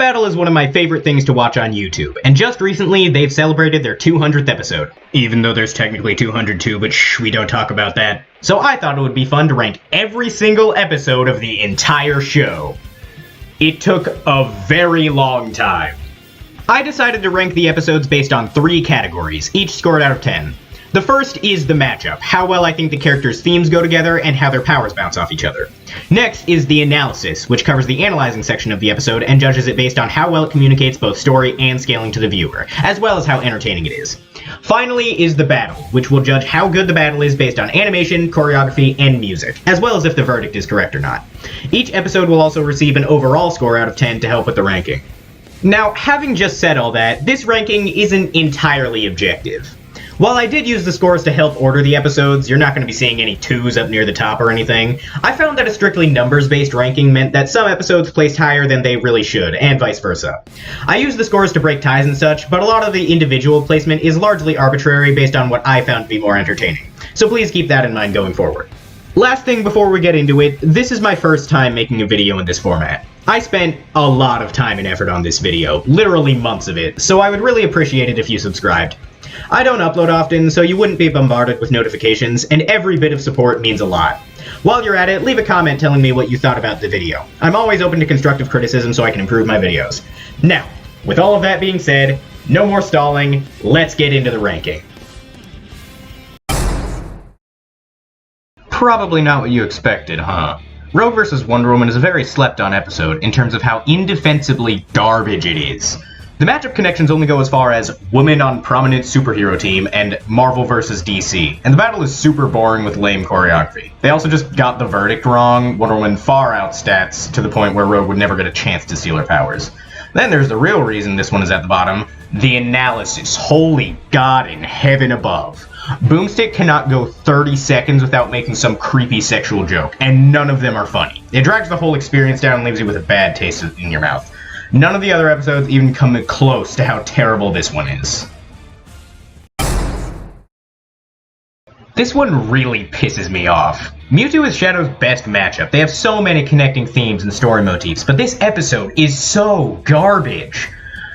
Battle is one of my favorite things to watch on YouTube, and just recently they've celebrated their 200th episode. Even though there's technically 202, but shh, we don't talk about that. So I thought it would be fun to rank every single episode of the entire show. It took a very long time. I decided to rank the episodes based on 3 categories, each scored out of 10. The first is the matchup, how well I think the characters' themes go together and how their powers bounce off each other. Next is the analysis, which covers the analyzing section of the episode and judges it based on how well it communicates both story and scaling to the viewer, as well as how entertaining it is. Finally is the battle, which will judge how good the battle is based on animation, choreography, and music, as well as if the verdict is correct or not. Each episode will also receive an overall score out of 10 to help with the ranking. Now, having just said all that, this ranking isn't entirely objective. While I did use the scores to help order the episodes, you're not going to be seeing any 2s up near the top or anything, I found that a strictly numbers-based ranking meant that some episodes placed higher than they really should, and vice versa. I used the scores to break ties and such, but a lot of the individual placement is largely arbitrary based on what I found to be more entertaining, so please keep that in mind going forward. Last thing before we get into it, this is my first time making a video in this format. I spent a lot of time and effort on this video, literally months of it, so I would really appreciate it if you subscribed. I don't upload often, so you wouldn't be bombarded with notifications, and every bit of support means a lot. While you're at it, leave a comment telling me what you thought about the video. I'm always open to constructive criticism so I can improve my videos. Now, with all of that being said, no more stalling, let's get into the ranking. Probably not what you expected, huh? Rogue vs. Wonder Woman is a very slept-on episode in terms of how indefensibly garbage it is. The matchup connections only go as far as woman on prominent superhero team and Marvel vs. DC, and the battle is super boring with lame choreography. They also just got the verdict wrong. Wonder Woman far outstats to the point where Rogue would never get a chance to steal her powers. Then there's the real reason this one is at the bottom, the analysis. Holy God in heaven above. Boomstick cannot go 30 seconds without making some creepy sexual joke, and none of them are funny. It drags the whole experience down and leaves you with a bad taste in your mouth. None of the other episodes even come close to how terrible this one is. This one really pisses me off. Mewtwo is Shadow's best matchup. They have so many connecting themes and story motifs, but this episode is so garbage.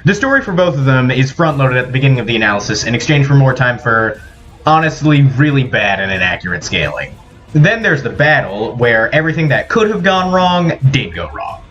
The story for both of them is front-loaded at the beginning of the analysis in exchange for more time for, honestly, really bad and inaccurate scaling. Then there's the battle, where everything that could have gone wrong did go wrong.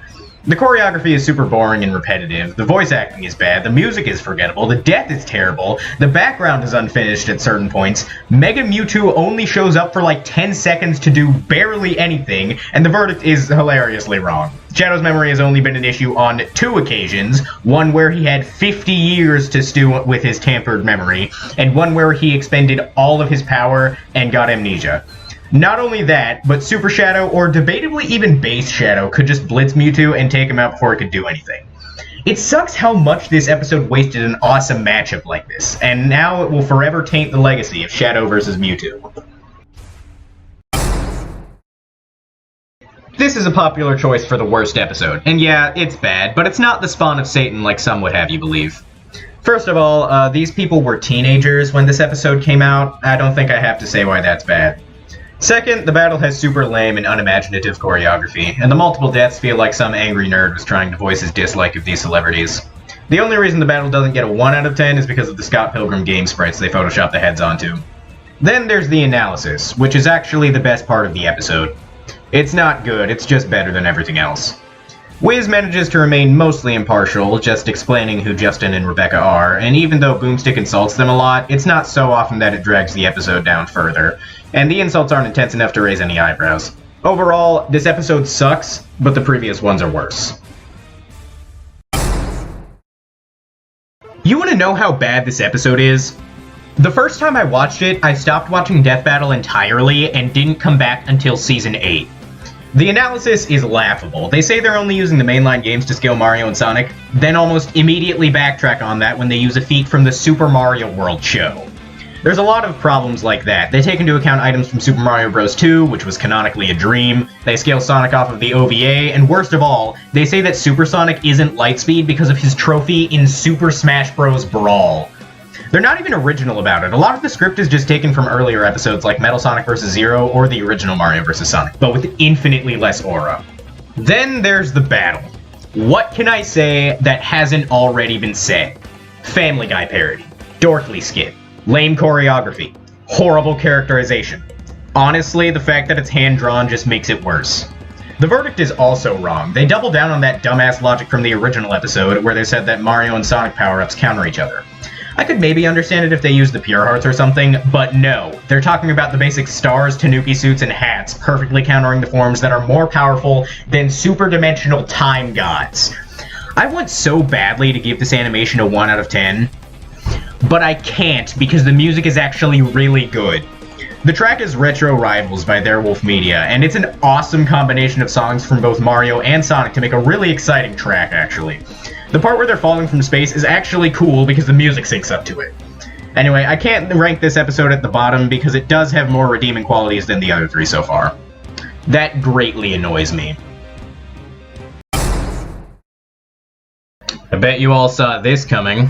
The choreography is super boring and repetitive, the voice acting is bad, the music is forgettable, the death is terrible, the background is unfinished at certain points, Mega Mewtwo only shows up for like 10 seconds to do barely anything, and the verdict is hilariously wrong. Shadow's memory has only been an issue on 2 occasions, one where he had 50 years to stew with his tampered memory, and one where he expended all of his power and got amnesia. Not only that, but Super Shadow, or debatably even Base Shadow, could just blitz Mewtwo and take him out before it could do anything. It sucks how much this episode wasted an awesome matchup like this, and now it will forever taint the legacy of Shadow vs. Mewtwo. This is a popular choice for the worst episode, and yeah, it's bad, but it's not the spawn of Satan like some would have you believe. First of all, these people were teenagers when this episode came out. I don't think I have to say why that's bad. Second, the battle has super lame and unimaginative choreography, and the multiple deaths feel like some angry nerd was trying to voice his dislike of these celebrities. The only reason the battle doesn't get a 1 out of 10 is because of the Scott Pilgrim game sprites they photoshopped the heads onto. Then there's the analysis, which is actually the best part of the episode. It's not good, it's just better than everything else. Wiz manages to remain mostly impartial, just explaining who Justin and Rebecca are, and even though Boomstick insults them a lot, it's not so often that it drags the episode down further, and the insults aren't intense enough to raise any eyebrows. Overall, this episode sucks, but the previous ones are worse. You want to know how bad this episode is? The first time I watched it, I stopped watching Death Battle entirely and didn't come back until Season 8. The analysis is laughable. They say they're only using the mainline games to scale Mario and Sonic, then almost immediately backtrack on that when they use a feat from the Super Mario World show. There's a lot of problems like that. They take into account items from Super Mario Bros. 2, which was canonically a dream, they scale Sonic off of the OVA, and worst of all, they say that Super Sonic isn't Lightspeed because of his trophy in Super Smash Bros. Brawl. They're not even original about it. A lot of the script is just taken from earlier episodes like Metal Sonic vs. Zero or the original Mario vs. Sonic, but with infinitely less aura. Then there's the battle. What can I say that hasn't already been said? Family Guy parody, dorkly skit, lame choreography, horrible characterization. Honestly, the fact that it's hand-drawn just makes it worse. The verdict is also wrong. They double down on that dumbass logic from the original episode where they said that Mario and Sonic power-ups counter each other. I could maybe understand it if they used the Pure Hearts or something, but no. They're talking about the basic stars, Tanuki suits, and hats perfectly countering the forms that are more powerful than super-dimensional time gods. I want so badly to give this animation a 1 out of 10, but I can't because the music is actually really good. The track is Retro Rivals by Theirwolf Media, and it's an awesome combination of songs from both Mario and Sonic to make a really exciting track, actually. The part where they're falling from space is actually cool because the music syncs up to it. Anyway, I can't rank this episode at the bottom because it does have more redeeming qualities than the other 3 so far. That greatly annoys me. I bet you all saw this coming.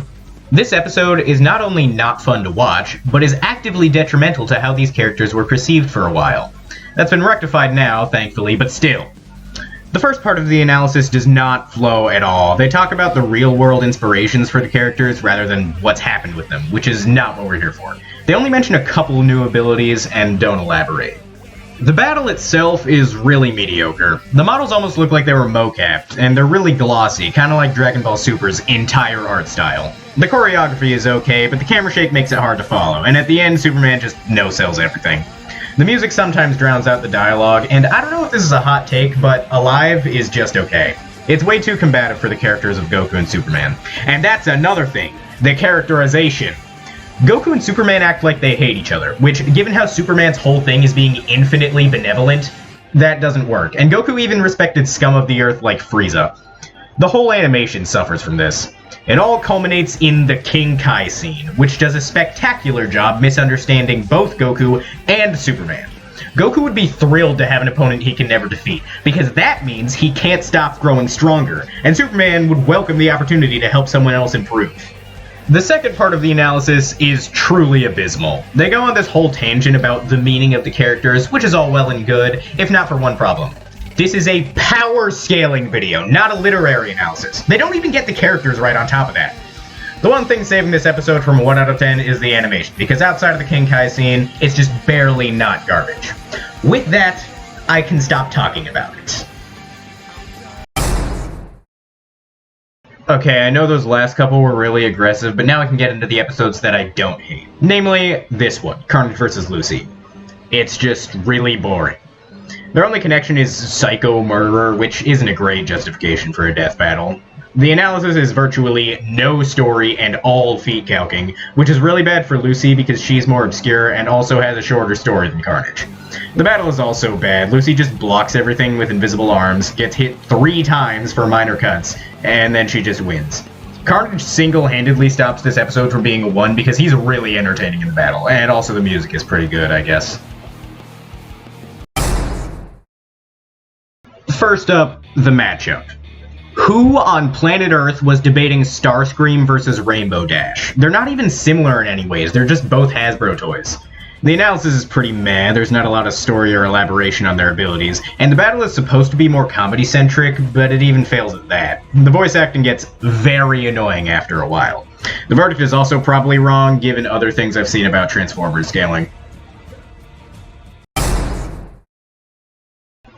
This episode is not only not fun to watch, but is actively detrimental to how these characters were perceived for a while. That's been rectified now, thankfully, but still. The first part of the analysis does not flow at all. They talk about the real-world inspirations for the characters rather than what's happened with them, which is not what we're here for. They only mention a couple new abilities and don't elaborate. The battle itself is really mediocre. The models almost look like they were mocapped, and they're really glossy, kinda like Dragon Ball Super's entire art style. The choreography is okay, but the camera shake makes it hard to follow, and at the end, Superman just no-sells everything. The music sometimes drowns out the dialogue, and I don't know if this is a hot take, but Alive is just okay. It's way too combative for the characters of Goku and Superman. And that's another thing, the characterization. Goku and Superman act like they hate each other, which, given how Superman's whole thing is being infinitely benevolent, that doesn't work. And Goku even respected scum of the earth like Frieza. The whole animation suffers from this. It all culminates in the King Kai scene, which does a spectacular job misunderstanding both Goku and Superman. Goku would be thrilled to have an opponent he can never defeat, because that means he can't stop growing stronger, and Superman would welcome the opportunity to help someone else improve. The second part of the analysis is truly abysmal. They go on this whole tangent about the meaning of the characters, which is all well and good, if not for one problem. This is a power scaling video, not a literary analysis. They don't even get the characters right on top of that. The one thing saving this episode from a 1 out of 10 is the animation, because outside of the King Kai scene, it's just barely not garbage. With that, I can stop talking about it. Okay, I know those last couple were really aggressive, but now I can get into the episodes that I don't hate. Namely, this one, Carnage vs. Lucy. It's just really boring. Their only connection is Psycho Murderer, which isn't a great justification for a death battle. The analysis is virtually no story and all feet calking, which is really bad for Lucy because she's more obscure and also has a shorter story than Carnage. The battle is also bad. Lucy just blocks everything with invisible arms, gets hit 3 times for minor cuts, and then she just wins. Carnage single-handedly stops this episode from being a 1 because he's really entertaining in the battle, and also the music is pretty good, I guess. First up, the matchup. Who on planet Earth was debating Starscream versus Rainbow Dash? They're not even similar in any ways, they're just both Hasbro toys. The analysis is pretty meh, there's not a lot of story or elaboration on their abilities, and the battle is supposed to be more comedy-centric, but it even fails at that. The voice acting gets very annoying after a while. The verdict is also probably wrong, given other things I've seen about Transformers scaling.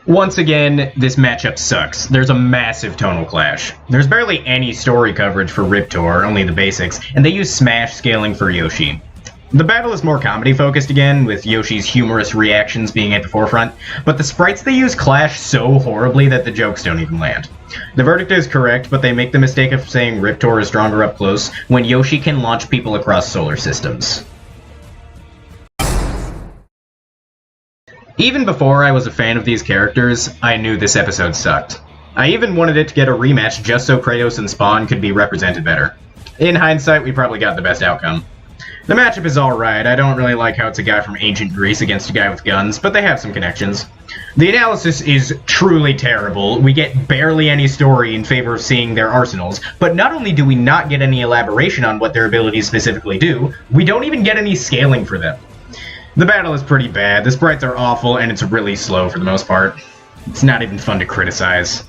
Once again, this matchup sucks. There's a massive tonal clash. There's barely any story coverage for Riptor, only the basics, and they use Smash scaling for Yoshi. The battle is more comedy-focused again, with Yoshi's humorous reactions being at the forefront, but the sprites they use clash so horribly that the jokes don't even land. The verdict is correct, but they make the mistake of saying Riptor is stronger up close, when Yoshi can launch people across solar systems. Even before I was a fan of these characters, I knew this episode sucked. I even wanted it to get a rematch just so Kratos and Spawn could be represented better. In hindsight, we probably got the best outcome. The matchup is alright, I don't really like how it's a guy from ancient Greece against a guy with guns, but they have some connections. The analysis is truly terrible. We get barely any story in favor of seeing their arsenals, but not only do we not get any elaboration on what their abilities specifically do, we don't even get any scaling for them. The battle is pretty bad, the sprites are awful, and it's really slow for the most part. It's not even fun to criticize.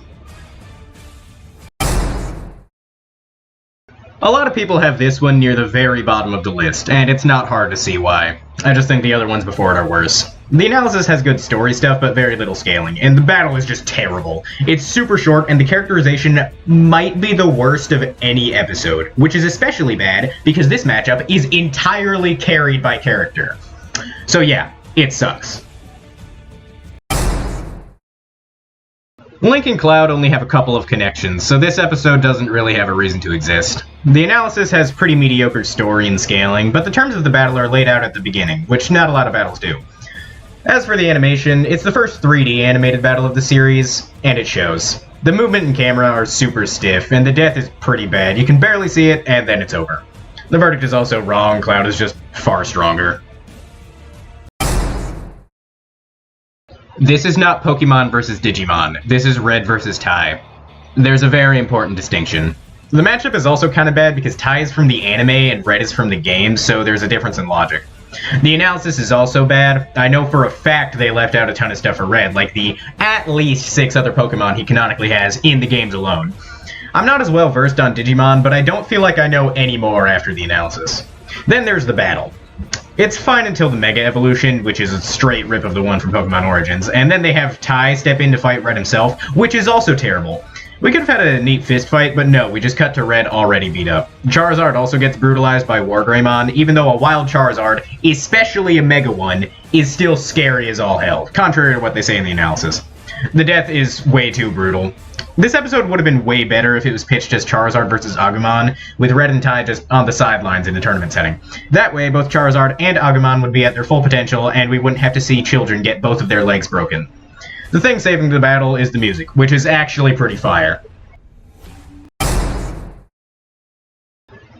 A lot of people have this one near the very bottom of the list, and it's not hard to see why. I just think the other ones before it are worse. The analysis has good story stuff, but very little scaling, and the battle is just terrible. It's super short, and the characterization might be the worst of any episode, which is especially bad because this matchup is entirely carried by character. So yeah, it sucks. Link and Cloud only have a couple of connections, so this episode doesn't really have a reason to exist. The analysis has pretty mediocre story and scaling, but the terms of the battle are laid out at the beginning, which not a lot of battles do. As for the animation, it's the first 3D animated battle of the series, and it shows. The movement and camera are super stiff, and the death is pretty bad. You can barely see it, and then it's over. The verdict is also wrong. Cloud is just far stronger. This is not Pokemon versus Digimon. This is Red versus Tai. There's a very important distinction. The matchup is also kind of bad because Tai is from the anime and Red is from the game, so there's a difference in logic. The analysis is also bad. I know for a fact they left out a ton of stuff for Red, like the at least 6 other Pokemon he canonically has in the games alone. I'm not as well versed on Digimon, but I don't feel like I know any more after the analysis. Then there's the battle. It's fine until the Mega Evolution, which is a straight rip of the one from Pokemon Origins, and then they have Tai step in to fight Red himself, which is also terrible. We could have had a neat fist fight, but no, we just cut to Red already beat up. Charizard also gets brutalized by Wargreymon, even though a wild Charizard, especially a Mega one, is still scary as all hell, contrary to what they say in the analysis. The death is way too brutal. This episode would have been way better if it was pitched as Charizard versus Agumon, with Red and Tai just on the sidelines in the tournament setting. That way, both Charizard and Agumon would be at their full potential, and we wouldn't have to see children get both of their legs broken. The thing saving the battle is the music, which is actually pretty fire.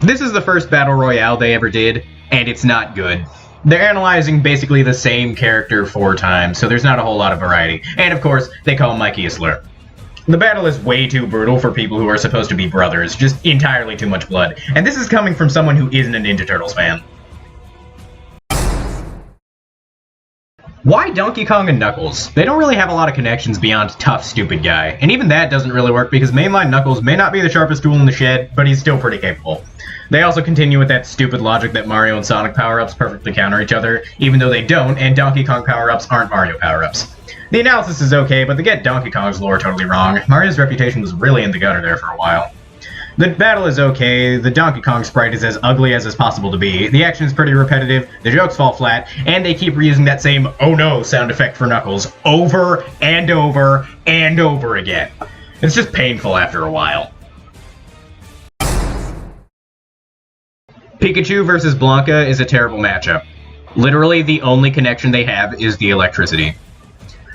This is the first Battle Royale they ever did, and it's not good. They're analyzing basically the same character 4 times, so there's not a whole lot of variety. And of course, they call Mikey a slur. The battle is way too brutal for people who are supposed to be brothers, just entirely too much blood. And this is coming from someone who isn't a Ninja Turtles fan. Why Donkey Kong and Knuckles? They don't really have a lot of connections beyond tough, stupid guy. And even that doesn't really work because mainline Knuckles may not be the sharpest tool in the shed, but he's still pretty capable. They also continue with that stupid logic that Mario and Sonic power-ups perfectly counter each other, even though they don't, and Donkey Kong power-ups aren't Mario power-ups. The analysis is okay, but they get Donkey Kong's lore totally wrong. Mario's reputation was really in the gutter there for a while. The battle is okay, the Donkey Kong sprite is as ugly as is possible to be, the action is pretty repetitive, the jokes fall flat, and they keep reusing that same "oh no" sound effect for Knuckles over and over and over again. It's just painful after a while. Pikachu versus Blanca is a terrible matchup. Literally, the only connection they have is the electricity.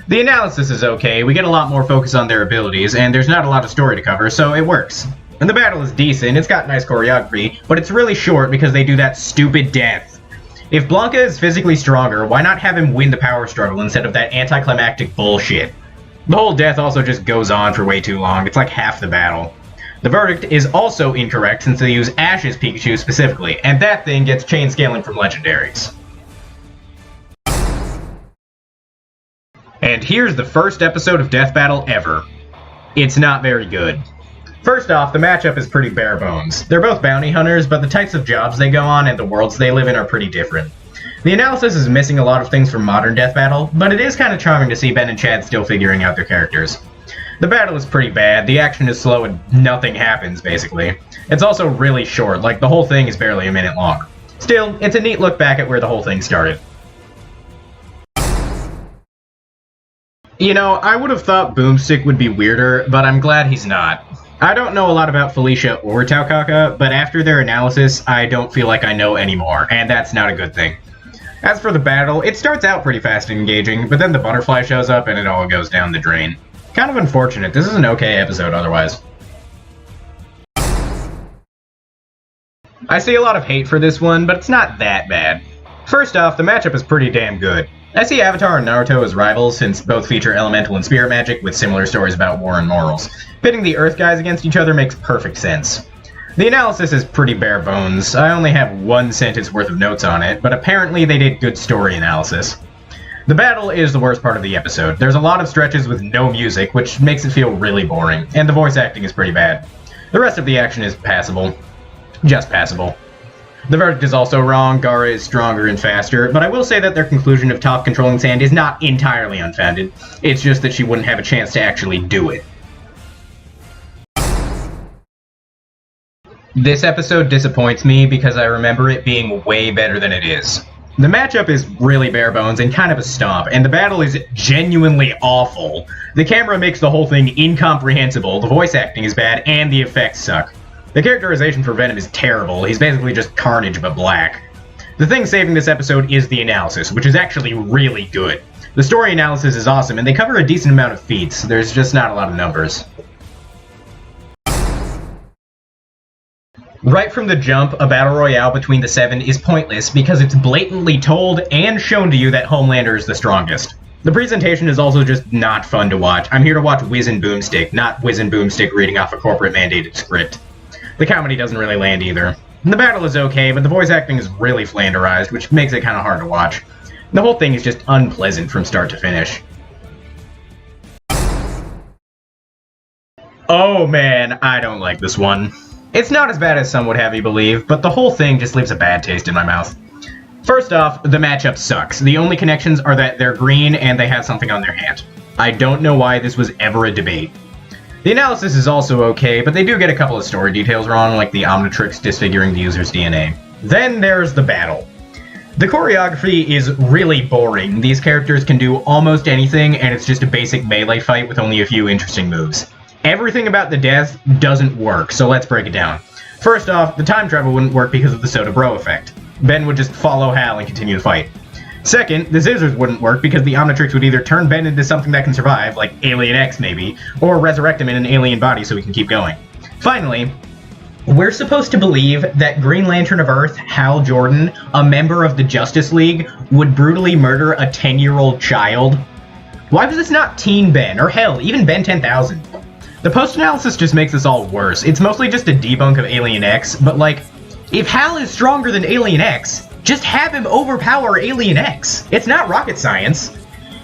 The analysis is okay, we get a lot more focus on their abilities, and there's not a lot of story to cover, so it works. And the battle is decent, it's got nice choreography, but it's really short because they do that stupid death. If Blanca is physically stronger, why not have him win the power struggle instead of that anticlimactic bullshit? The whole death also just goes on for way too long, it's like half the battle. The verdict is also incorrect since they use Ash's Pikachu specifically, and that thing gets chain scaling from legendaries. And here's the first episode of Death Battle ever. It's not very good. First off, the matchup is pretty bare bones. They're both bounty hunters, but the types of jobs they go on and the worlds they live in are pretty different. The analysis is missing a lot of things from modern Death Battle, but it is kind of charming to see Ben and Chad still figuring out their characters. The battle is pretty bad, the action is slow and nothing happens, basically. It's also really short, like the whole thing is barely a minute long. Still, it's a neat look back at where the whole thing started. You know, I would have thought Boomstick would be weirder, but I'm glad he's not. I don't know a lot about Felicia or Taukaka, but after their analysis, I don't feel like I know anymore, and that's not a good thing. As for the battle, it starts out pretty fast and engaging, but then the butterfly shows up and it all goes down the drain. Kind of unfortunate, this is an okay episode otherwise. I see a lot of hate for this one, but it's not that bad. First off, the matchup is pretty damn good. I see Avatar and Naruto as rivals since both feature elemental and spirit magic with similar stories about war and morals. Pitting the Earth guys against each other makes perfect sense. The analysis is pretty bare bones. I only have 1 sentence worth of notes on it, but apparently they did good story analysis. The battle is the worst part of the episode. There's a lot of stretches with no music, which makes it feel really boring, and the voice acting is pretty bad. The rest of the action is passable. Just passable. The verdict is also wrong. Gaara is stronger and faster, but I will say that their conclusion of Toph controlling Sand is not entirely unfounded. It's just that she wouldn't have a chance to actually do it. This episode disappoints me because I remember it being way better than it is. The matchup is really bare bones and kind of a stomp, and the battle is genuinely awful. The camera makes the whole thing incomprehensible, the voice acting is bad, and the effects suck. The characterization for Venom is terrible. He's basically just Carnage but black. The thing saving this episode is the analysis, which is actually really good. The story analysis is awesome, and they cover a decent amount of feats. There's just not a lot of numbers. Right from the jump, a battle royale between the 7 is pointless because it's blatantly told and shown to you that Homelander is the strongest. The presentation is also just not fun to watch. I'm here to watch Wiz and Boomstick, not Wiz and Boomstick reading off a corporate mandated script. The comedy doesn't really land either. The battle is okay, but the voice acting is really flanderized, which makes it kind of hard to watch. The whole thing is just unpleasant from start to finish. Oh man, I don't like this one. It's not as bad as some would have you believe, but the whole thing just leaves a bad taste in my mouth. First off, the matchup sucks. The only connections are that they're green and they have something on their hand. I don't know why this was ever a debate. The analysis is also okay, but they do get a couple of story details wrong, like the Omnitrix disfiguring the user's DNA. Then there's the battle. The choreography is really boring. These characters can do almost anything, and it's just a basic melee fight with only a few interesting moves. Everything about the death doesn't work, so let's break it down. First off, the time travel wouldn't work because of the Soda Bro effect. Ben would just follow Hal and continue the fight. Second, the scissors wouldn't work because the Omnitrix would either turn Ben into something that can survive, like Alien X maybe, or resurrect him in an alien body so he can keep going. Finally, we're supposed to believe that Green Lantern of Earth, Hal Jordan, a member of the Justice League, would brutally murder a 10-year-old child? Why was this not Teen Ben, or hell, even Ben 10,000? The post-analysis just makes this all worse. It's mostly just a debunk of Alien X, but like, if Hal is stronger than Alien X, just have him overpower Alien X. It's not rocket science.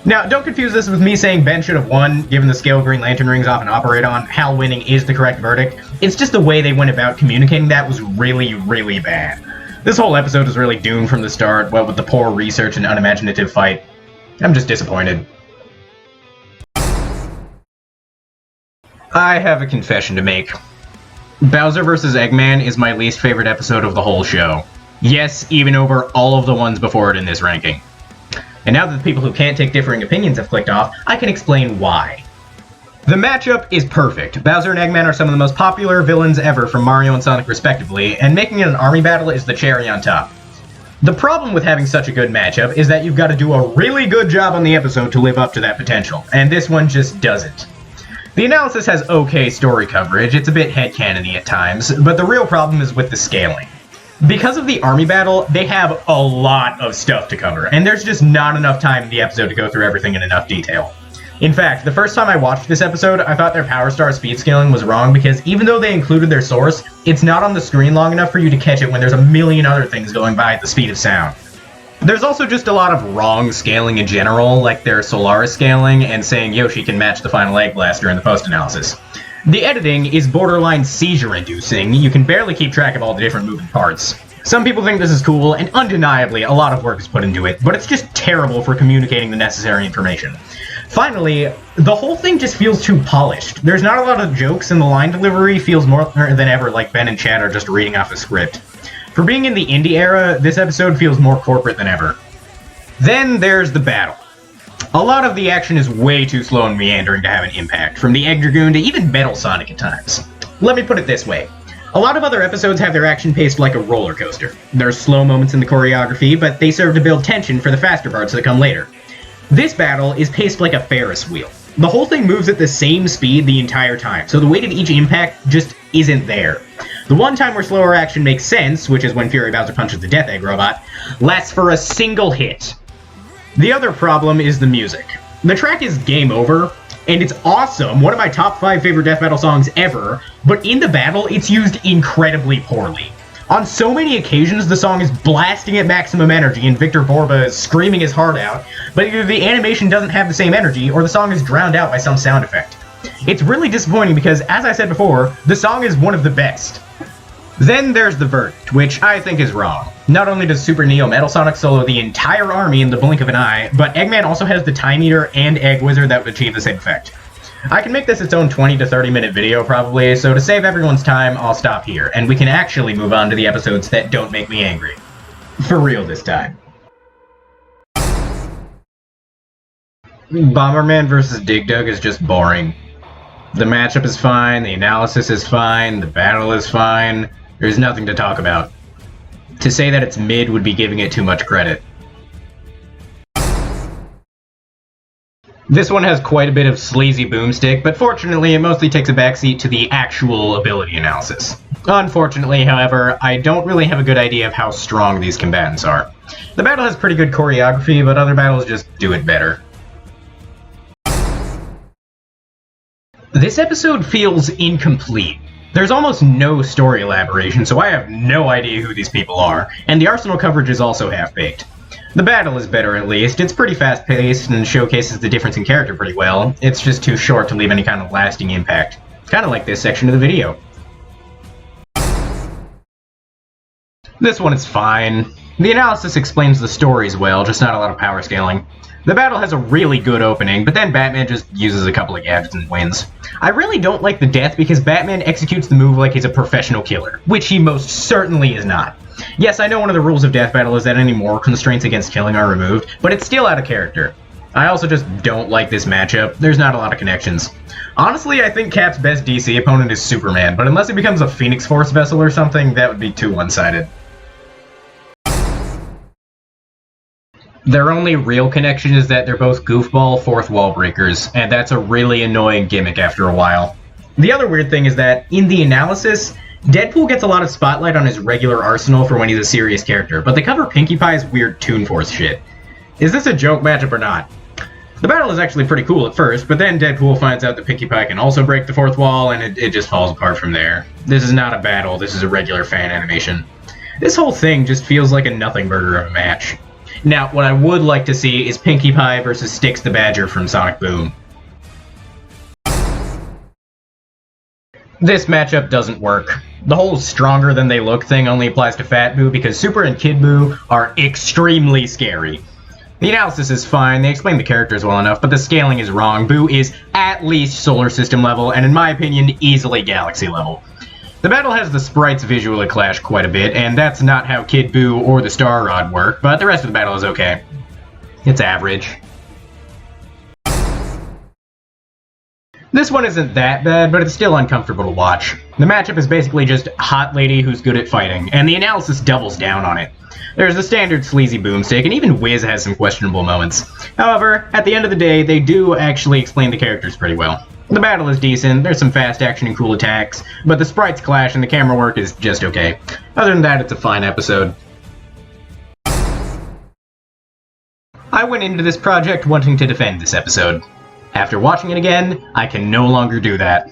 Now, don't confuse this with me saying Ben should have won, given the scale Green Lantern rings often operate on. Hal winning is the correct verdict. It's just the way they went about communicating that was really, really bad. This whole episode was really doomed from the start, what with the poor research and unimaginative fight. I'm just disappointed. I have a confession to make. Bowser vs. Eggman is my least favorite episode of the whole show. Yes, even over all of the ones before it in this ranking. And now that the people who can't take differing opinions have clicked off, I can explain why. The matchup is perfect. Bowser and Eggman are some of the most popular villains ever from Mario and Sonic respectively, and making it an army battle is the cherry on top. The problem with having such a good matchup is that you've got to do a really good job on the episode to live up to that potential, and this one just doesn't. The analysis has okay story coverage, it's a bit headcanon-y at times, but the real problem is with the scaling. Because of the army battle, they have a lot of stuff to cover, and there's just not enough time in the episode to go through everything in enough detail. In fact, the first time I watched this episode, I thought their Power Star speed scaling was wrong because even though they included their source, it's not on the screen long enough for you to catch it when there's a million other things going by at the speed of sound. There's also just a lot of wrong scaling in general, like their Solaris scaling and saying Yoshi can match the final Egg Blaster in the post-analysis. The editing is borderline seizure-inducing. You can barely keep track of all the different moving parts. Some people think this is cool, and undeniably, a lot of work is put into it, but it's just terrible for communicating the necessary information. Finally, the whole thing just feels too polished. There's not a lot of jokes, and the line delivery feels more than ever like Ben and Chad are just reading off a script. For being in the indie era, this episode feels more corporate than ever. Then there's the battle. A lot of the action is way too slow and meandering to have an impact, from the Egg Dragoon to even Metal Sonic at times. Let me put it this way. A lot of other episodes have their action paced like a roller coaster. There's slow moments in the choreography, but they serve to build tension for the faster parts that come later. This battle is paced like a Ferris wheel. The whole thing moves at the same speed the entire time, so the weight of each impact just isn't there. The one time where slower action makes sense, which is when Fury Bowser punches the Death Egg robot, lasts for a single hit. The other problem is the music. The track is Game Over, and it's awesome, one of my top 5 favorite death metal songs ever, but in the battle, it's used incredibly poorly. On so many occasions, the song is blasting at maximum energy and Victor Borba is screaming his heart out, but either the animation doesn't have the same energy or the song is drowned out by some sound effect. It's really disappointing because, as I said before, the song is one of the best. Then there's the verdict, which I think is wrong. Not only does Super Neo Metal Sonic solo the entire army in the blink of an eye, but Eggman also has the Time Eater and Egg Wizard that would achieve the same effect. I can make this its own 20 to 30 minute video probably, so to save everyone's time, I'll stop here, and we can actually move on to the episodes that don't make me angry. For real this time. Bomberman vs. Dig Dug is just boring. The matchup is fine, the analysis is fine, the battle is fine. There's nothing to talk about. To say that it's mid would be giving it too much credit. This one has quite a bit of sleazy boomstick, but fortunately it mostly takes a backseat to the actual ability analysis. Unfortunately, however, I don't really have a good idea of how strong these combatants are. The battle has pretty good choreography, but other battles just do it better. This episode feels incomplete. There's almost no story elaboration, so I have no idea who these people are, and the Arsenal coverage is also half-baked. The battle is better at least, it's pretty fast-paced and showcases the difference in character pretty well, it's just too short to leave any kind of lasting impact. Kinda like this section of the video. This one is fine. The analysis explains the stories well, just not a lot of power scaling. The battle has a really good opening, but then Batman just uses a couple of gadgets and wins. I really don't like the death because Batman executes the move like he's a professional killer, which he most certainly is not. Yes, I know one of the rules of Death Battle is that any moral constraints against killing are removed, but it's still out of character. I also just don't like this matchup, there's not a lot of connections. Honestly, I think Cap's best DC opponent is Superman, but unless he becomes a Phoenix Force vessel or something, that would be too one-sided. Their only real connection is that they're both goofball fourth wall breakers, and that's a really annoying gimmick after a while. The other weird thing is that, in the analysis, Deadpool gets a lot of spotlight on his regular arsenal for when he's a serious character, but they cover Pinkie Pie's weird Toon Force shit. Is this a joke matchup or not? The battle is actually pretty cool at first, but then Deadpool finds out that Pinkie Pie can also break the fourth wall, and it just falls apart from there. This is not a battle, this is a regular fan animation. This whole thing just feels like a nothing burger of a match. Now, what I would like to see is Pinkie Pie versus Styx the Badger from Sonic Boom. This matchup doesn't work. The whole stronger than they look thing only applies to Fat Boo because Super and Kid Boo are extremely scary. The analysis is fine, they explain the characters well enough, but the scaling is wrong. Boo is at least solar system level, and in my opinion, easily galaxy level. The battle has the sprites visually clash quite a bit, and that's not how Kid Boo or the Star Rod work, but the rest of the battle is okay. It's average. This one isn't that bad, but it's still uncomfortable to watch. The matchup is basically just hot lady who's good at fighting, and the analysis doubles down on it. There's the standard sleazy boomstick, and even Wiz has some questionable moments. However, at the end of the day, they do actually explain the characters pretty well. The battle is decent, there's some fast action and cool attacks, but the sprites clash and the camera work is just okay. Other than that, it's a fine episode. I went into this project wanting to defend this episode. After watching it again, I can no longer do that.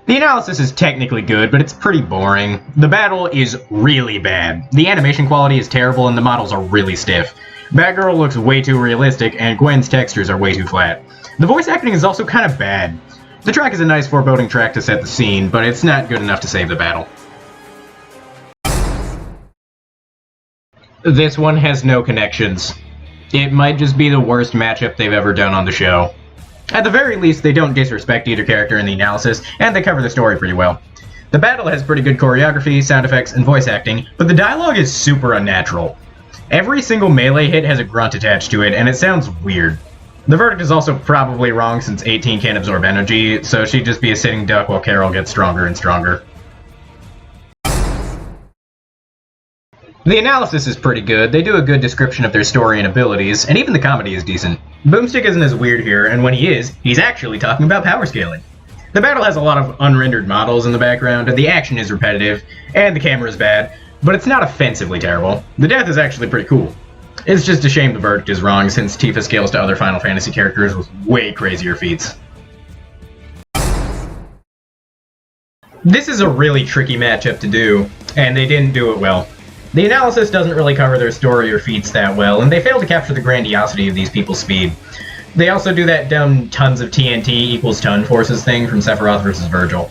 The analysis is technically good, but it's pretty boring. The battle is really bad. The animation quality is terrible and the models are really stiff. Batgirl looks way too realistic and Gwen's textures are way too flat. The voice acting is also kind of bad. The track is a nice foreboding track to set the scene, but it's not good enough to save the battle. This one has no connections. It might just be the worst matchup they've ever done on the show. At the very least, they don't disrespect either character in the analysis, and they cover the story pretty well. The battle has pretty good choreography, sound effects, and voice acting, but the dialogue is super unnatural. Every single melee hit has a grunt attached to it, and it sounds weird. The verdict is also probably wrong since 18 can't absorb energy, so she'd just be a sitting duck while Carol gets stronger and stronger. The analysis is pretty good, they do a good description of their story and abilities, and even the comedy is decent. Boomstick isn't as weird here, and when he is, he's actually talking about power scaling. The battle has a lot of unrendered models in the background, and the action is repetitive, and the camera is bad, but it's not offensively terrible. The death is actually pretty cool. It's just a shame the verdict is wrong, since Tifa scales to other Final Fantasy characters with way crazier feats. This is a really tricky matchup to do, and they didn't do it well. The analysis doesn't really cover their story or feats that well, and they fail to capture the grandiosity of these people's speed. They also do that dumb tons of TNT equals ton forces thing from Sephiroth vs. Virgil.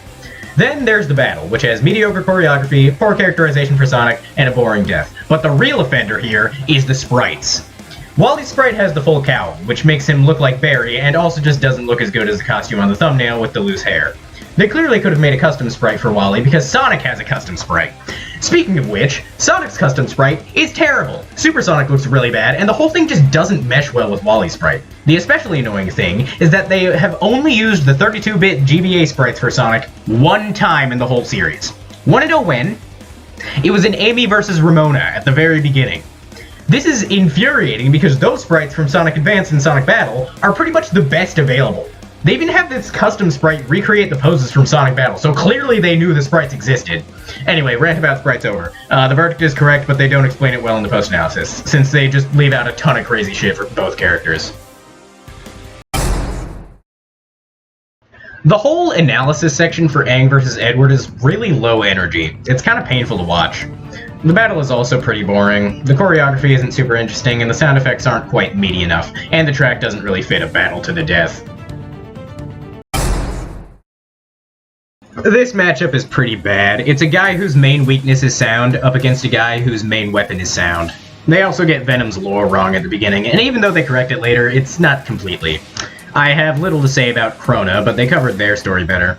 Then there's the battle, which has mediocre choreography, poor characterization for Sonic, and a boring death. But the real offender here is the sprites. Wally's sprite has the full cowl, which makes him look like Barry, and also just doesn't look as good as the costume on the thumbnail with the loose hair. They clearly could have made a custom sprite for Wally, because Sonic has a custom sprite. Speaking of which, Sonic's custom sprite is terrible. Super Sonic looks really bad, and the whole thing just doesn't mesh well with Wally's sprite. The especially annoying thing is that they have only used the 32-bit GBA sprites for Sonic one time in the whole series. Wanna know when? It was in Amy vs. Ramona at the very beginning. This is infuriating because those sprites from Sonic Advance and Sonic Battle are pretty much the best available. They even have this custom sprite recreate the poses from Sonic Battle, so clearly they knew the sprites existed. Anyway, rant about sprites over. The verdict is correct, but they don't explain it well in the post-analysis, since they just leave out a ton of crazy shit for both characters. The whole analysis section for Aang vs. Edward is really low energy. It's kind of painful to watch. The battle is also pretty boring, the choreography isn't super interesting, and the sound effects aren't quite meaty enough, and the track doesn't really fit a battle to the death. This matchup is pretty bad. It's a guy whose main weakness is sound up against a guy whose main weapon is sound. They also get Venom's lore wrong at the beginning, and even though they correct it later, it's not completely. I have little to say about Krona, but they covered their story better.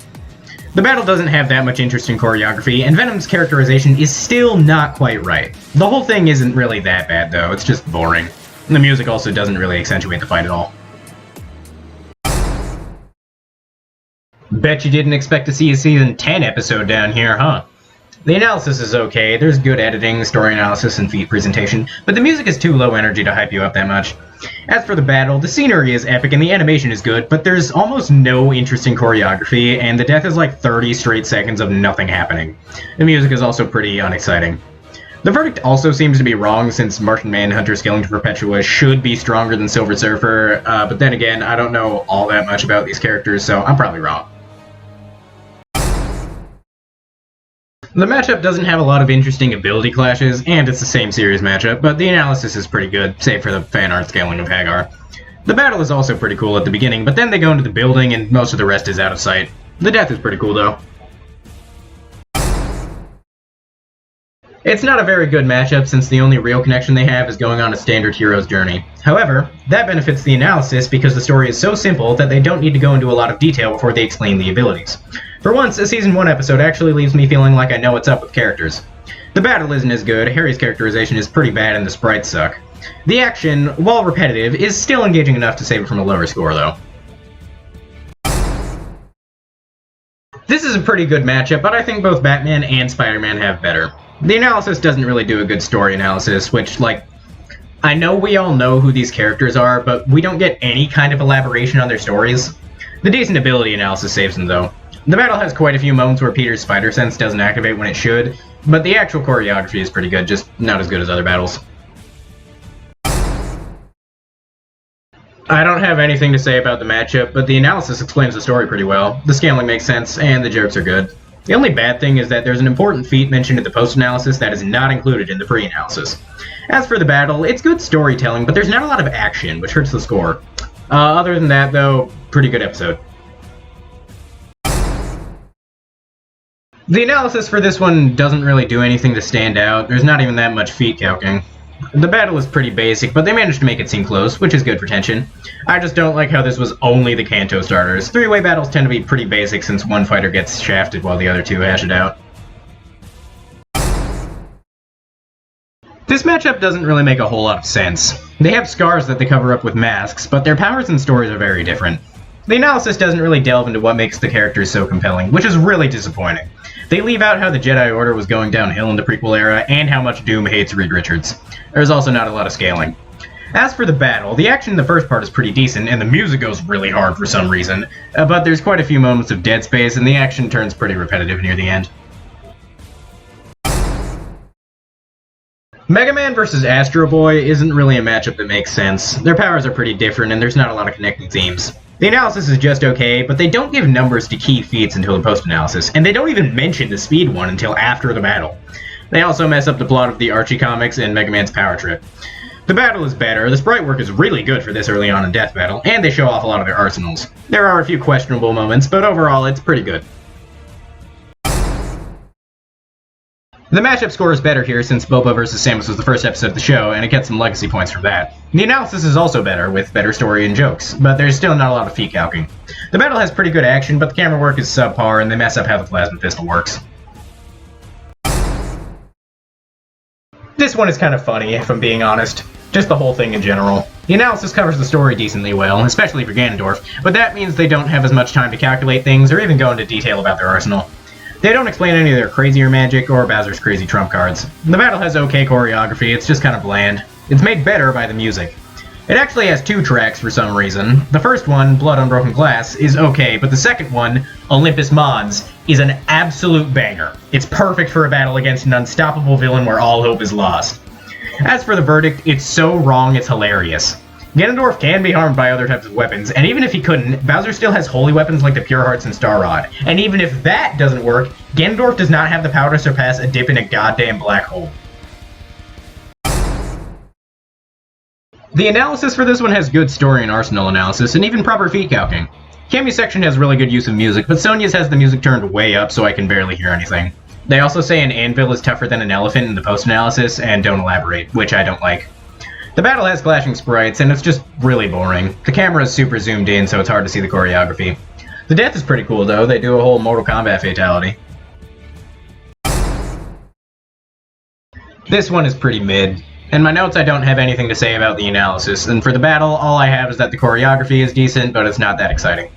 The battle doesn't have that much interesting choreography, and Venom's characterization is still not quite right. The whole thing isn't really that bad, though. It's just boring. The music also doesn't really accentuate the fight at all. Bet you didn't expect to see a Season 10 episode down here, huh? The analysis is okay, there's good editing, story analysis, and feat presentation, but the music is too low energy to hype you up that much. As for the battle, the scenery is epic and the animation is good, but there's almost no interesting choreography, and the death is like 30 straight seconds of nothing happening. The music is also pretty unexciting. The verdict also seems to be wrong, since Martian Manhunter scaling to Perpetua should be stronger than Silver Surfer, but then again, I don't know all that much about these characters, so I'm probably wrong. The matchup doesn't have a lot of interesting ability clashes, and it's the same series matchup, but the analysis is pretty good, save for the fan art scaling of Hagar. The battle is also pretty cool at the beginning, but then they go into the building and most of the rest is out of sight. The death is pretty cool though. It's not a very good matchup since the only real connection they have is going on a standard hero's journey. However, that benefits the analysis because the story is so simple that they don't need to go into a lot of detail before they explain the abilities. For once, a Season 1 episode actually leaves me feeling like I know what's up with characters. The battle isn't as good, Harry's characterization is pretty bad, and the sprites suck. The action, while repetitive, is still engaging enough to save it from a lower score though. This is a pretty good matchup, but I think both Batman and Spider-Man have better. The analysis doesn't really do a good story analysis, which, like, I know we all know who these characters are, but we don't get any kind of elaboration on their stories. The decent ability analysis saves them though. The battle has quite a few moments where Peter's spider sense doesn't activate when it should, but the actual choreography is pretty good, just not as good as other battles. I don't have anything to say about the matchup, but the analysis explains the story pretty well. The scaling makes sense, and the jokes are good. The only bad thing is that there's an important feat mentioned in the post-analysis that is not included in the pre-analysis. As for the battle, it's good storytelling, but there's not a lot of action, which hurts the score. Other than that, though, pretty good episode. The analysis for this one doesn't really do anything to stand out. There's not even that much feat calcing. The battle is pretty basic, but they managed to make it seem close, which is good for tension. I just don't like how this was only the Kanto starters. Three-way battles tend to be pretty basic since one fighter gets shafted while the other two hash it out. This matchup doesn't really make a whole lot of sense. They have scars that they cover up with masks, but their powers and stories are very different. The analysis doesn't really delve into what makes the characters so compelling, which is really disappointing. They leave out how the Jedi Order was going downhill in the prequel era, and how much Doom hates Reed Richards. There's also not a lot of scaling. As for the battle, the action in the first part is pretty decent, and the music goes really hard for some reason, but there's quite a few moments of dead space, and the action turns pretty repetitive near the end. Mega Man vs. Astro Boy isn't really a matchup that makes sense. Their powers are pretty different, and there's not a lot of connecting themes. The analysis is just okay, but they don't give numbers to key feats until the post-analysis, and they don't even mention the speed one until after the battle. They also mess up the plot of the Archie comics and Mega Man's Power Trip. The battle is better, the sprite work is really good for this early on in Death Battle, and they show off a lot of their arsenals. There are a few questionable moments, but overall it's pretty good. The matchup score is better here since Boba vs. Samus was the first episode of the show, and it gets some legacy points from that. The analysis is also better, with better story and jokes, but there's still not a lot of feet calcing. The battle has pretty good action, but the camera work is subpar, and they mess up how the plasma pistol works. This one is kind of funny, if I'm being honest. Just the whole thing in general. The analysis covers the story decently well, especially for Ganondorf, but that means they don't have as much time to calculate things or even go into detail about their arsenal. They don't explain any of their crazier magic or Bowser's crazy trump cards. The battle has okay choreography, it's just kind of bland. It's made better by the music. It actually has 2 tracks for some reason. The first one, Blood on Broken Glass, is okay, but the second one, Olympus Mons, is an absolute banger. It's perfect for a battle against an unstoppable villain where all hope is lost. As for the verdict, it's so wrong it's hilarious. Ganondorf can be harmed by other types of weapons, and even if he couldn't, Bowser still has holy weapons like the Pure Hearts and Star Rod. And even if that doesn't work, Ganondorf does not have the power to surpass a dip in a goddamn black hole. The analysis for this one has good story and arsenal analysis, and even proper feat calcing. Cammy's section has really good use of music, but Sonya's has the music turned way up so I can barely hear anything. They also say an anvil is tougher than an elephant in the post-analysis, and don't elaborate, which I don't like. The battle has clashing sprites, and it's just really boring. The camera is super zoomed in, so it's hard to see the choreography. The death is pretty cool, though. They do a whole Mortal Kombat fatality. This one is pretty mid. In my notes, I don't have anything to say about the analysis, and for the battle, all I have is that the choreography is decent, but it's not that exciting.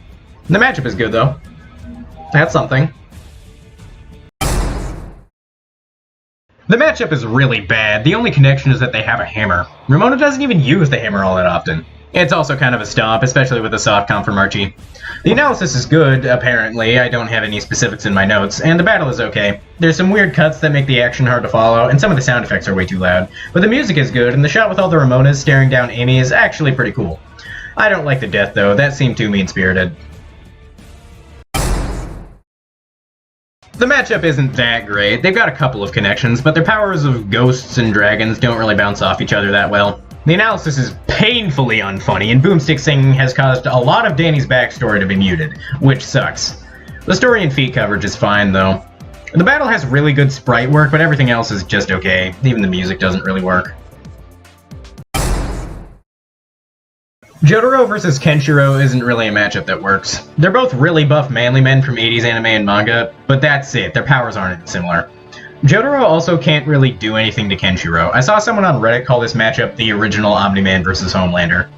The matchup is good, though. That's something. The matchup is really bad. The only connection is that they have a hammer. Ramona doesn't even use the hammer all that often. It's also kind of a stomp, especially with a soft comp from Archie. The analysis is good, apparently. I don't have any specifics in my notes, and the battle is okay. There's some weird cuts that make the action hard to follow, and some of the sound effects are way too loud. But the music is good, and the shot with all the Ramonas staring down Amy is actually pretty cool. I don't like the death, though. That seemed too mean-spirited. The matchup isn't that great. They've got a couple of connections, but their powers of ghosts and dragons don't really bounce off each other that well. The analysis is painfully unfunny, and boomstick singing has caused a lot of Danny's backstory to be muted, which sucks. The story and feat coverage is fine, though. The battle has really good sprite work, but everything else is just okay. Even the music doesn't really work. Jotaro vs. Kenshiro isn't really a matchup that works. They're both really buff manly men from 80s anime and manga, but that's it, their powers aren't similar. Jotaro also can't really do anything to Kenshiro. I saw someone on Reddit call this matchup the original Omni-Man vs. Homelander.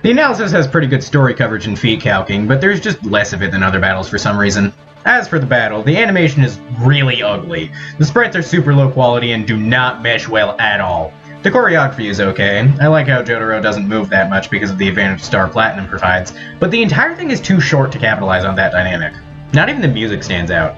The analysis has pretty good story coverage and feat calcing, but there's just less of it than other battles for some reason. As for the battle, the animation is really ugly. The sprites are super low quality and do not mesh well at all. The choreography is okay. I like how Jotaro doesn't move that much because of the advantage Star Platinum provides, but the entire thing is too short to capitalize on that dynamic. Not even the music stands out.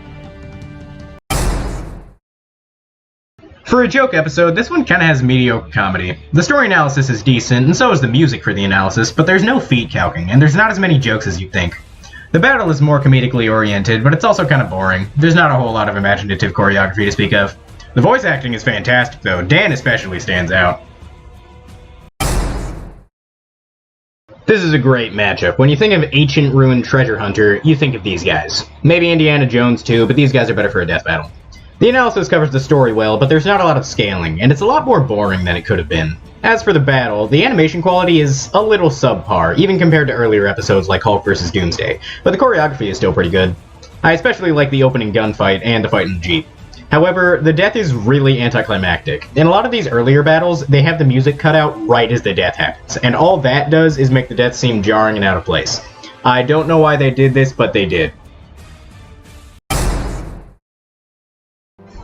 For a joke episode, this one kinda has mediocre comedy. The story analysis is decent, and so is the music for the analysis, but there's no feat calcing, and there's not as many jokes as you'd think. The battle is more comedically oriented, but it's also kinda boring. There's not a whole lot of imaginative choreography to speak of. The voice acting is fantastic, though. Dan especially stands out. This is a great matchup. When you think of Ancient Ruin Treasure Hunter, you think of these guys. Maybe Indiana Jones too, but these guys are better for a death battle. The analysis covers the story well, but there's not a lot of scaling, and it's a lot more boring than it could have been. As for the battle, the animation quality is a little subpar, even compared to earlier episodes like Hulk vs. Doomsday, but the choreography is still pretty good. I especially like the opening gunfight and the fight in the Jeep. However, the death is really anticlimactic. In a lot of these earlier battles, they have the music cut out right as the death happens, and all that does is make the death seem jarring and out of place. I don't know why they did this, but they did.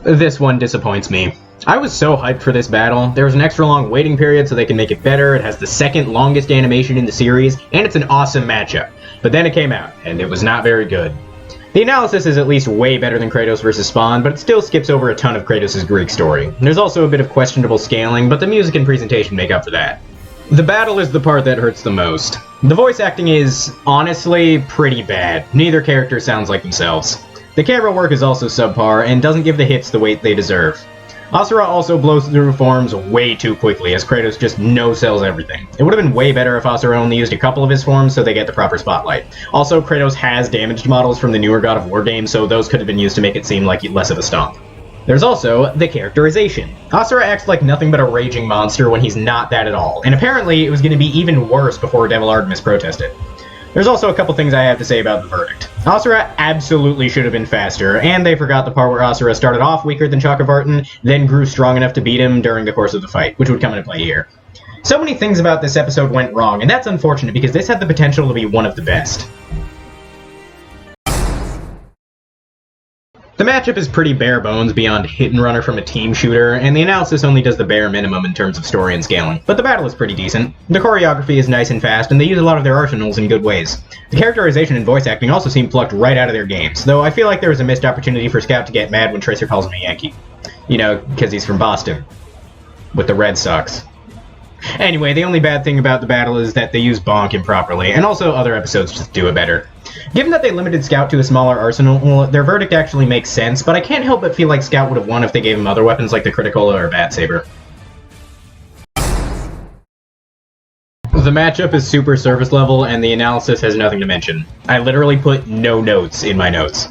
This one disappoints me. I was so hyped for this battle. There was an extra long waiting period so they can make it better, it has the second longest animation in the series, and it's an awesome matchup. But then it came out, and it was not very good. The analysis is at least way better than Kratos vs. Spawn, but it still skips over a ton of Kratos' Greek story. There's also a bit of questionable scaling, but the music and presentation make up for that. The battle is the part that hurts the most. The voice acting is, honestly, pretty bad. Neither character sounds like themselves. The camera work is also subpar, and doesn't give the hits the weight they deserve. Asura also blows through forms way too quickly, as Kratos just no-sells everything. It would have been way better if Asura only used a couple of his forms so they get the proper spotlight. Also, Kratos has damaged models from the newer God of War games, so those could have been used to make it seem like less of a stomp. There's also the characterization. Asura acts like nothing but a raging monster when he's not that at all, and apparently it was going to be even worse before Devil Artemis protested. There's also a couple things I have to say about the verdict. Asura absolutely should have been faster, and they forgot the part where Asura started off weaker than Chakravartin, then grew strong enough to beat him during the course of the fight, which would come into play here. So many things about this episode went wrong, and that's unfortunate because this had the potential to be one of the best. The matchup is pretty bare bones beyond hit and runner from a team shooter, and the analysis only does the bare minimum in terms of story and scaling, but the battle is pretty decent. The choreography is nice and fast, and they use a lot of their arsenals in good ways. The characterization and voice acting also seem plucked right out of their games, though I feel like there was a missed opportunity for Scout to get mad when Tracer calls him a Yankee. You know, because he's from Boston. With the Red Sox. Anyway, the only bad thing about the battle is that they use Bonk improperly, and also other episodes just do it better. Given that they limited Scout to a smaller arsenal, well, their verdict actually makes sense, but I can't help but feel like Scout would have won if they gave him other weapons like the Criticola or Bat Saber. The matchup is super surface level, and the analysis has nothing to mention. I literally put no notes in my notes.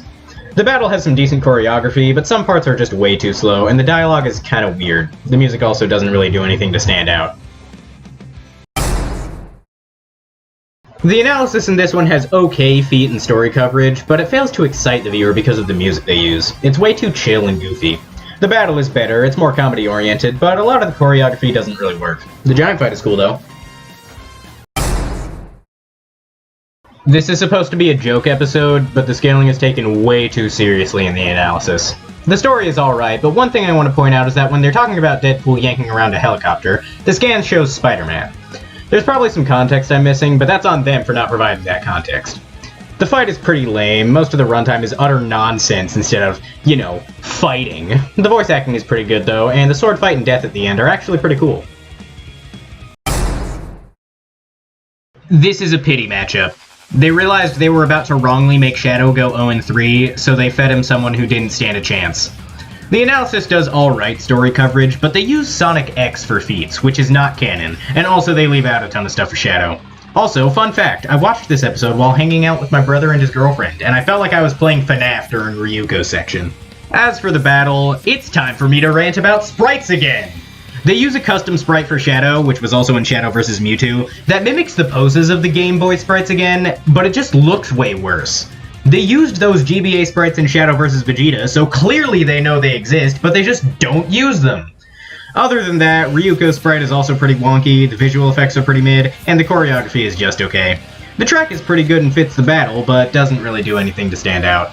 The battle has some decent choreography, but some parts are just way too slow, and the dialogue is kind of weird. The music also doesn't really do anything to stand out. The analysis in this one has okay feat and story coverage, but it fails to excite the viewer because of the music they use. It's way too chill and goofy. The battle is better, it's more comedy oriented, but a lot of the choreography doesn't really work. The giant fight is cool though. This is supposed to be a joke episode, but the scaling is taken way too seriously in the analysis. The story is alright, but one thing I want to point out is that when they're talking about Deadpool yanking around a helicopter, the scan shows Spider-Man. There's probably some context I'm missing, but that's on them for not providing that context. The fight is pretty lame, most of the runtime is utter nonsense instead of, you know, fighting. The voice acting is pretty good though, and the sword fight and death at the end are actually pretty cool. This is a pity matchup. They realized they were about to wrongly make Shadow go 0-3, so they fed him someone who didn't stand a chance. The analysis does alright story coverage, but they use Sonic X for feats, which is not canon, and also they leave out a ton of stuff for Shadow. Also, fun fact, I watched this episode while hanging out with my brother and his girlfriend, and I felt like I was playing FNAF during Ryuko's section. As for the battle, it's time for me to rant about sprites again! They use a custom sprite for Shadow, which was also in Shadow vs. Mewtwo, that mimics the poses of the Game Boy sprites again, but it just looks way worse. They used those GBA sprites in Shadow vs. Vegeta, so clearly they know they exist, but they just don't use them. Other than that, Ryuko's sprite is also pretty wonky, the visual effects are pretty mid, and the choreography is just okay. The track is pretty good and fits the battle, but doesn't really do anything to stand out.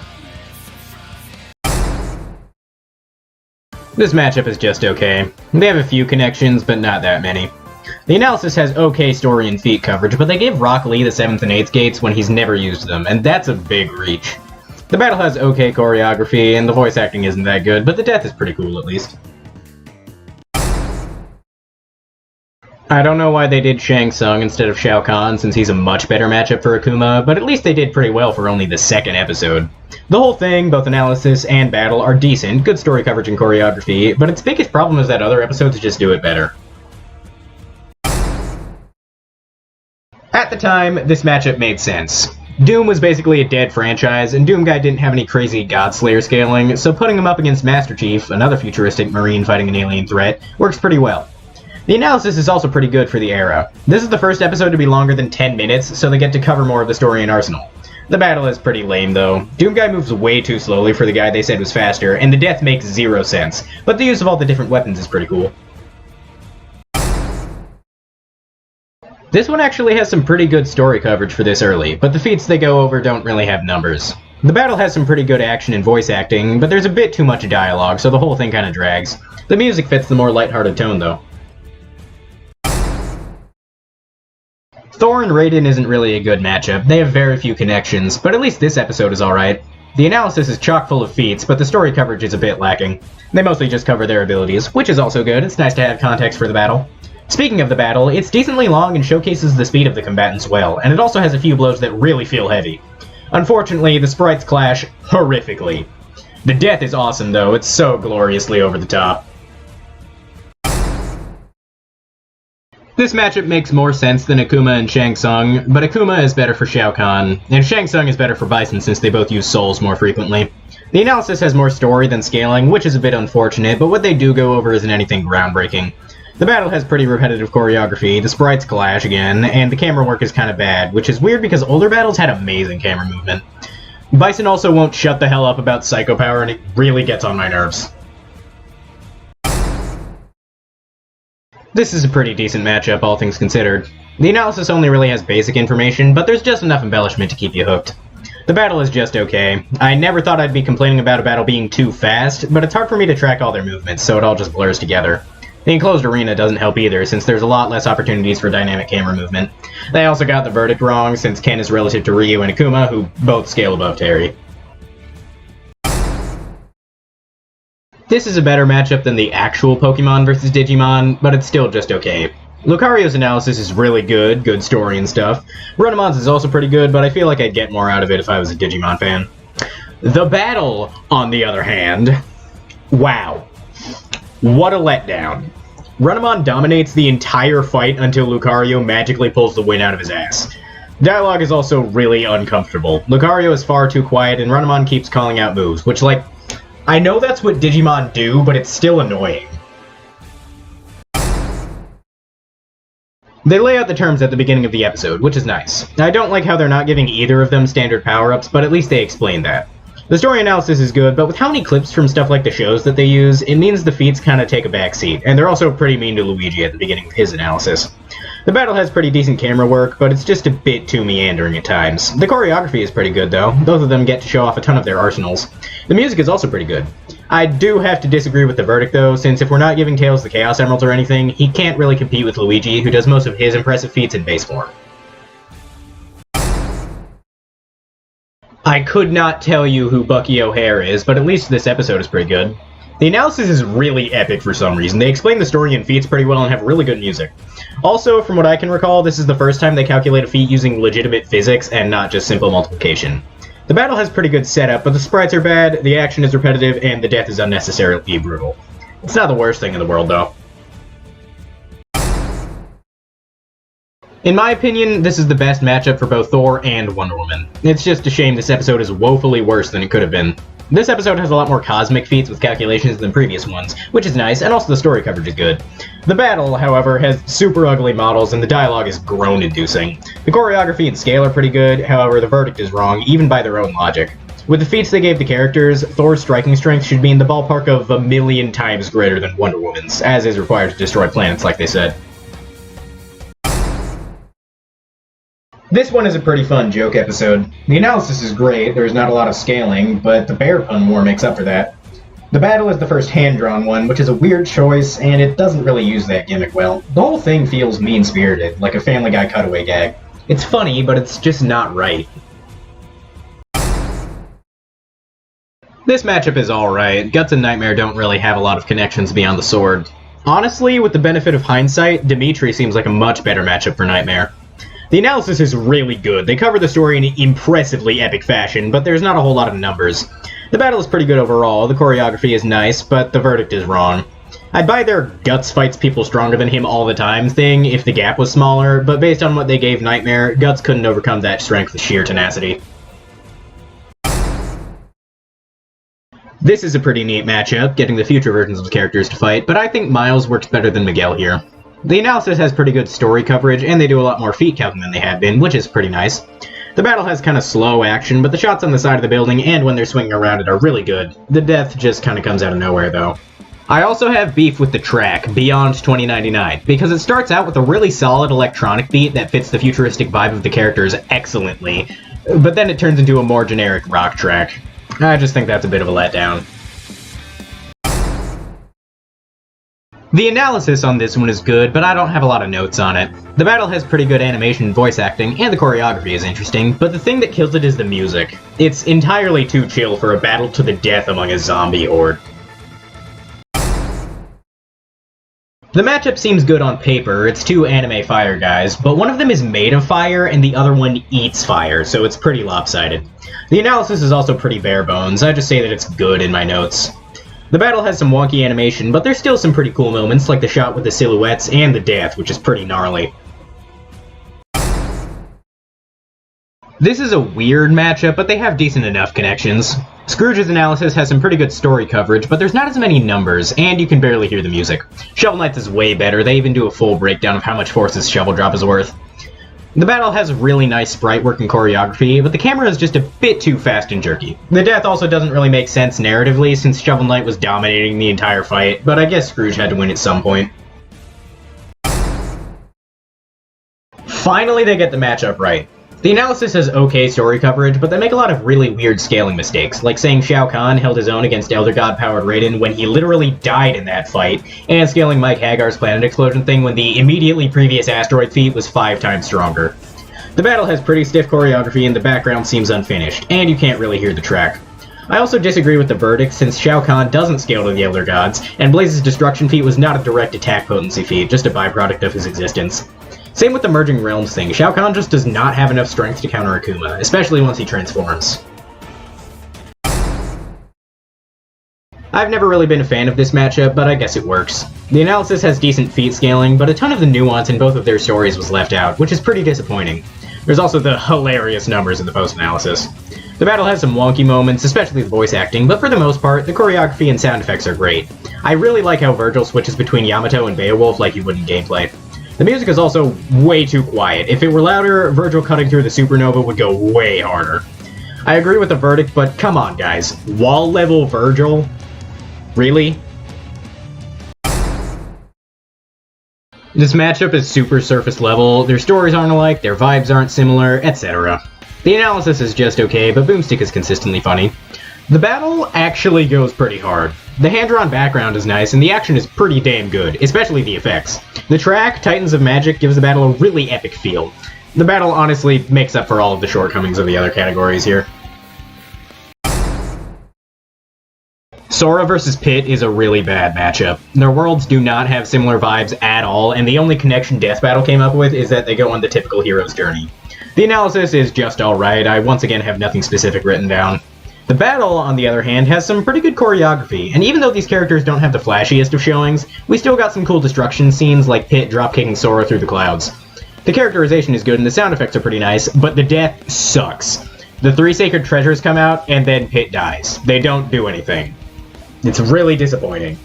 This matchup is just okay. They have a few connections, but not that many. The analysis has okay story and feat coverage, but they gave Rock Lee the 7th and 8th gates when he's never used them, and that's a big reach. The battle has okay choreography, and the voice acting isn't that good, but the death is pretty cool at least. I don't know why they did Shang Tsung instead of Shao Kahn, since he's a much better matchup for Akuma, but at least they did pretty well for only the 2nd episode. The whole thing, both analysis and battle, are decent, good story coverage and choreography, but its biggest problem is that other episodes just do it better. At the time, this matchup made sense. Doom was basically a dead franchise, and Doomguy didn't have any crazy Godslayer scaling, so putting him up against Master Chief, another futuristic marine fighting an alien threat, works pretty well. The analysis is also pretty good for the era. This is the first episode to be longer than 10 minutes, so they get to cover more of the story and arsenal. The battle is pretty lame though. Doomguy moves way too slowly for the guy they said was faster, and the death makes zero sense, but the use of all the different weapons is pretty cool. This one actually has some pretty good story coverage for this early, but the feats they go over don't really have numbers. The battle has some pretty good action and voice acting, but there's a bit too much dialogue, so the whole thing kinda drags. The music fits the more lighthearted tone though. Thor and Raiden isn't really a good matchup, they have very few connections, but at least this episode is alright. The analysis is chock full of feats, but the story coverage is a bit lacking. They mostly just cover their abilities, which is also good, it's nice to have context for the battle. Speaking of the battle, it's decently long and showcases the speed of the combatants well, and it also has a few blows that really feel heavy. Unfortunately, the sprites clash horrifically. The death is awesome though, it's so gloriously over the top. This matchup makes more sense than Akuma and Shang Tsung, but Akuma is better for Shao Kahn, and Shang Tsung is better for Bison since they both use souls more frequently. The analysis has more story than scaling, which is a bit unfortunate, but what they do go over isn't anything groundbreaking. The battle has pretty repetitive choreography, the sprites clash again, and the camera work is kind of bad, which is weird because older battles had amazing camera movement. Bison also won't shut the hell up about Psycho Power, and it really gets on my nerves. This is a pretty decent matchup, all things considered. The analysis only really has basic information, but there's just enough embellishment to keep you hooked. The battle is just okay. I never thought I'd be complaining about a battle being too fast, but it's hard for me to track all their movements, so it all just blurs together. The enclosed arena doesn't help either, since there's a lot less opportunities for dynamic camera movement. They also got the verdict wrong, since Ken is relative to Ryu and Akuma, who both scale above Terry. This is a better matchup than the actual Pokemon vs. Digimon, but it's still just okay. Lucario's analysis is really good story and stuff. Runamon's is also pretty good, but I feel like I'd get more out of it if I was a Digimon fan. The battle, on the other hand, wow. What a letdown. Runamon dominates the entire fight until Lucario magically pulls the wind out of his ass. Dialogue is also really uncomfortable. Lucario is far too quiet, and Runamon keeps calling out moves, which, like, I know that's what Digimon do, but it's still annoying. They lay out the terms at the beginning of the episode, which is nice. I don't like how they're not giving either of them standard power-ups, but at least they explain that. The story analysis is good, but with how many clips from stuff like the shows that they use, it means the feats kind of take a backseat, and they're also pretty mean to Luigi at the beginning of his analysis. The battle has pretty decent camera work, but it's just a bit too meandering at times. The choreography is pretty good, though. Both of them get to show off a ton of their arsenals. The music is also pretty good. I do have to disagree with the verdict, though, since if we're not giving Tails the Chaos Emeralds or anything, he can't really compete with Luigi, who does most of his impressive feats in base form. I could not tell you who Bucky O'Hare is, but at least this episode is pretty good. The analysis is really epic for some reason. They explain the story and feats pretty well and have really good music. Also, from what I can recall, this is the first time they calculate a feat using legitimate physics and not just simple multiplication. The battle has pretty good setup, but the sprites are bad, the action is repetitive, and the death is unnecessarily brutal. It's not the worst thing in the world, though. In my opinion, this is the best matchup for both Thor and Wonder Woman. It's just a shame this episode is woefully worse than it could have been. This episode has a lot more cosmic feats with calculations than previous ones, which is nice, and also the story coverage is good. The battle, however, has super ugly models, and the dialogue is groan-inducing. The choreography and scale are pretty good, however, the verdict is wrong, even by their own logic. With the feats they gave the characters, Thor's striking strength should be in the ballpark of 1,000,000 times greater than Wonder Woman's, as is required to destroy planets like they said. This one is a pretty fun joke episode. The analysis is great, there's not a lot of scaling, but the bear pun war makes up for that. The battle is the first hand-drawn one, which is a weird choice, and it doesn't really use that gimmick well. The whole thing feels mean-spirited, like a Family Guy cutaway gag. It's funny, but it's just not right. This matchup is alright. Guts and Nightmare don't really have a lot of connections beyond the sword. Honestly, with the benefit of hindsight, Dimitri seems like a much better matchup for Nightmare. The analysis is really good. They cover the story in an impressively epic fashion, but there's not a whole lot of numbers. The battle is pretty good overall, the choreography is nice, but the verdict is wrong. I'd buy their Guts fights people stronger than him all the time thing if the gap was smaller, but based on what they gave Nightmare, Guts couldn't overcome that strength with sheer tenacity. This is a pretty neat matchup, getting the future versions of the characters to fight, but I think Miles works better than Miguel here. The analysis has pretty good story coverage, and they do a lot more feat counting than they have been, which is pretty nice. The battle has kind of slow action, but the shots on the side of the building and when they're swinging around it are really good. The death just kind of comes out of nowhere, though. I also have beef with the track, Beyond 2099, because it starts out with a really solid electronic beat that fits the futuristic vibe of the characters excellently, but then it turns into a more generic rock track. I just think that's a bit of a letdown. The analysis on this one is good, but I don't have a lot of notes on it. The battle has pretty good animation and voice acting, and the choreography is interesting, but the thing that kills it is the music. It's entirely too chill for a battle to the death among a zombie horde. The matchup seems good on paper, it's two anime fire guys, but one of them is made of fire and the other one eats fire, so it's pretty lopsided. The analysis is also pretty bare bones, I just say that it's good in my notes. The battle has some wonky animation, but there's still some pretty cool moments, like the shot with the silhouettes and the death, which is pretty gnarly. This is a weird matchup, but they have decent enough connections. Scrooge's analysis has some pretty good story coverage, but there's not as many numbers, and you can barely hear the music. Shovel Knight's is way better. They even do a full breakdown of how much Force's Shovel Drop is worth. The battle has really nice sprite work and choreography, but the camera is just a bit too fast and jerky. The death also doesn't really make sense narratively, since Shovel Knight was dominating the entire fight, but I guess Scrooge had to win at some point. Finally, they get the matchup right. The analysis has okay story coverage, but they make a lot of really weird scaling mistakes, like saying Shao Kahn held his own against Elder God-powered Raiden when he literally died in that fight, and scaling Mike Hagar's planet explosion thing when the immediately previous asteroid feat was 5 times stronger. The battle has pretty stiff choreography and the background seems unfinished, and you can't really hear the track. I also disagree with the verdict, since Shao Kahn doesn't scale to the Elder Gods, and Blaze's destruction feat was not a direct attack potency feat, just a byproduct of his existence. Same with the Merging Realms thing, Shao Kahn just does not have enough strength to counter Akuma, especially once he transforms. I've never really been a fan of this matchup, but I guess it works. The analysis has decent feat scaling, but a ton of the nuance in both of their stories was left out, which is pretty disappointing. There's also the hilarious numbers in the post-analysis. The battle has some wonky moments, especially the voice acting, but for the most part, the choreography and sound effects are great. I really like how Virgil switches between Yamato and Beowulf like he would in gameplay. The music is also way too quiet. If it were louder, Virgil cutting through the supernova would go way harder. I agree with the verdict, but come on guys, wall level Virgil? Really? This matchup is super surface level, their stories aren't alike, their vibes aren't similar, etc. The analysis is just okay, but Boomstick is consistently funny. The battle actually goes pretty hard. The hand-drawn background is nice, and the action is pretty damn good, especially the effects. The track, Titans of Magic, gives the battle a really epic feel. The battle honestly makes up for all of the shortcomings of the other categories here. Sora vs. Pit is a really bad matchup. Their worlds do not have similar vibes at all, and the only connection Death Battle came up with is that they go on the typical hero's journey. The analysis is just alright, I once again have nothing specific written down. The battle, on the other hand, has some pretty good choreography, and even though these characters don't have the flashiest of showings, we still got some cool destruction scenes like Pit dropkicking Sora through the clouds. The characterization is good and the sound effects are pretty nice, but the death sucks. The 3 sacred treasures come out, and then Pit dies. They don't do anything. It's really disappointing.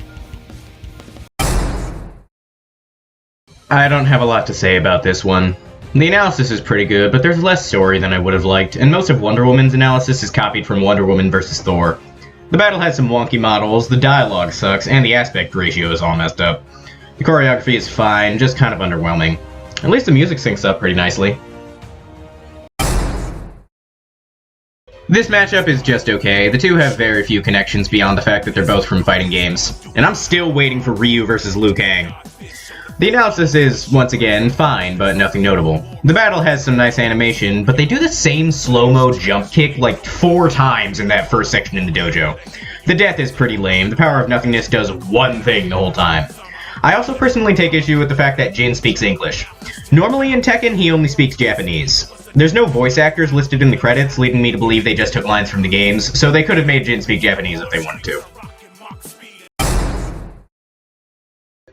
I don't have a lot to say about this one. The analysis is pretty good, but there's less story than I would have liked, and most of Wonder Woman's analysis is copied from Wonder Woman vs. Thor. The battle has some wonky models, the dialogue sucks, and the aspect ratio is all messed up. The choreography is fine, just kind of underwhelming. At least the music syncs up pretty nicely. This matchup is just okay. The two have very few connections beyond the fact that they're both from fighting games, and I'm still waiting for Ryu vs. Liu Kang. The analysis is, once again, fine, but nothing notable. The battle has some nice animation, but they do the same slow-mo jump kick like 4 times in that first section in the dojo. The death is pretty lame, the power of nothingness does one thing the whole time. I also personally take issue with the fact that Jin speaks English. Normally in Tekken, he only speaks Japanese. There's no voice actors listed in the credits, leading me to believe they just took lines from the games, so they could have made Jin speak Japanese if they wanted to.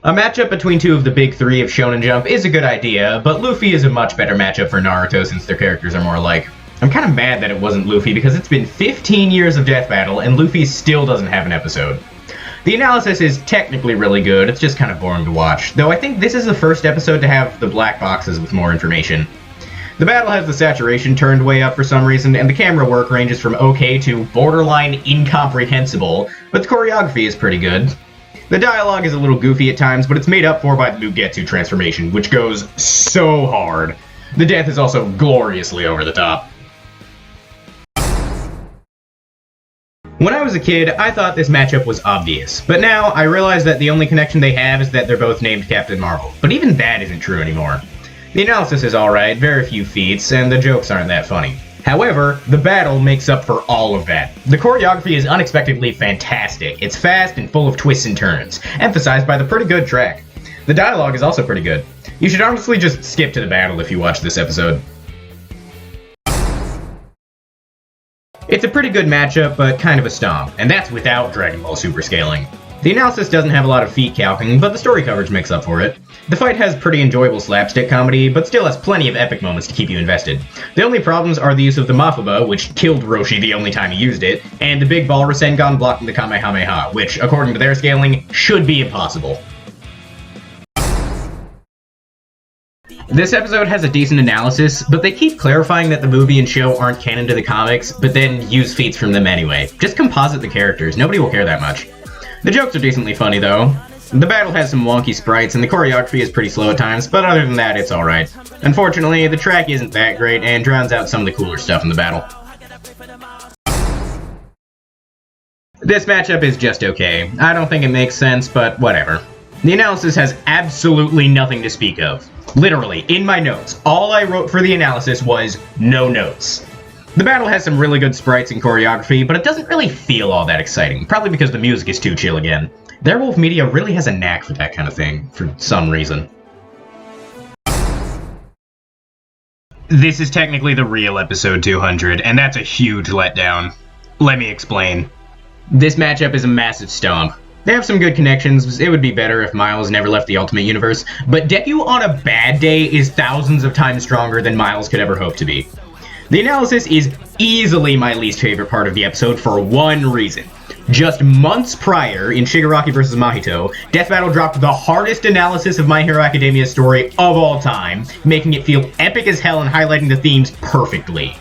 A matchup between 2 of the big 3 of Shonen Jump is a good idea, but Luffy is a much better matchup for Naruto since their characters are more alike. I'm kinda mad that it wasn't Luffy because it's been 15 years of Death Battle and Luffy still doesn't have an episode. The analysis is technically really good, it's just kind of boring to watch, though I think this is the first episode to have the black boxes with more information. The battle has the saturation turned way up for some reason, and the camera work ranges from okay to borderline incomprehensible, but the choreography is pretty good. The dialogue is a little goofy at times, but it's made up for by the Mugetsu transformation, which goes so hard. The death is also gloriously over the top. When I was a kid, I thought this matchup was obvious, but now I realize that the only connection they have is that they're both named Captain Marvel, but even that isn't true anymore. The analysis is alright, very few feats, and the jokes aren't that funny. However, the battle makes up for all of that. The choreography is unexpectedly fantastic. It's fast and full of twists and turns, emphasized by the pretty good track. The dialogue is also pretty good. You should honestly just skip to the battle if you watch this episode. It's a pretty good matchup, but kind of a stomp, and that's without Dragon Ball Super scaling. The analysis doesn't have a lot of feet calcing, but the story coverage makes up for it. The fight has pretty enjoyable slapstick comedy, but still has plenty of epic moments to keep you invested. The only problems are the use of the Mafuba, which killed Roshi the only time he used it, and the Big Ball Rasengan blocking the Kamehameha, which, according to their scaling, should be impossible. This episode has a decent analysis, but they keep clarifying that the movie and show aren't canon to the comics, but then use feats from them anyway. Just composite the characters, nobody will care that much. The jokes are decently funny though. The battle has some wonky sprites and the choreography is pretty slow at times, but other than that, it's alright. Unfortunately, the track isn't that great and drowns out some of the cooler stuff in the battle. This matchup is just okay. I don't think it makes sense, but whatever. The analysis has absolutely nothing to speak of. Literally, in my notes, all I wrote for the analysis was no notes. The battle has some really good sprites and choreography, but it doesn't really feel all that exciting, probably because the music is too chill again. Direwolf Media really has a knack for that kind of thing, for some reason. This is technically the real episode 200, and that's a huge letdown. Let me explain. This matchup is a massive stomp. They have some good connections. It would be better if Miles never left the Ultimate Universe, but Deku on a bad day is thousands of times stronger than Miles could ever hope to be. The analysis is easily my least favorite part of the episode for one reason. Just months prior, in Shigaraki vs. Mahito, Death Battle dropped the hardest analysis of My Hero Academia story of all time, making it feel epic as hell and highlighting the themes perfectly.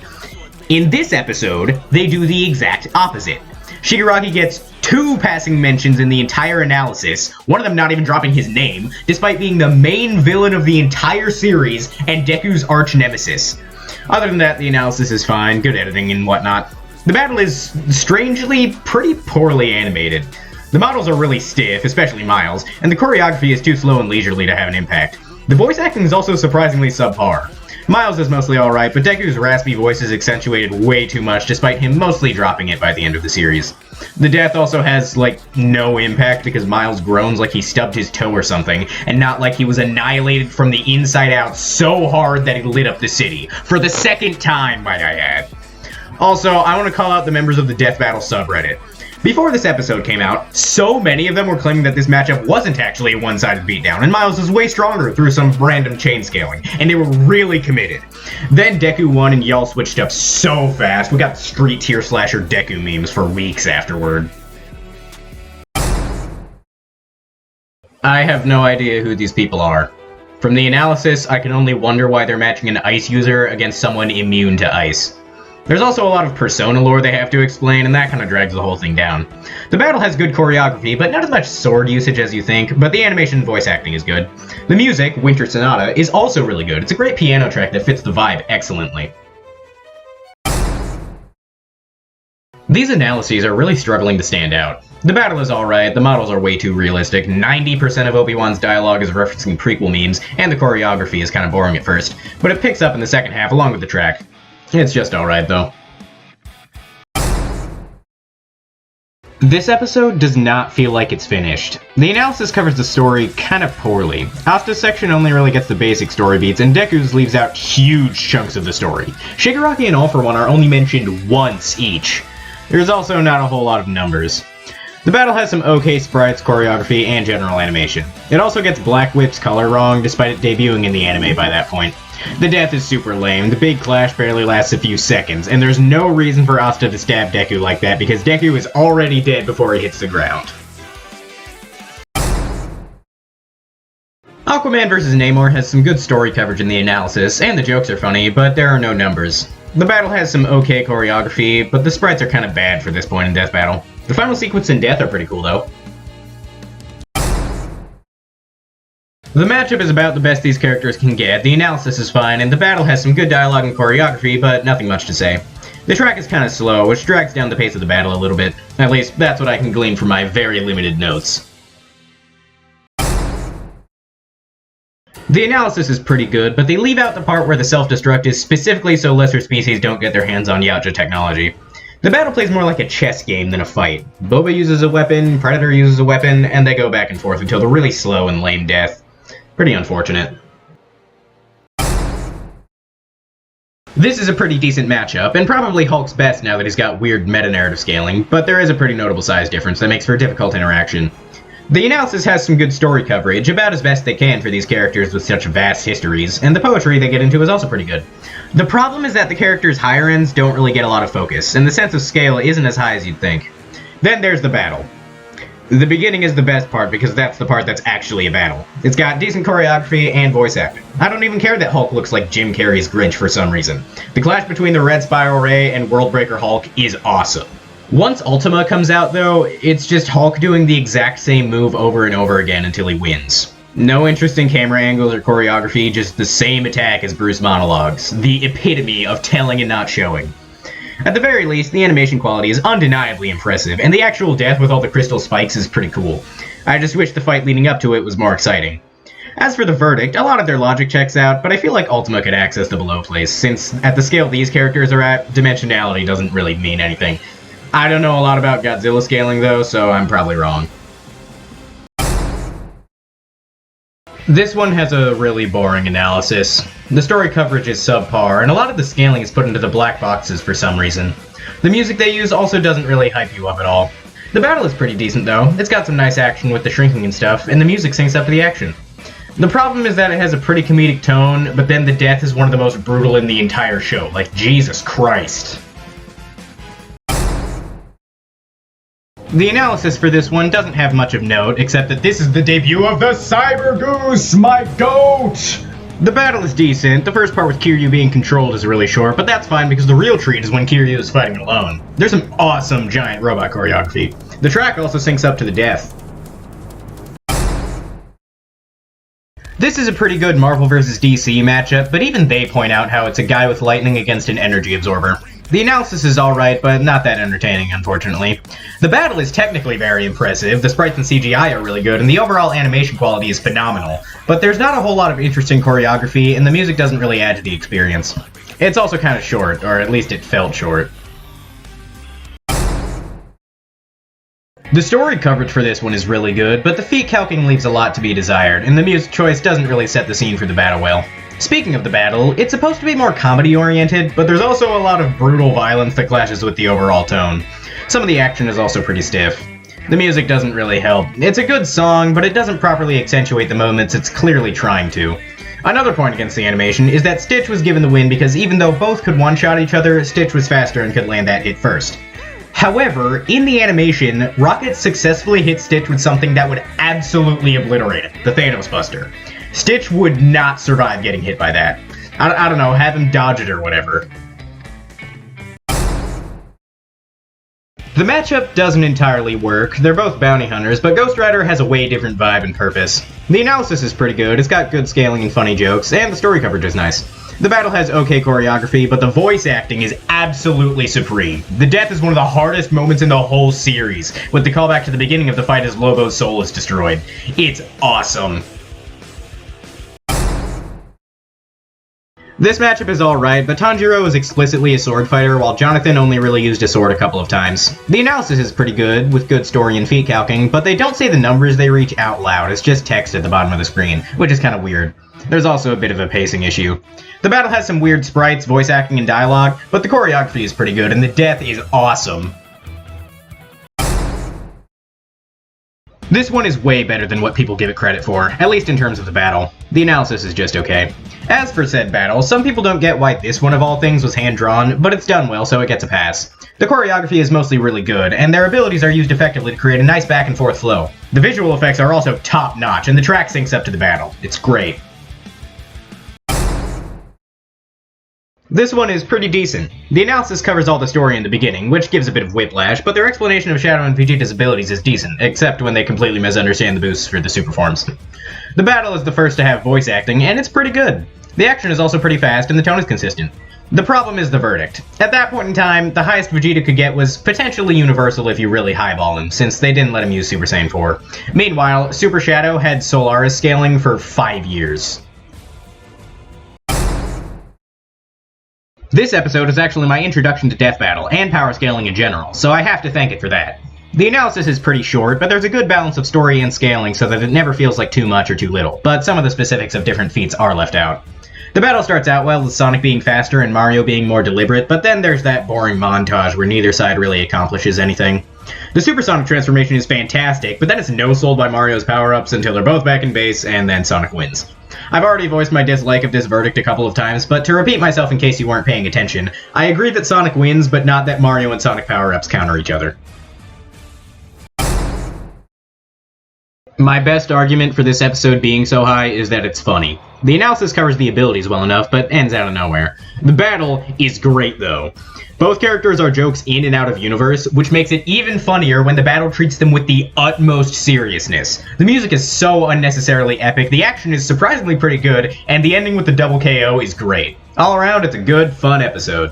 In this episode, they do the exact opposite. Shigaraki gets 2 passing mentions in the entire analysis, one of them not even dropping his name, despite being the main villain of the entire series and Deku's arch nemesis. Other than that, the analysis is fine, good editing and whatnot. The battle is strangely pretty poorly animated. The models are really stiff, especially Miles, and the choreography is too slow and leisurely to have an impact. The voice acting is also surprisingly subpar. Miles is mostly alright, but Deku's raspy voice is accentuated way too much, despite him mostly dropping it by the end of the series. The death also has, no impact because Miles groans like he stubbed his toe or something, and not like he was annihilated from the inside out so hard that he lit up the city. For the second time, might I add. Also, I want to call out the members of the Death Battle subreddit. Before this episode came out, so many of them were claiming that this matchup wasn't actually a one-sided beatdown, and Miles was way stronger through some random chain scaling, and they were really committed. Then Deku won and y'all switched up so fast, we got street tier slasher Deku memes for weeks afterward. I have no idea who these people are. From the analysis, I can only wonder why they're matching an ice user against someone immune to ice. There's also a lot of Persona lore they have to explain, and that kind of drags the whole thing down. The battle has good choreography, but not as much sword usage as you think, but the animation and voice acting is good. The music, Winter Sonata, is also really good. It's a great piano track that fits the vibe excellently. These analyses are really struggling to stand out. The battle is alright, the models are way too realistic, 90% of Obi-Wan's dialogue is referencing prequel memes, and the choreography is kind of boring at first, but it picks up in the second half along with the track. It's just alright though. This episode does not feel like it's finished. The analysis covers the story kind of poorly. Asta's section only really gets the basic story beats, and Deku's leaves out huge chunks of the story. Shigaraki and All For One are only mentioned once each. There's also not a whole lot of numbers. The battle has some okay sprites, choreography, and general animation. It also gets Black Whip's color wrong, despite it debuting in the anime by that point. The death is super lame, the big clash barely lasts a few seconds, and there's no reason for Asta to stab Deku like that because Deku is already dead before he hits the ground. Aquaman vs. Namor has some good story coverage in the analysis, and the jokes are funny, but there are no numbers. The battle has some okay choreography, but the sprites are kind of bad for this point in Death Battle. The final sequence in Death are pretty cool though. The matchup is about the best these characters can get, the analysis is fine, and the battle has some good dialogue and choreography, but nothing much to say. The track is kind of slow, which drags down the pace of the battle a little bit. At least, that's what I can glean from my very limited notes. The analysis is pretty good, but they leave out the part where the self-destruct is specifically so lesser species don't get their hands on Yautja technology. The battle plays more like a chess game than a fight. Boba uses a weapon, Predator uses a weapon, and they go back and forth until the really slow and lame death. Pretty unfortunate. This is a pretty decent matchup, and probably Hulk's best now that he's got weird meta-narrative scaling, but there is a pretty notable size difference that makes for a difficult interaction. The analysis has some good story coverage, about as best they can for these characters with such vast histories, and the poetry they get into is also pretty good. The problem is that the characters' higher ends don't really get a lot of focus, and the sense of scale isn't as high as you'd think. Then there's the battle. The beginning is the best part because that's the part that's actually a battle. It's got decent choreography and voice acting. I don't even care that Hulk looks like Jim Carrey's Grinch for some reason. The clash between the Red Spiral Ray and Worldbreaker Hulk is awesome. Once Ultima comes out though, it's just Hulk doing the exact same move over and over again until he wins. No interesting camera angles or choreography, just the same attack as Bruce monologues. The epitome of telling and not showing. At the very least, the animation quality is undeniably impressive, and the actual death with all the crystal spikes is pretty cool. I just wish the fight leading up to it was more exciting. As for the verdict, a lot of their logic checks out, but I feel like Ultima could access the below place, since at the scale these characters are at, dimensionality doesn't really mean anything. I don't know a lot about Godzilla scaling though, so I'm probably wrong. This one has a really boring analysis. The story coverage is subpar, and a lot of the scaling is put into the black boxes for some reason. The music they use also doesn't really hype you up at all. The battle is pretty decent though, it's got some nice action with the shrinking and stuff, and the music syncs up to the action. The problem is that it has a pretty comedic tone, but then the death is one of the most brutal in the entire show, like Jesus Christ. The analysis for this one doesn't have much of note, except that this is the debut of the Cyber Goose, my goat! The battle is decent. The first part with Kiryu being controlled is really short, but that's fine because the real treat is when Kiryu is fighting alone. There's some awesome giant robot choreography. The track also syncs up to the death. This is a pretty good Marvel vs. DC matchup, but even they point out how it's a guy with lightning against an energy absorber. The analysis is alright, but not that entertaining, unfortunately. The battle is technically very impressive, the sprites and CGI are really good, and the overall animation quality is phenomenal, but there's not a whole lot of interesting choreography, and the music doesn't really add to the experience. It's also kind of short, or at least it felt short. The story coverage for this one is really good, but the feat calcing leaves a lot to be desired, and the music choice doesn't really set the scene for the battle well. Speaking of the battle, it's supposed to be more comedy-oriented, but there's also a lot of brutal violence that clashes with the overall tone. Some of the action is also pretty stiff. The music doesn't really help. It's a good song, but it doesn't properly accentuate the moments it's clearly trying to. Another point against the animation is that Stitch was given the win because even though both could one-shot each other, Stitch was faster and could land that hit first. However, in the animation, Rocket successfully hit Stitch with something that would absolutely obliterate it, the Thanos Buster. Stitch would not survive getting hit by that. I don't know, have him dodge it or whatever. The matchup doesn't entirely work. They're both bounty hunters, but Ghost Rider has a way different vibe and purpose. The analysis is pretty good, it's got good scaling and funny jokes, and the story coverage is nice. The battle has okay choreography, but the voice acting is absolutely supreme. The death is one of the hardest moments in the whole series, with the callback to the beginning of the fight as Lobo's soul is destroyed. It's awesome. This matchup is alright, but Tanjiro is explicitly a sword fighter, while Jonathan only really used a sword a couple of times. The analysis is pretty good, with good story and feat calcing, but they don't say the numbers they reach out loud, it's just text at the bottom of the screen, which is kind of weird. There's also a bit of a pacing issue. The battle has some weird sprites, voice acting, and dialogue, but the choreography is pretty good, and the death is awesome. This one is way better than what people give it credit for, at least in terms of the battle. The analysis is just okay. As for said battle, some people don't get why this one of all things was hand-drawn, but it's done well, so it gets a pass. The choreography is mostly really good, and their abilities are used effectively to create a nice back-and-forth flow. The visual effects are also top-notch, and the track syncs up to the battle. It's great. This one is pretty decent. The analysis covers all the story in the beginning, which gives a bit of whiplash, but their explanation of Shadow and Vegeta's abilities is decent, except when they completely misunderstand the boosts for the super forms. The battle is the first to have voice acting, and it's pretty good. The action is also pretty fast, and the tone is consistent. The problem is the verdict. At that point in time, the highest Vegeta could get was potentially universal if you really highball him, since they didn't let him use Super Saiyan 4. Meanwhile, Super Shadow had Solaris scaling for 5 years. This episode is actually my introduction to Death Battle, and power scaling in general, so I have to thank it for that. The analysis is pretty short, but there's a good balance of story and scaling so that it never feels like too much or too little, but some of the specifics of different feats are left out. The battle starts out well with Sonic being faster and Mario being more deliberate, but then there's that boring montage where neither side really accomplishes anything. The Supersonic transformation is fantastic, but then it's no-sold by Mario's power-ups until they're both back in base, and then Sonic wins. I've already voiced my dislike of this verdict a couple of times, but to repeat myself in case you weren't paying attention, I agree that Sonic wins, but not that Mario and Sonic power-ups counter each other. My best argument for this episode being so high is that it's funny. The analysis covers the abilities well enough, but ends out of nowhere. The battle is great, though. Both characters are jokes in and out of universe, which makes it even funnier when the battle treats them with the utmost seriousness. The music is so unnecessarily epic, the action is surprisingly pretty good, and the ending with the double KO is great. All around, it's a good, fun episode.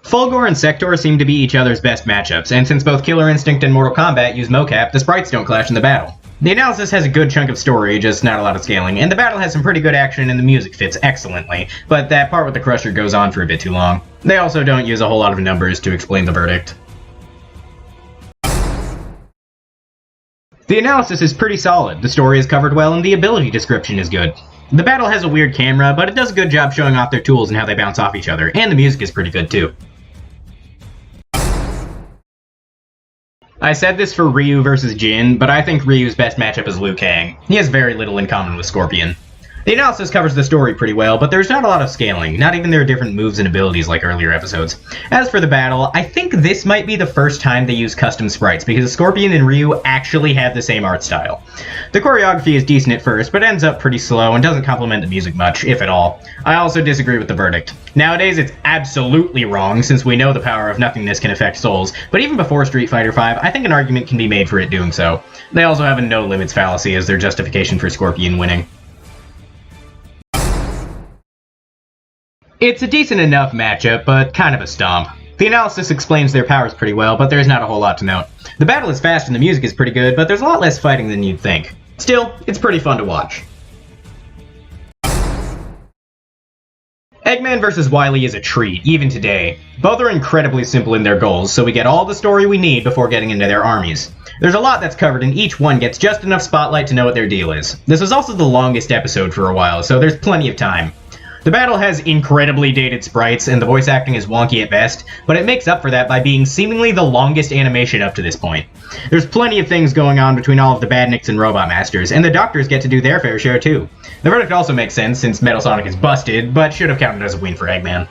Fulgore and Sector seem to be each other's best matchups, and since both Killer Instinct and Mortal Kombat use mocap, the sprites don't clash in the battle. The analysis has a good chunk of story, just not a lot of scaling, and the battle has some pretty good action and the music fits excellently, but that part with the Crusher goes on for a bit too long. They also don't use a whole lot of numbers to explain the verdict. The analysis is pretty solid, the story is covered well, and the ability description is good. The battle has a weird camera, but it does a good job showing off their tools and how they bounce off each other, and the music is pretty good too. I said this for Ryu vs. Jin, but I think Ryu's best matchup is Liu Kang. He has very little in common with Scorpion. The analysis covers the story pretty well, but there's not a lot of scaling, not even their different moves and abilities like earlier episodes. As for the battle, I think this might be the first time they use custom sprites, because Scorpion and Ryu actually have the same art style. The choreography is decent at first, but ends up pretty slow and doesn't complement the music much, if at all. I also disagree with the verdict. Nowadays, it's absolutely wrong, since we know the power of nothingness can affect souls, but even before Street Fighter V, I think an argument can be made for it doing so. They also have a no-limits fallacy as their justification for Scorpion winning. It's a decent enough matchup, but kind of a stomp. The analysis explains their powers pretty well, but there's not a whole lot to note. The battle is fast and the music is pretty good, but there's a lot less fighting than you'd think. Still, it's pretty fun to watch. Eggman vs. Wily is a treat, even today. Both are incredibly simple in their goals, so we get all the story we need before getting into their armies. There's a lot that's covered, and each one gets just enough spotlight to know what their deal is. This was also the longest episode for a while, so there's plenty of time. The battle has incredibly dated sprites, and the voice acting is wonky at best, but it makes up for that by being seemingly the longest animation up to this point. There's plenty of things going on between all of the Badniks and Robot Masters, and the Doctors get to do their fair share too. The verdict also makes sense since Metal Sonic is busted, but should have counted as a win for Eggman.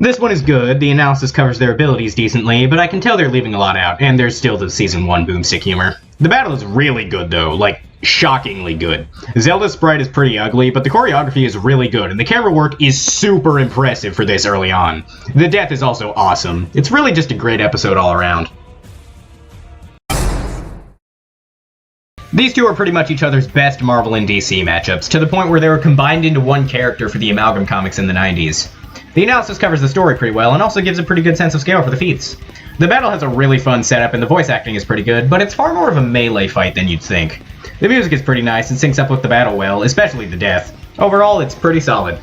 This one is good, the analysis covers their abilities decently, but I can tell they're leaving a lot out, and there's still the Season 1 boomstick humor. The battle is really good though, like, shockingly good. Zelda's sprite is pretty ugly, but the choreography is really good, and the camera work is super impressive for this early on. The death is also awesome. It's really just a great episode all around. These two are pretty much each other's best Marvel and DC matchups, to the point where they were combined into one character for the Amalgam comics in the 90s. The analysis covers the story pretty well, and also gives a pretty good sense of scale for the feats. The battle has a really fun setup, and the voice acting is pretty good, but it's far more of a melee fight than you'd think. The music is pretty nice and syncs up with the battle well, especially the death. Overall, it's pretty solid.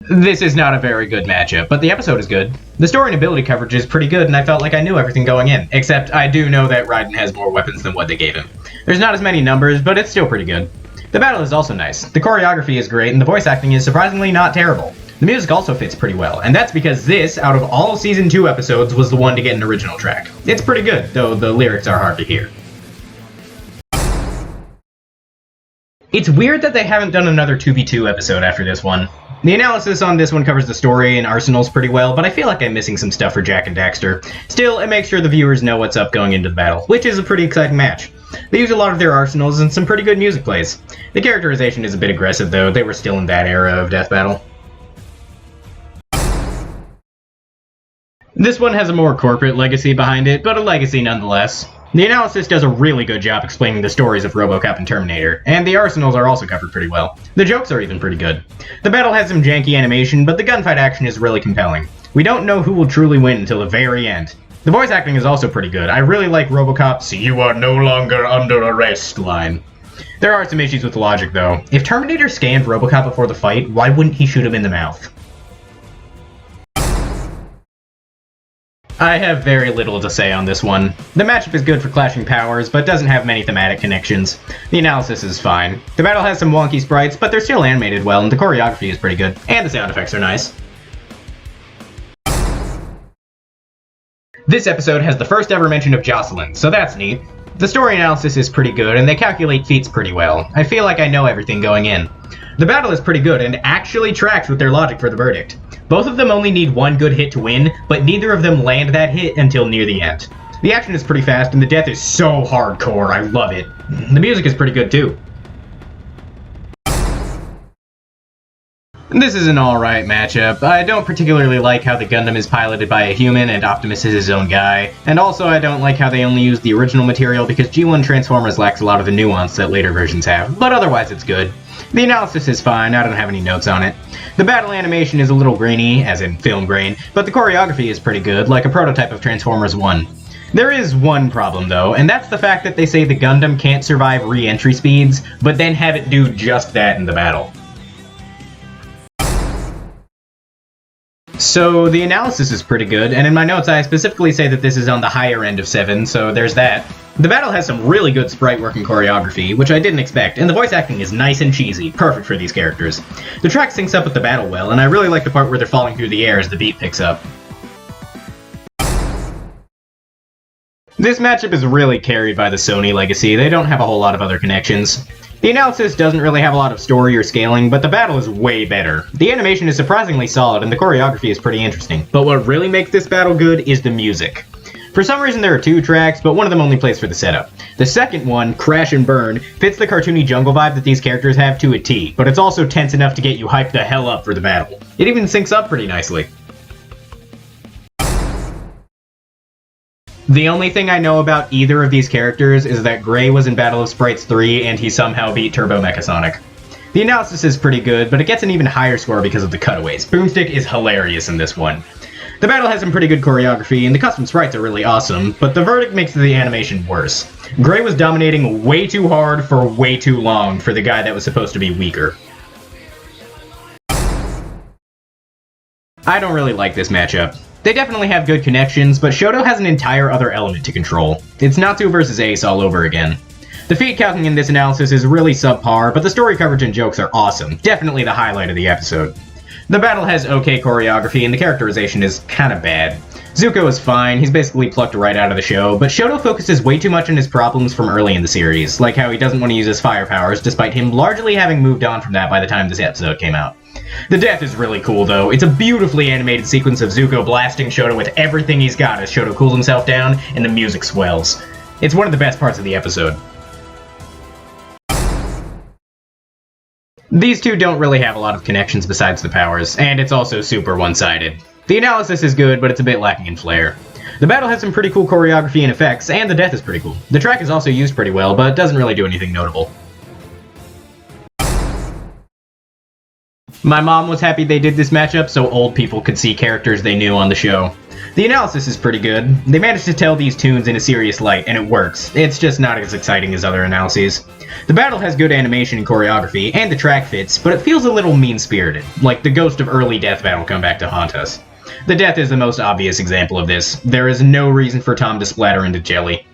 This is not a very good matchup, but the episode is good. The story and ability coverage is pretty good, and I felt like I knew everything going in, except I do know that Raiden has more weapons than what they gave him. There's not as many numbers, but it's still pretty good. The battle is also nice. The choreography is great, and the voice acting is surprisingly not terrible. The music also fits pretty well, and that's because this, out of all Season 2 episodes, was the one to get an original track. It's pretty good, though the lyrics are hard to hear. It's weird that they haven't done another 2v2 episode after this one. The analysis on this one covers the story and arsenals pretty well, but I feel like I'm missing some stuff for Jak and Daxter. Still, it makes sure the viewers know what's up going into the battle, which is a pretty exciting match. They use a lot of their arsenals and some pretty good music plays. The characterization is a bit aggressive though, they were still in that era of Death Battle. This one has a more corporate legacy behind it, but a legacy nonetheless. The analysis does a really good job explaining the stories of RoboCop and Terminator, and the arsenals are also covered pretty well. The jokes are even pretty good. The battle has some janky animation, but the gunfight action is really compelling. We don't know who will truly win until the very end. The voice acting is also pretty good. I really like RoboCop's "You are no longer under arrest" line. There are some issues with the logic though. If Terminator scanned RoboCop before the fight, why wouldn't he shoot him in the mouth? I have very little to say on this one. The matchup is good for clashing powers, but doesn't have many thematic connections. The analysis is fine. The battle has some wonky sprites, but they're still animated well, and the choreography is pretty good, and the sound effects are nice. This episode has the first ever mention of Jocelyn, so that's neat. The story analysis is pretty good, and they calculate feats pretty well. I feel like I know everything going in. The battle is pretty good, and actually tracks with their logic for the verdict. Both of them only need one good hit to win, but neither of them land that hit until near the end. The action is pretty fast, and the death is so hardcore, I love it. The music is pretty good too. This is an alright matchup. I don't particularly like how the Gundam is piloted by a human and Optimus is his own guy, and also I don't like how they only use the original material because G1 Transformers lacks a lot of the nuance that later versions have, but otherwise it's good. The analysis is fine, I don't have any notes on it. The battle animation is a little grainy, as in film grain, but the choreography is pretty good, like a prototype of Transformers 1. There is one problem though, and that's the fact that they say the Gundam can't survive re-entry speeds, but then have it do just that in the battle. So the analysis is pretty good, and in my notes I specifically say that this is on the higher end of 7, so there's that. The battle has some really good sprite work and choreography, which I didn't expect, and the voice acting is nice and cheesy, perfect for these characters. The track syncs up with the battle well, and I really like the part where they're falling through the air as the beat picks up. This matchup is really carried by the Sony legacy, they don't have a whole lot of other connections. The analysis doesn't really have a lot of story or scaling, but the battle is way better. The animation is surprisingly solid and the choreography is pretty interesting. But what really makes this battle good is the music. For some reason there are 2 tracks, but one of them only plays for the setup. The second one, Crash and Burn, fits the cartoony jungle vibe that these characters have to a T, but it's also tense enough to get you hyped the hell up for the battle. It even syncs up pretty nicely. The only thing I know about either of these characters is that Gray was in Battle of Sprites 3 and he somehow beat Turbo Mechasonic. The analysis is pretty good, but it gets an even higher score because of the cutaways. Boomstick is hilarious in this one. The battle has some pretty good choreography and the custom sprites are really awesome, but the verdict makes the animation worse. Gray was dominating way too hard for way too long for the guy that was supposed to be weaker. I don't really like this matchup. They definitely have good connections, but Shoto has an entire other element to control. It's Natsu versus Ace all over again. The feat counting in this analysis is really subpar, but the story coverage and jokes are awesome, definitely the highlight of the episode. The battle has okay choreography and the characterization is kinda bad. Zuko is fine, he's basically plucked right out of the show, but Shoto focuses way too much on his problems from early in the series, like how he doesn't want to use his fire powers, despite him largely having moved on from that by the time this episode came out. The death is really cool though. It's a beautifully animated sequence of Zuko blasting Shoto with everything he's got as Shoto cools himself down and the music swells. It's one of the best parts of the episode. These two don't really have a lot of connections besides the powers, and it's also super one-sided. The analysis is good, but it's a bit lacking in flair. The battle has some pretty cool choreography and effects, and the death is pretty cool. The track is also used pretty well, but doesn't really do anything notable. My mom was happy they did this matchup so old people could see characters they knew on the show. The analysis is pretty good. They managed to tell these tunes in a serious light, and it works. It's just not as exciting as other analyses. The battle has good animation and choreography, and the track fits, but it feels a little mean-spirited, like the ghost of early Death Battle come back to haunt us. The death is the most obvious example of this. There is no reason for Tom to splatter into jelly.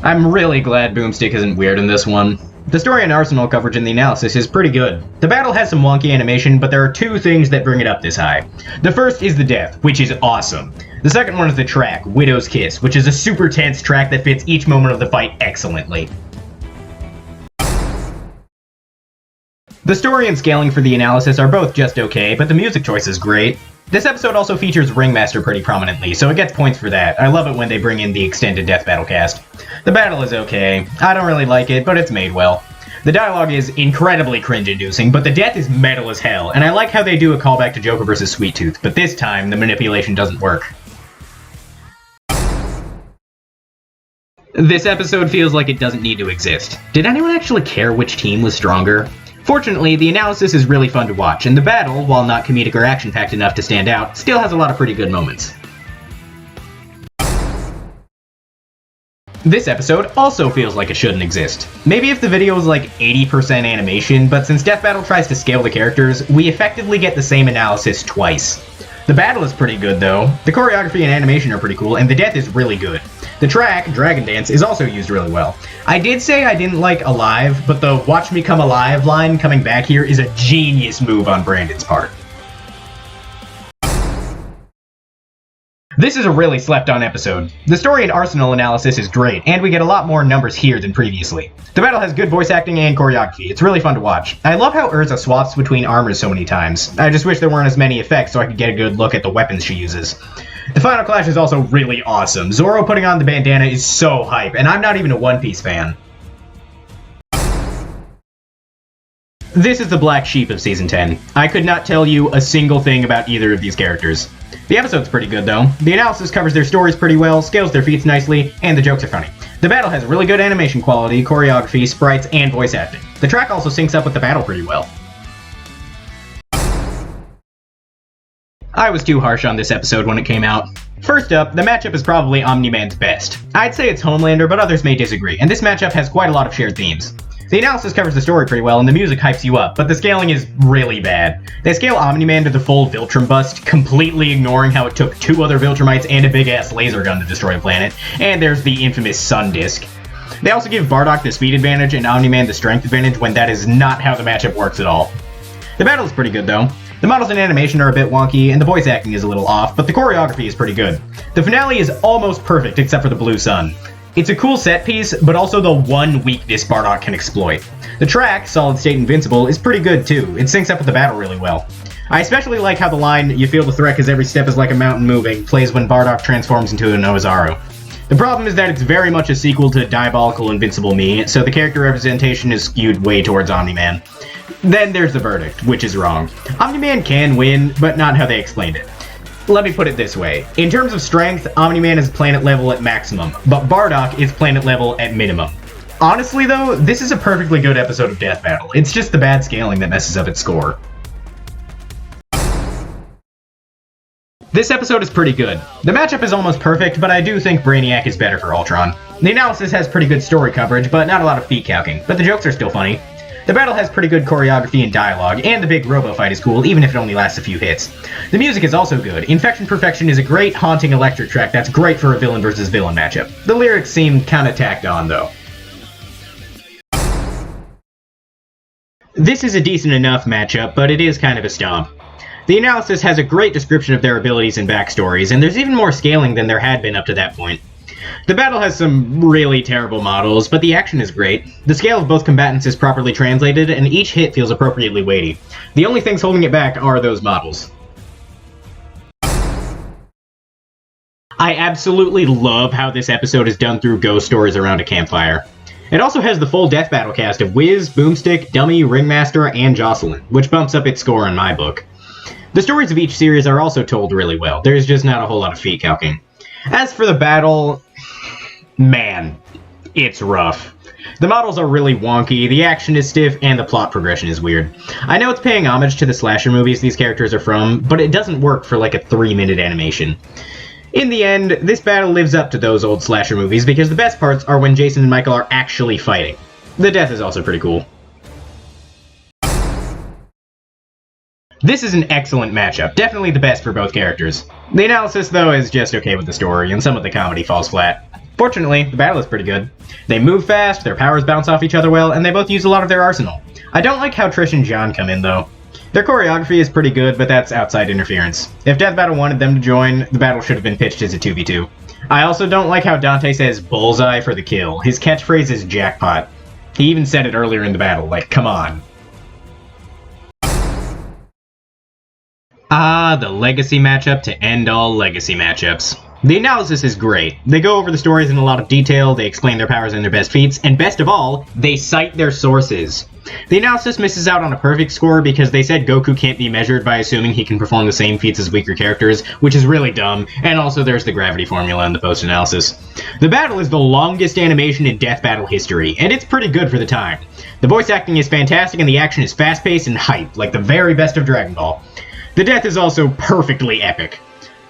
I'm really glad Boomstick isn't weird in this one. The story and Arsenal coverage in the analysis is pretty good. The battle has some wonky animation, but there are 2 things that bring it up this high. The first is the death, which is awesome. The second one is the track, Widow's Kiss, which is a super tense track that fits each moment of the fight excellently. The story and scaling for the analysis are both just okay, but the music choice is great. This episode also features Ringmaster pretty prominently, so it gets points for that. I love it when they bring in the extended Death Battle cast. The battle is okay. I don't really like it, but it's made well. The dialogue is incredibly cringe-inducing, but the death is metal as hell, and I like how they do a callback to Joker vs. Sweet Tooth, but this time the manipulation doesn't work. This episode feels like it doesn't need to exist. Did anyone actually care which team was stronger? Fortunately, the analysis is really fun to watch, and the battle, while not comedic or action-packed enough to stand out, still has a lot of pretty good moments. This episode also feels like it shouldn't exist. Maybe if the video was like 80% animation, but since Death Battle tries to scale the characters, we effectively get the same analysis twice. The battle is pretty good though, the choreography and animation are pretty cool, and the death is really good. The track, Dragon Dance, is also used really well. I did say I didn't like Alive, but the Watch Me Come Alive line coming back here is a genius move on Brandon's part. This is a really slept-on episode. The story and arsenal analysis is great, and we get a lot more numbers here than previously. The battle has good voice acting and choreography. It's really fun to watch. I love how Urza swaps between armors so many times. I just wish there weren't as many effects so I could get a good look at the weapons she uses. The final clash is also really awesome. Zoro putting on the bandana is so hype, and I'm not even a One Piece fan. This is the black sheep of Season 10. I could not tell you a single thing about either of these characters. The episode's pretty good though. The analysis covers their stories pretty well, scales their feats nicely, and the jokes are funny. The battle has really good animation quality, choreography, sprites, and voice acting. The track also syncs up with the battle pretty well. I was too harsh on this episode when it came out. First up, the matchup is probably Omni-Man's best. I'd say it's Homelander, but others may disagree, and this matchup has quite a lot of shared themes. The analysis covers the story pretty well, and the music hypes you up, but the scaling is really bad. They scale Omni-Man to the full Viltrum bust, completely ignoring how it took 2 other Viltrumites and a big-ass laser gun to destroy the planet, and there's the infamous Sun Disk. They also give Bardock the speed advantage and Omni-Man the strength advantage when that is not how the matchup works at all. The battle is pretty good though. The models and animation are a bit wonky, and the voice acting is a little off, but the choreography is pretty good. The finale is almost perfect except for the blue sun. It's a cool set piece, but also the one weakness Bardock can exploit. The track, Solid State Invincible, is pretty good too. It syncs up with the battle really well. I especially like how the line, "You feel the threat because every step is like a mountain moving," plays when Bardock transforms into an Ozaru. The problem is that it's very much a sequel to Diabolical Invincible Me, so the character representation is skewed way towards Omni-Man. Then there's the verdict, which is wrong. Omni-Man can win, but not how they explained it. Let me put it this way. In terms of strength, Omni-Man is planet level at maximum, but Bardock is planet level at minimum. Honestly though, this is a perfectly good episode of Death Battle. It's just the bad scaling that messes up its score. This episode is pretty good. The matchup is almost perfect, but I do think Brainiac is better for Ultron. The analysis has pretty good story coverage, but not a lot of feet calcing, but the jokes are still funny. The battle has pretty good choreography and dialogue, and the big robo fight is cool, even if it only lasts a few hits. The music is also good. Infection Perfection is a great, haunting electric track that's great for a villain versus villain matchup. The lyrics seem kinda tacked on, though. This is a decent enough matchup, but it is kind of a stomp. The analysis has a great description of their abilities and backstories, and there's even more scaling than there had been up to that point. The battle has some really terrible models, but the action is great. The scale of both combatants is properly translated, and each hit feels appropriately weighty. The only things holding it back are those models. I absolutely love how this episode is done through ghost stories around a campfire. It also has the full Death Battle cast of Wiz, Boomstick, Dummy, Ringmaster, and Jocelyn, which bumps up its score in my book. The stories of each series are also told really well. There's just not a whole lot of feet calcing. As for the battle, man, it's rough. The models are really wonky, the action is stiff, and the plot progression is weird. I know it's paying homage to the slasher movies these characters are from, but it doesn't work for like a 3-minute animation. In the end, this battle lives up to those old slasher movies because the best parts are when Jason and Michael are actually fighting. The death is also pretty cool. This is an excellent matchup, definitely the best for both characters. The analysis, though, is just okay with the story, and some of the comedy falls flat. Fortunately, the battle is pretty good. They move fast, their powers bounce off each other well, and they both use a lot of their arsenal. I don't like how Trish and John come in, though. Their choreography is pretty good, but that's outside interference. If Death Battle wanted them to join, the battle should have been pitched as a 2v2. I also don't like how Dante says bullseye for the kill. His catchphrase is jackpot. He even said it earlier in the battle, like, come on. Ah, the legacy matchup to end all legacy matchups. The analysis is great. They go over the stories in a lot of detail, they explain their powers and their best feats, and best of all, they cite their sources. The analysis misses out on a perfect score because they said Goku can't be measured by assuming he can perform the same feats as weaker characters, which is really dumb, and also there's the gravity formula in the post-analysis. The battle is the longest animation in Death Battle history, and it's pretty good for the time. The voice acting is fantastic and the action is fast-paced and hype, like the very best of Dragon Ball. The death is also perfectly epic.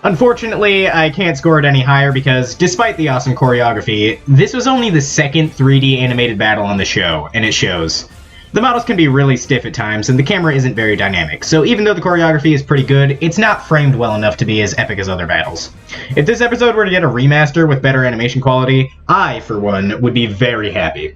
Unfortunately, I can't score it any higher because, despite the awesome choreography, this was only the second 3D animated battle on the show, and it shows. The models can be really stiff at times, and the camera isn't very dynamic, so even though the choreography is pretty good, it's not framed well enough to be as epic as other battles. If this episode were to get a remaster with better animation quality, I, for one, would be very happy.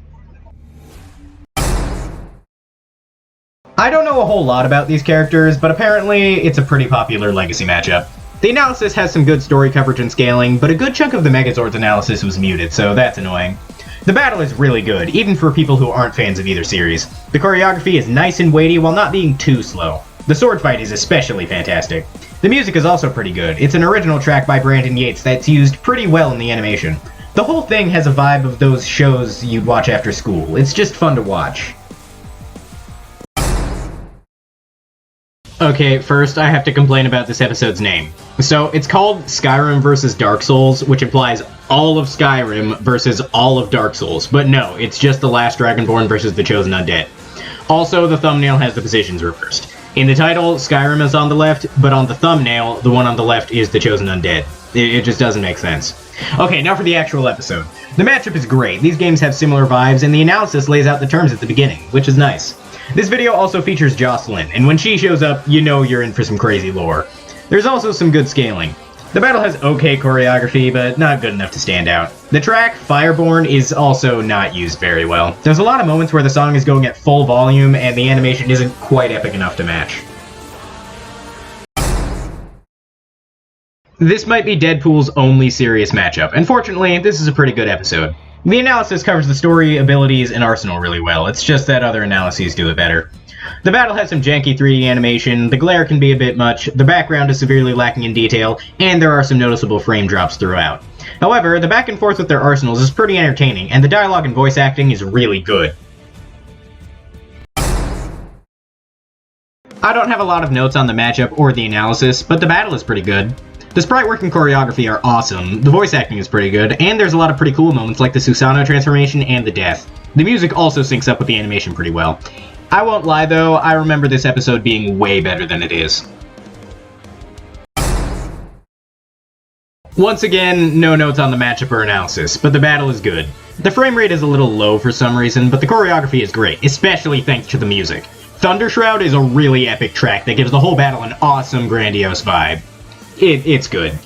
I don't know a whole lot about these characters, but apparently it's a pretty popular Legacy matchup. The analysis has some good story coverage and scaling, but a good chunk of the Megazord's analysis was muted, so that's annoying. The battle is really good, even for people who aren't fans of either series. The choreography is nice and weighty while not being too slow. The sword fight is especially fantastic. The music is also pretty good. It's an original track by Brandon Yates that's used pretty well in the animation. The whole thing has a vibe of those shows you'd watch after school. It's just fun to watch. Okay, first I have to complain about this episode's name. So, it's called Skyrim vs. Dark Souls, which implies all of Skyrim versus all of Dark Souls. But no, it's just The Last Dragonborn versus The Chosen Undead. Also, the thumbnail has the positions reversed. In the title, Skyrim is on the left, but on the thumbnail, the one on the left is The Chosen Undead. It just doesn't make sense. Okay, now for the actual episode. The matchup is great, these games have similar vibes, and the analysis lays out the terms at the beginning, which is nice. This video also features Jocelyn, and when she shows up, you know you're in for some crazy lore. There's also some good scaling. The battle has okay choreography, but not good enough to stand out. The track, Fireborn, is also not used very well. There's a lot of moments where the song is going at full volume, and the animation isn't quite epic enough to match. This might be Deadpool's only serious matchup, and fortunately, this is a pretty good episode. The analysis covers the story, abilities, and arsenal really well, it's just that other analyses do it better. The battle has some janky 3D animation, the glare can be a bit much, the background is severely lacking in detail, and there are some noticeable frame drops throughout. However, the back and forth with their arsenals is pretty entertaining, and the dialogue and voice acting is really good. I don't have a lot of notes on the matchup or the analysis, but the battle is pretty good. The sprite work and choreography are awesome, the voice acting is pretty good, and there's a lot of pretty cool moments like the Susanoo transformation and the death. The music also syncs up with the animation pretty well. I won't lie though, I remember this episode being way better than it is. Once again, no notes on the matchup or analysis, but the battle is good. The frame rate is a little low for some reason, but the choreography is great, especially thanks to the music. Thundershroud is a really epic track that gives the whole battle an awesome, grandiose vibe. It's good.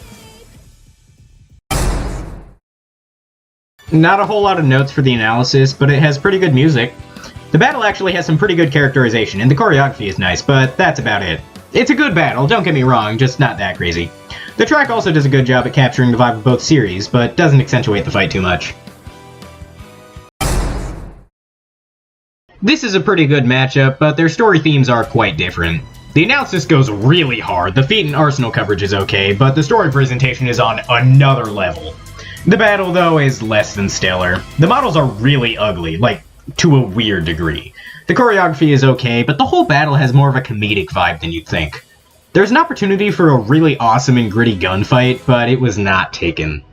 Not a whole lot of notes for the analysis, but it has pretty good music. The battle actually has some pretty good characterization, and the choreography is nice, but that's about it. It's a good battle, don't get me wrong, just not that crazy. The track also does a good job at capturing the vibe of both series, but doesn't accentuate the fight too much. This is a pretty good matchup, but their story themes are quite different. The analysis goes really hard, the feat and arsenal coverage is okay, but the story presentation is on another level. The battle, though, is less than stellar. The models are really ugly, like, to a weird degree. The choreography is okay, but the whole battle has more of a comedic vibe than you'd think. There's an opportunity for a really awesome and gritty gunfight, but it was not taken.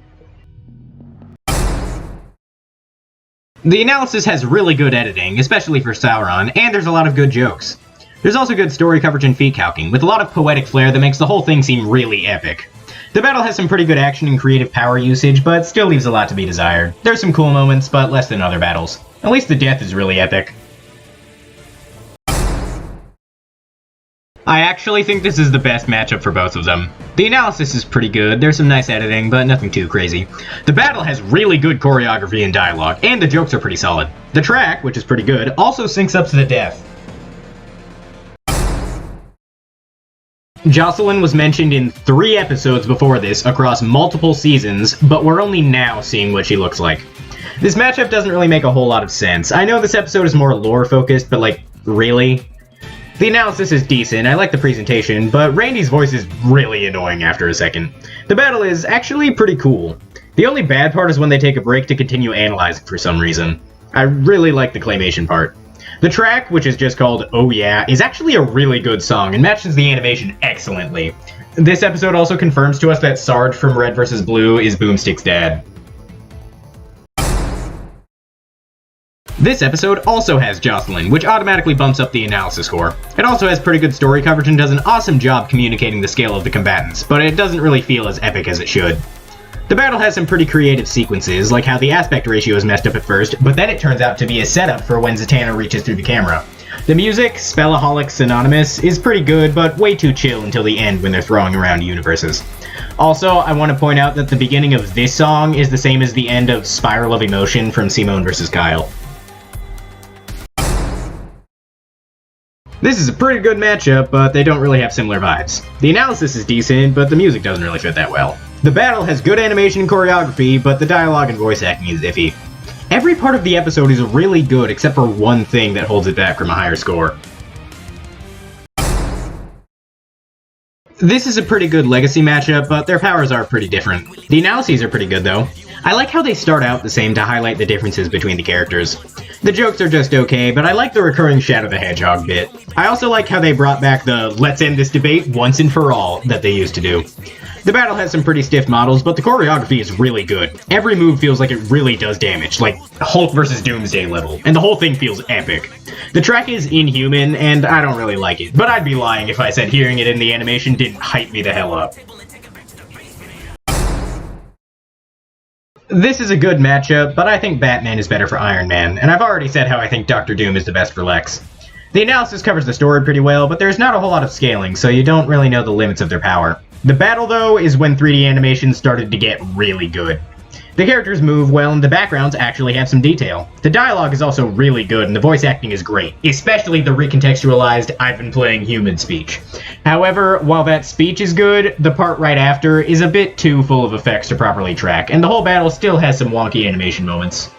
The analysis has really good editing, especially for Sauron, and there's a lot of good jokes. There's also good story coverage and feat calking, with a lot of poetic flair that makes the whole thing seem really epic. The battle has some pretty good action and creative power usage, but still leaves a lot to be desired. There's some cool moments, but less than other battles. At least the death is really epic. I actually think this is the best matchup for both of them. The analysis is pretty good, there's some nice editing, but nothing too crazy. The battle has really good choreography and dialogue, and the jokes are pretty solid. The track, which is pretty good, also syncs up to the death. Jocelyn was mentioned in 3 episodes before this across multiple seasons, but we're only now seeing what she looks like. This matchup doesn't really make a whole lot of sense. I know this episode is more lore-focused, but like, really? The analysis is decent, I like the presentation, but Randy's voice is really annoying after a second. The battle is actually pretty cool. The only bad part is when they take a break to continue analyzing for some reason. I really like the claymation part. The track, which is just called Oh Yeah, is actually a really good song and matches the animation excellently. This episode also confirms to us that Sarge from Red vs. Blue is Boomstick's dad. This episode also has Jocelyn, which automatically bumps up the analysis score. It also has pretty good story coverage and does an awesome job communicating the scale of the combatants, but it doesn't really feel as epic as it should. The battle has some pretty creative sequences, like how the aspect ratio is messed up at first, but then it turns out to be a setup for when Zatanna reaches through the camera. The music, Spellaholic Synonymous, is pretty good, but way too chill until the end when they're throwing around universes. Also, I want to point out that the beginning of this song is the same as the end of Spiral of Emotion from Simone vs. Kyle. This is a pretty good matchup, but they don't really have similar vibes. The analysis is decent, but the music doesn't really fit that well. The battle has good animation and choreography, but the dialogue and voice acting is iffy. Every part of the episode is really good except for one thing that holds it back from a higher score. This is a pretty good legacy matchup, but their powers are pretty different. The analyses are pretty good though. I like how they start out the same to highlight the differences between the characters. The jokes are just okay, but I like the recurring Shadow the Hedgehog bit. I also like how they brought back the "let's end this debate once and for all" that they used to do. The battle has some pretty stiff models, but the choreography is really good. Every move feels like it really does damage, like Hulk vs. Doomsday level, and the whole thing feels epic. The track is inhuman, and I don't really like it, but I'd be lying if I said hearing it in the animation didn't hype me the hell up. This is a good matchup, but I think Batman is better for Iron Man, and I've already said how I think Dr. Doom is the best for Lex. The analysis covers the story pretty well, but there's not a whole lot of scaling, so you don't really know the limits of their power. The battle, though, is when 3D animation started to get really good. The characters move well, and the backgrounds actually have some detail. The dialogue is also really good, and the voice acting is great, especially the recontextualized "I've been playing human" speech. However, while that speech is good, the part right after is a bit too full of effects to properly track, and the whole battle still has some wonky animation moments.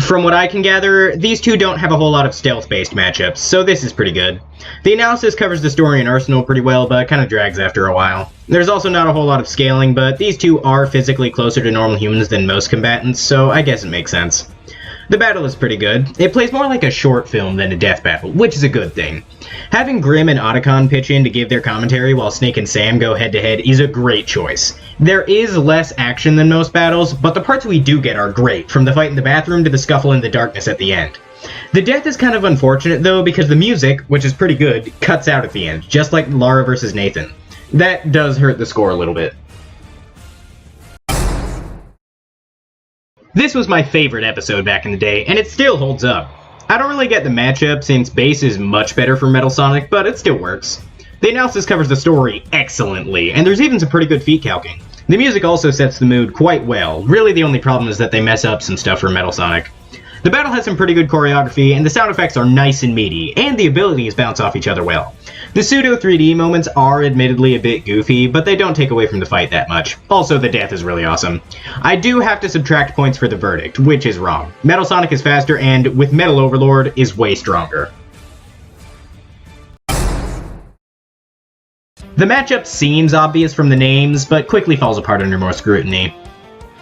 From what I can gather, these two don't have a whole lot of stealth-based matchups, so this is pretty good. The analysis covers the story and Arsenal pretty well, but kind of drags after a while. There's also not a whole lot of scaling, but these two are physically closer to normal humans than most combatants, so I guess it makes sense. The battle is pretty good. It plays more like a short film than a death battle, which is a good thing. Having Grimm and Otacon pitch in to give their commentary while Snake and Sam go head-to-head is a great choice. There is less action than most battles, but the parts we do get are great, from the fight in the bathroom to the scuffle in the darkness at the end. The death is kind of unfortunate though, because the music, which is pretty good, cuts out at the end, just like Lara vs. Nathan. That does hurt the score a little bit. This was my favorite episode back in the day, and it still holds up. I don't really get the matchup since Base is much better for Metal Sonic, but it still works. The analysis covers the story excellently, and there's even some pretty good feat calcing. The music also sets the mood quite well. Really the only problem is that they mess up some stuff for Metal Sonic. The battle has some pretty good choreography, and the sound effects are nice and meaty, and the abilities bounce off each other well. The pseudo 3D moments are admittedly a bit goofy, but they don't take away from the fight that much. Also, the death is really awesome. I do have to subtract points for the verdict, which is wrong. Metal Sonic is faster, and with Metal Overlord is way stronger. The matchup seems obvious from the names, but quickly falls apart under more scrutiny.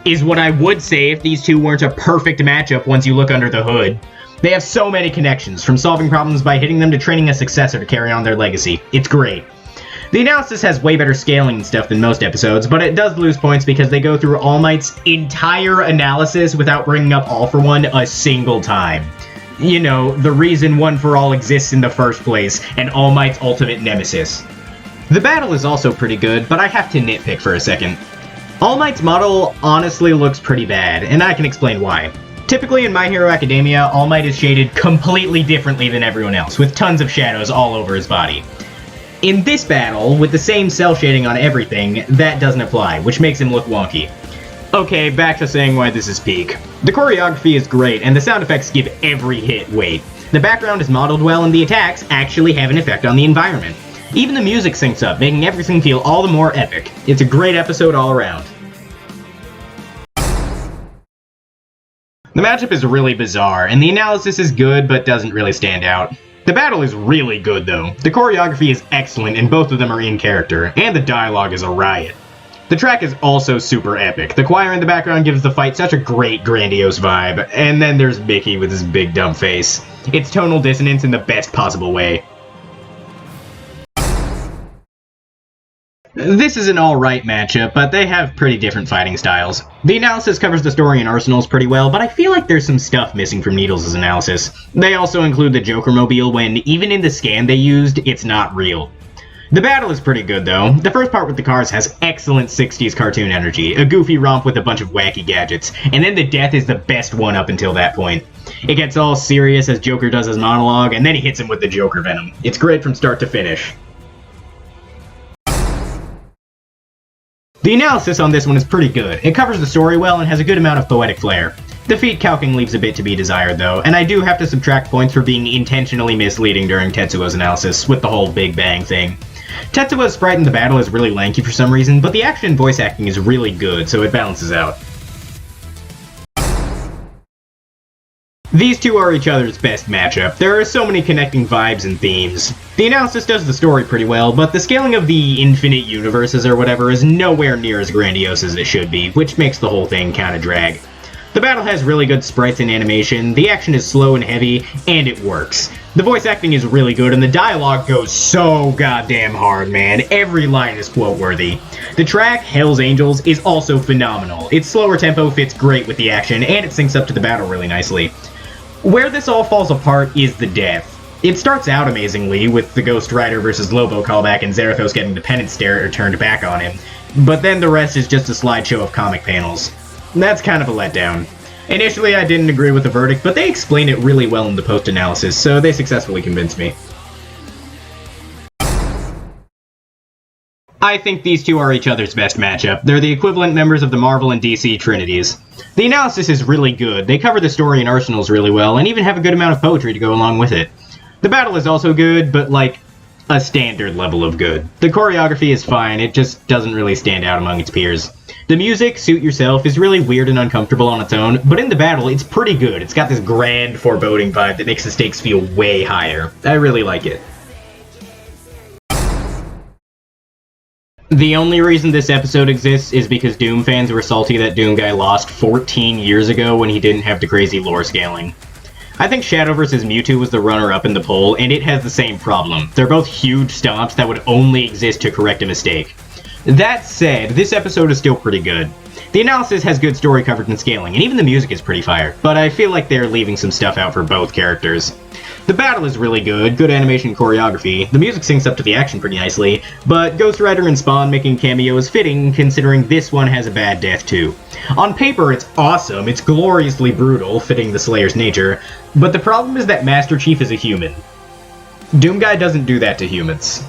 Is what I would say if these two weren't a perfect matchup once you look under the hood. They have so many connections, from solving problems by hitting them to training a successor to carry on their legacy. It's great. The analysis has way better scaling and stuff than most episodes, but it does lose points because they go through All Might's entire analysis without bringing up All for One a single time. You know, the reason One for All exists in the first place, and All Might's ultimate nemesis. The battle is also pretty good, but I have to nitpick for a second. All Might's model honestly looks pretty bad, and I can explain why. Typically in My Hero Academia, All Might is shaded completely differently than everyone else, with tons of shadows all over his body. In this battle, with the same cell shading on everything, that doesn't apply, which makes him look wonky. Okay, back to saying why this is peak. The choreography is great, and the sound effects give every hit weight. The background is modeled well, and the attacks actually have an effect on the environment. Even the music syncs up, making everything feel all the more epic. It's a great episode all around. The matchup is really bizarre, and the analysis is good but doesn't really stand out. The battle is really good though. The choreography is excellent and both of them are in character, and the dialogue is a riot. The track is also super epic. The choir in the background gives the fight such a great, grandiose vibe, and then there's Mickey with his big dumb face. It's tonal dissonance in the best possible way. This is an alright matchup, but they have pretty different fighting styles. The analysis covers the story and arsenals pretty well, but I feel like there's some stuff missing from Needles' analysis. They also include the Joker Mobile when, even in the scan they used, it's not real. The battle is pretty good though. The first part with the cars has excellent 60s cartoon energy, a goofy romp with a bunch of wacky gadgets, and then the death is the best one up until that point. It gets all serious as Joker does his monologue, and then he hits him with the Joker Venom. It's great from start to finish. The analysis on this one is pretty good. It covers the story well and has a good amount of poetic flair. The feat calcing leaves a bit to be desired though, and I do have to subtract points for being intentionally misleading during Tetsuo's analysis with the whole Big Bang thing. Tetsuo's sprite in the battle is really lanky for some reason, but the action and voice acting is really good, so it balances out. These two are each other's best matchup. There are so many connecting vibes and themes. The analysis does the story pretty well, but the scaling of the infinite universes or whatever is nowhere near as grandiose as it should be, which makes the whole thing kinda drag. The battle has really good sprites and animation, the action is slow and heavy, and it works. The voice acting is really good, and the dialogue goes so goddamn hard, man. Every line is quote-worthy. The track, Hell's Angels, is also phenomenal. Its slower tempo fits great with the action, and it syncs up to the battle really nicely. Where this all falls apart is the death. It starts out amazingly, with the Ghost Rider vs. Lobo callback and Zarathos getting the penance stare turned back on him, but then the rest is just a slideshow of comic panels. That's kind of a letdown. Initially I didn't agree with the verdict, but they explain it really well in the post-analysis, so they successfully convinced me. I think these two are each other's best matchup. They're the equivalent members of the Marvel and DC Trinities. The analysis is really good, they cover the story and arsenals really well, and even have a good amount of poetry to go along with it. The battle is also good, but like, a standard level of good. The choreography is fine, it just doesn't really stand out among its peers. The music, Suit Yourself, is really weird and uncomfortable on its own, but in the battle, it's pretty good. It's got this grand, foreboding vibe that makes the stakes feel way higher. I really like it. The only reason this episode exists is because Doom fans were salty that Doom Guy lost 14 years ago when he didn't have the crazy lore scaling. I think Shadow vs. Mewtwo was the runner-up in the poll, and it has the same problem. They're both huge stomps that would only exist to correct a mistake. That said, this episode is still pretty good. The analysis has good story coverage and scaling, and even the music is pretty fire, but I feel like they're leaving some stuff out for both characters. The battle is really good animation and choreography, the music syncs up to the action pretty nicely, but Ghost Rider and Spawn making cameos fitting considering this one has a bad death too. On paper it's awesome, it's gloriously brutal, fitting the Slayer's nature, but the problem is that Master Chief is a human. Doom Guy doesn't do that to humans.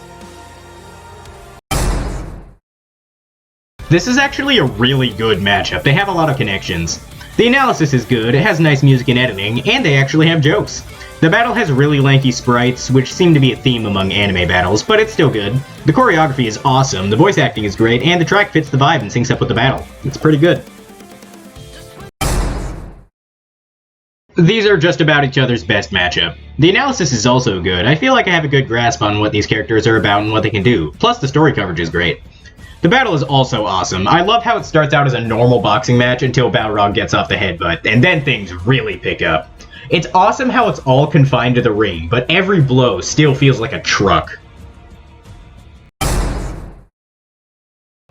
This is actually a really good matchup, they have a lot of connections. The analysis is good, it has nice music and editing, and they actually have jokes. The battle has really lanky sprites, which seem to be a theme among anime battles, but it's still good. The choreography is awesome, the voice acting is great, and the track fits the vibe and syncs up with the battle. It's pretty good. These are just about each other's best matchup. The analysis is also good, I feel like I have a good grasp on what these characters are about and what they can do, plus the story coverage is great. The battle is also awesome. I love how it starts out as a normal boxing match until Balrog gets off the headbutt, and then things really pick up. It's awesome how it's all confined to the ring, but every blow still feels like a truck.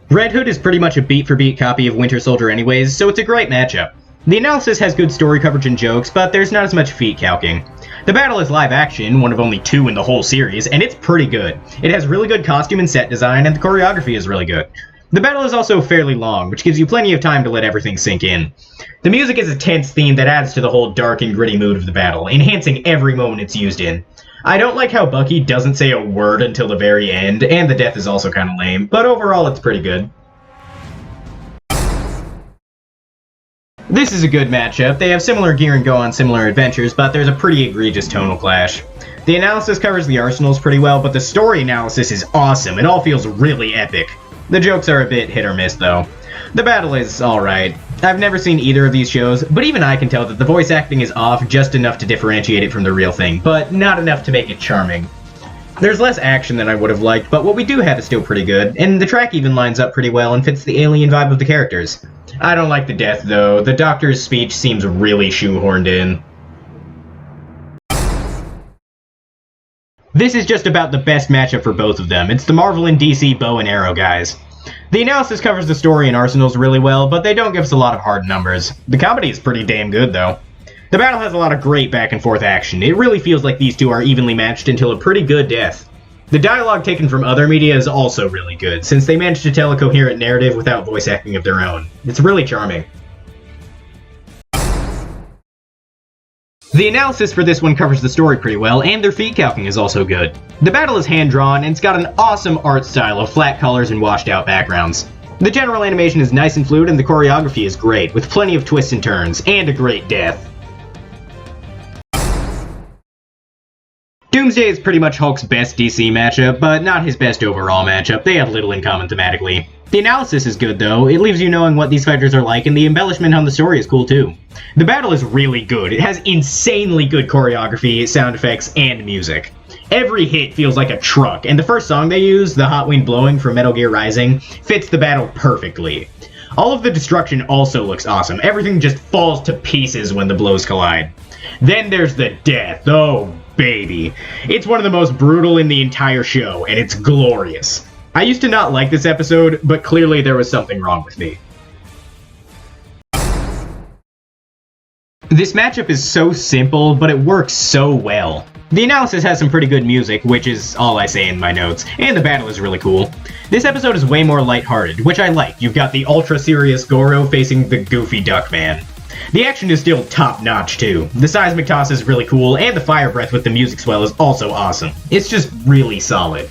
Red Hood is pretty much a beat-for-beat copy of Winter Soldier anyways, so it's a great matchup. The analysis has good story coverage and jokes, but there's not as much feat calking. The battle is live action, one of only 2 in the whole series, and it's pretty good. It has really good costume and set design, and the choreography is really good. The battle is also fairly long, which gives you plenty of time to let everything sink in. The music is a tense theme that adds to the whole dark and gritty mood of the battle, enhancing every moment it's used in. I don't like how Bucky doesn't say a word until the very end, and the death is also kinda lame, but overall it's pretty good. This is a good matchup. They have similar gear and go on similar adventures, but there's a pretty egregious tonal clash. The analysis covers the arsenals pretty well, but the story analysis is awesome. It all feels really epic. The jokes are a bit hit or miss, though. The battle is alright. I've never seen either of these shows, but even I can tell that the voice acting is off just enough to differentiate it from the real thing, but not enough to make it charming. There's less action than I would have liked, but what we do have is still pretty good, and the track even lines up pretty well and fits the alien vibe of the characters. I don't like the death, though. The Doctor's speech seems really shoehorned in. This is just about the best matchup for both of them. It's the Marvel and DC bow and arrow guys. The analysis covers the story and arsenals really well, but they don't give us a lot of hard numbers. The comedy is pretty damn good, though. The battle has a lot of great back and forth action. It really feels like these two are evenly matched until a pretty good death. The dialogue taken from other media is also really good, since they managed to tell a coherent narrative without voice acting of their own. It's really charming. The analysis for this one covers the story pretty well, and their feed calcing is also good. The battle is hand-drawn, and it's got an awesome art style of flat colors and washed-out backgrounds. The general animation is nice and fluid, and the choreography is great, with plenty of twists and turns, and a great death. Doomsday is pretty much Hulk's best DC matchup, but not his best overall matchup. They have little in common thematically. The analysis is good though, it leaves you knowing what these fighters are like, and the embellishment on the story is cool too. The battle is really good. It has insanely good choreography, sound effects, and music. Every hit feels like a truck, and the first song they use, The Hot Wind Blowing from Metal Gear Rising, fits the battle perfectly. All of the destruction also looks awesome. Everything just falls to pieces when the blows collide. Then there's the death. Oh, baby. It's one of the most brutal in the entire show, and it's glorious. I used to not like this episode, but clearly there was something wrong with me. This matchup is so simple, but it works so well. The analysis has some pretty good music, which is all I say in my notes, and the battle is really cool. This episode is way more lighthearted, which I like. You've got the ultra-serious Goro facing the goofy Duckman. The action is still top-notch, too. The seismic toss is really cool, and the fire breath with the music swell is also awesome. It's just really solid.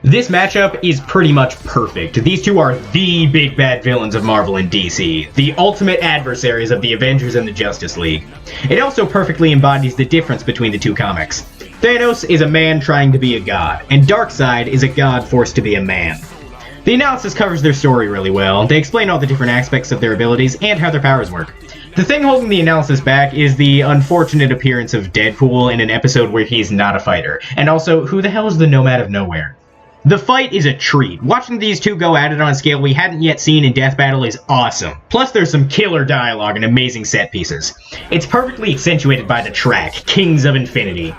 This matchup is pretty much perfect. These two are the big bad villains of Marvel and DC, the ultimate adversaries of the Avengers and the Justice League. It also perfectly embodies the difference between the two comics. Thanos is a man trying to be a god, and Darkseid is a god forced to be a man. The analysis covers their story really well. They explain all the different aspects of their abilities and how their powers work. The thing holding the analysis back is the unfortunate appearance of Deadpool in an episode where he's not a fighter, and also, who the hell is the Nomad of Nowhere? The fight is a treat. Watching these two go at it on a scale we hadn't yet seen in Death Battle is awesome. Plus there's some killer dialogue and amazing set pieces. It's perfectly accentuated by the track, Kings of Infinity.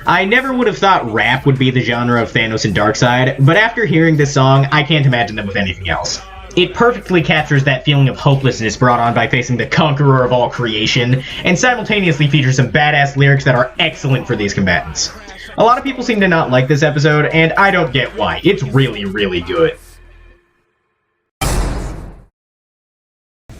I never would have thought rap would be the genre of Thanos and Darkseid, but after hearing this song, I can't imagine them with anything else. It perfectly captures that feeling of hopelessness brought on by facing the conqueror of all creation, and simultaneously features some badass lyrics that are excellent for these combatants. A lot of people seem to not like this episode, and I don't get why. It's really, really good.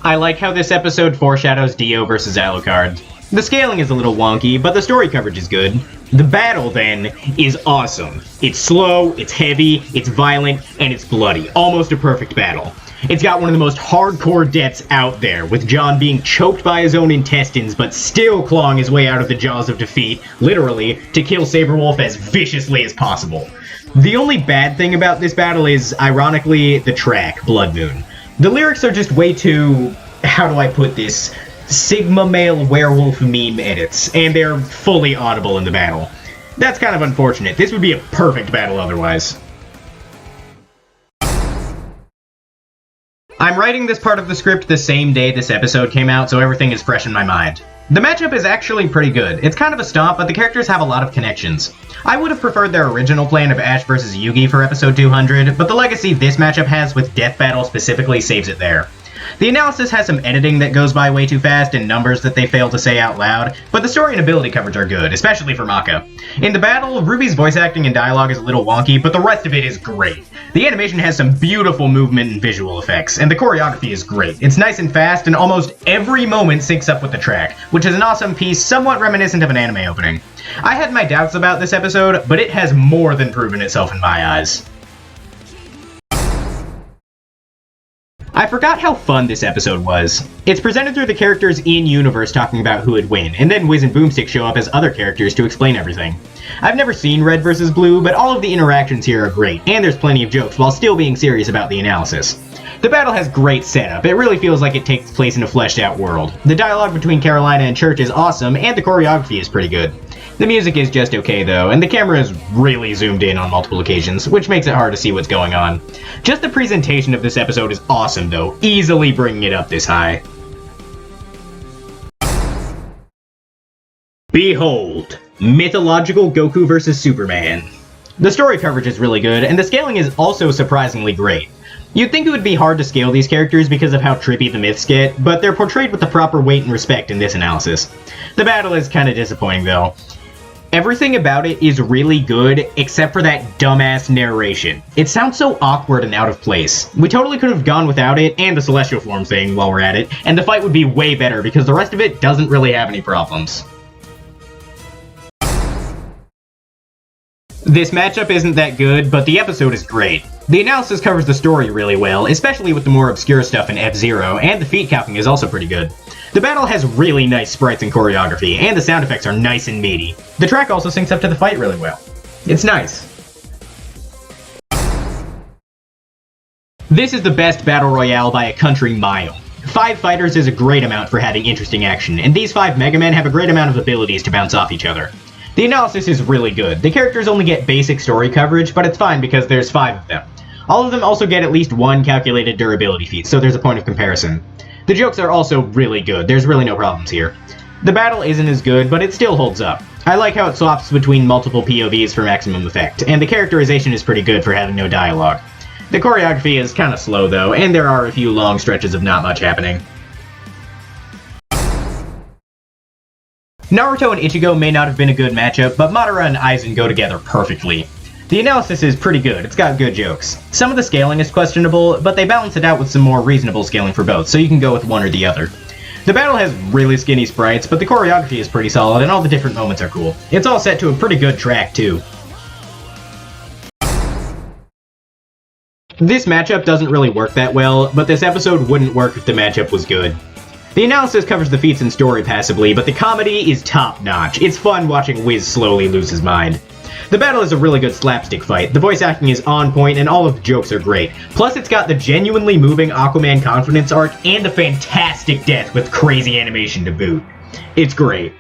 I like how this episode foreshadows Dio versus Alucard. The scaling is a little wonky, but the story coverage is good. The battle, then, is awesome. It's slow, it's heavy, it's violent, and it's bloody. Almost a perfect battle. It's got one of the most hardcore deaths out there, with John being choked by his own intestines but still clawing his way out of the jaws of defeat, literally, to kill Saberwolf as viciously as possible. The only bad thing about this battle is, ironically, the track, Blood Moon. The lyrics are just way too, how do I put this, Sigma male werewolf meme edits, and they're fully audible in the battle. That's kind of unfortunate. This would be a perfect battle otherwise. I'm writing this part of the script the same day this episode came out, so everything is fresh in my mind. The matchup is actually pretty good. It's kind of a stomp, but the characters have a lot of connections. I would have preferred their original plan of Ash vs. Yugi for episode 200, but the legacy this matchup has with Death Battle specifically saves it there. The analysis has some editing that goes by way too fast and numbers that they fail to say out loud, but the story and ability coverage are good, especially for Maka. In the battle, Ruby's voice acting and dialogue is a little wonky, but the rest of it is great. The animation has some beautiful movement and visual effects, and the choreography is great. It's nice and fast, and almost every moment syncs up with the track, which is an awesome piece somewhat reminiscent of an anime opening. I had my doubts about this episode, but it has more than proven itself in my eyes. I forgot how fun this episode was. It's presented through the characters in-universe talking about who would win, and then Wiz and Boomstick show up as other characters to explain everything. I've never seen Red vs. Blue, but all of the interactions here are great, and there's plenty of jokes while still being serious about the analysis. The battle has great setup. It really feels like it takes place in a fleshed-out world. The dialogue between Carolina and Church is awesome, and the choreography is pretty good. The music is just okay though, and the camera is really zoomed in on multiple occasions, which makes it hard to see what's going on. Just the presentation of this episode is awesome though, easily bringing it up this high. Behold, mythological Goku vs. Superman. The story coverage is really good, and the scaling is also surprisingly great. You'd think it would be hard to scale these characters because of how trippy the myths get, but they're portrayed with the proper weight and respect in this analysis. The battle is kinda disappointing though. Everything about it is really good, except for that dumbass narration. It sounds so awkward and out of place. We totally could have gone without it, and the Celestial Form thing while we're at it, and the fight would be way better because the rest of it doesn't really have any problems. This matchup isn't that good, but the episode is great. The analysis covers the story really well, especially with the more obscure stuff in F-Zero, and the feat counting is also pretty good. The battle has really nice sprites and choreography, and the sound effects are nice and meaty. The track also syncs up to the fight really well. It's nice. This is the best battle royale by a country mile. 5 fighters is a great amount for having interesting action, and these 5 Mega Men have a great amount of abilities to bounce off each other. The analysis is really good. The characters only get basic story coverage, but it's fine because there's 5 of them. All of them also get at least 1 calculated durability feat, so there's a point of comparison. The jokes are also really good, there's really no problems here. The battle isn't as good, but it still holds up. I like how it swaps between multiple POVs for maximum effect, and the characterization is pretty good for having no dialogue. The choreography is kinda slow though, and there are a few long stretches of not much happening. Naruto and Ichigo may not have been a good matchup, but Madara and Aizen go together perfectly. The analysis is pretty good, it's got good jokes. Some of the scaling is questionable, but they balance it out with some more reasonable scaling for both, so you can go with one or the other. The battle has really skinny sprites, but the choreography is pretty solid and all the different moments are cool. It's all set to a pretty good track too. This matchup doesn't really work that well, but this episode wouldn't work if the matchup was good. The analysis covers the feats and story passably, but the comedy is top-notch. It's fun watching Wiz slowly lose his mind. The battle is a really good slapstick fight, the voice acting is on point, and all of the jokes are great. Plus it's got the genuinely moving Aquaman confidence arc, and a fantastic death with crazy animation to boot. It's great.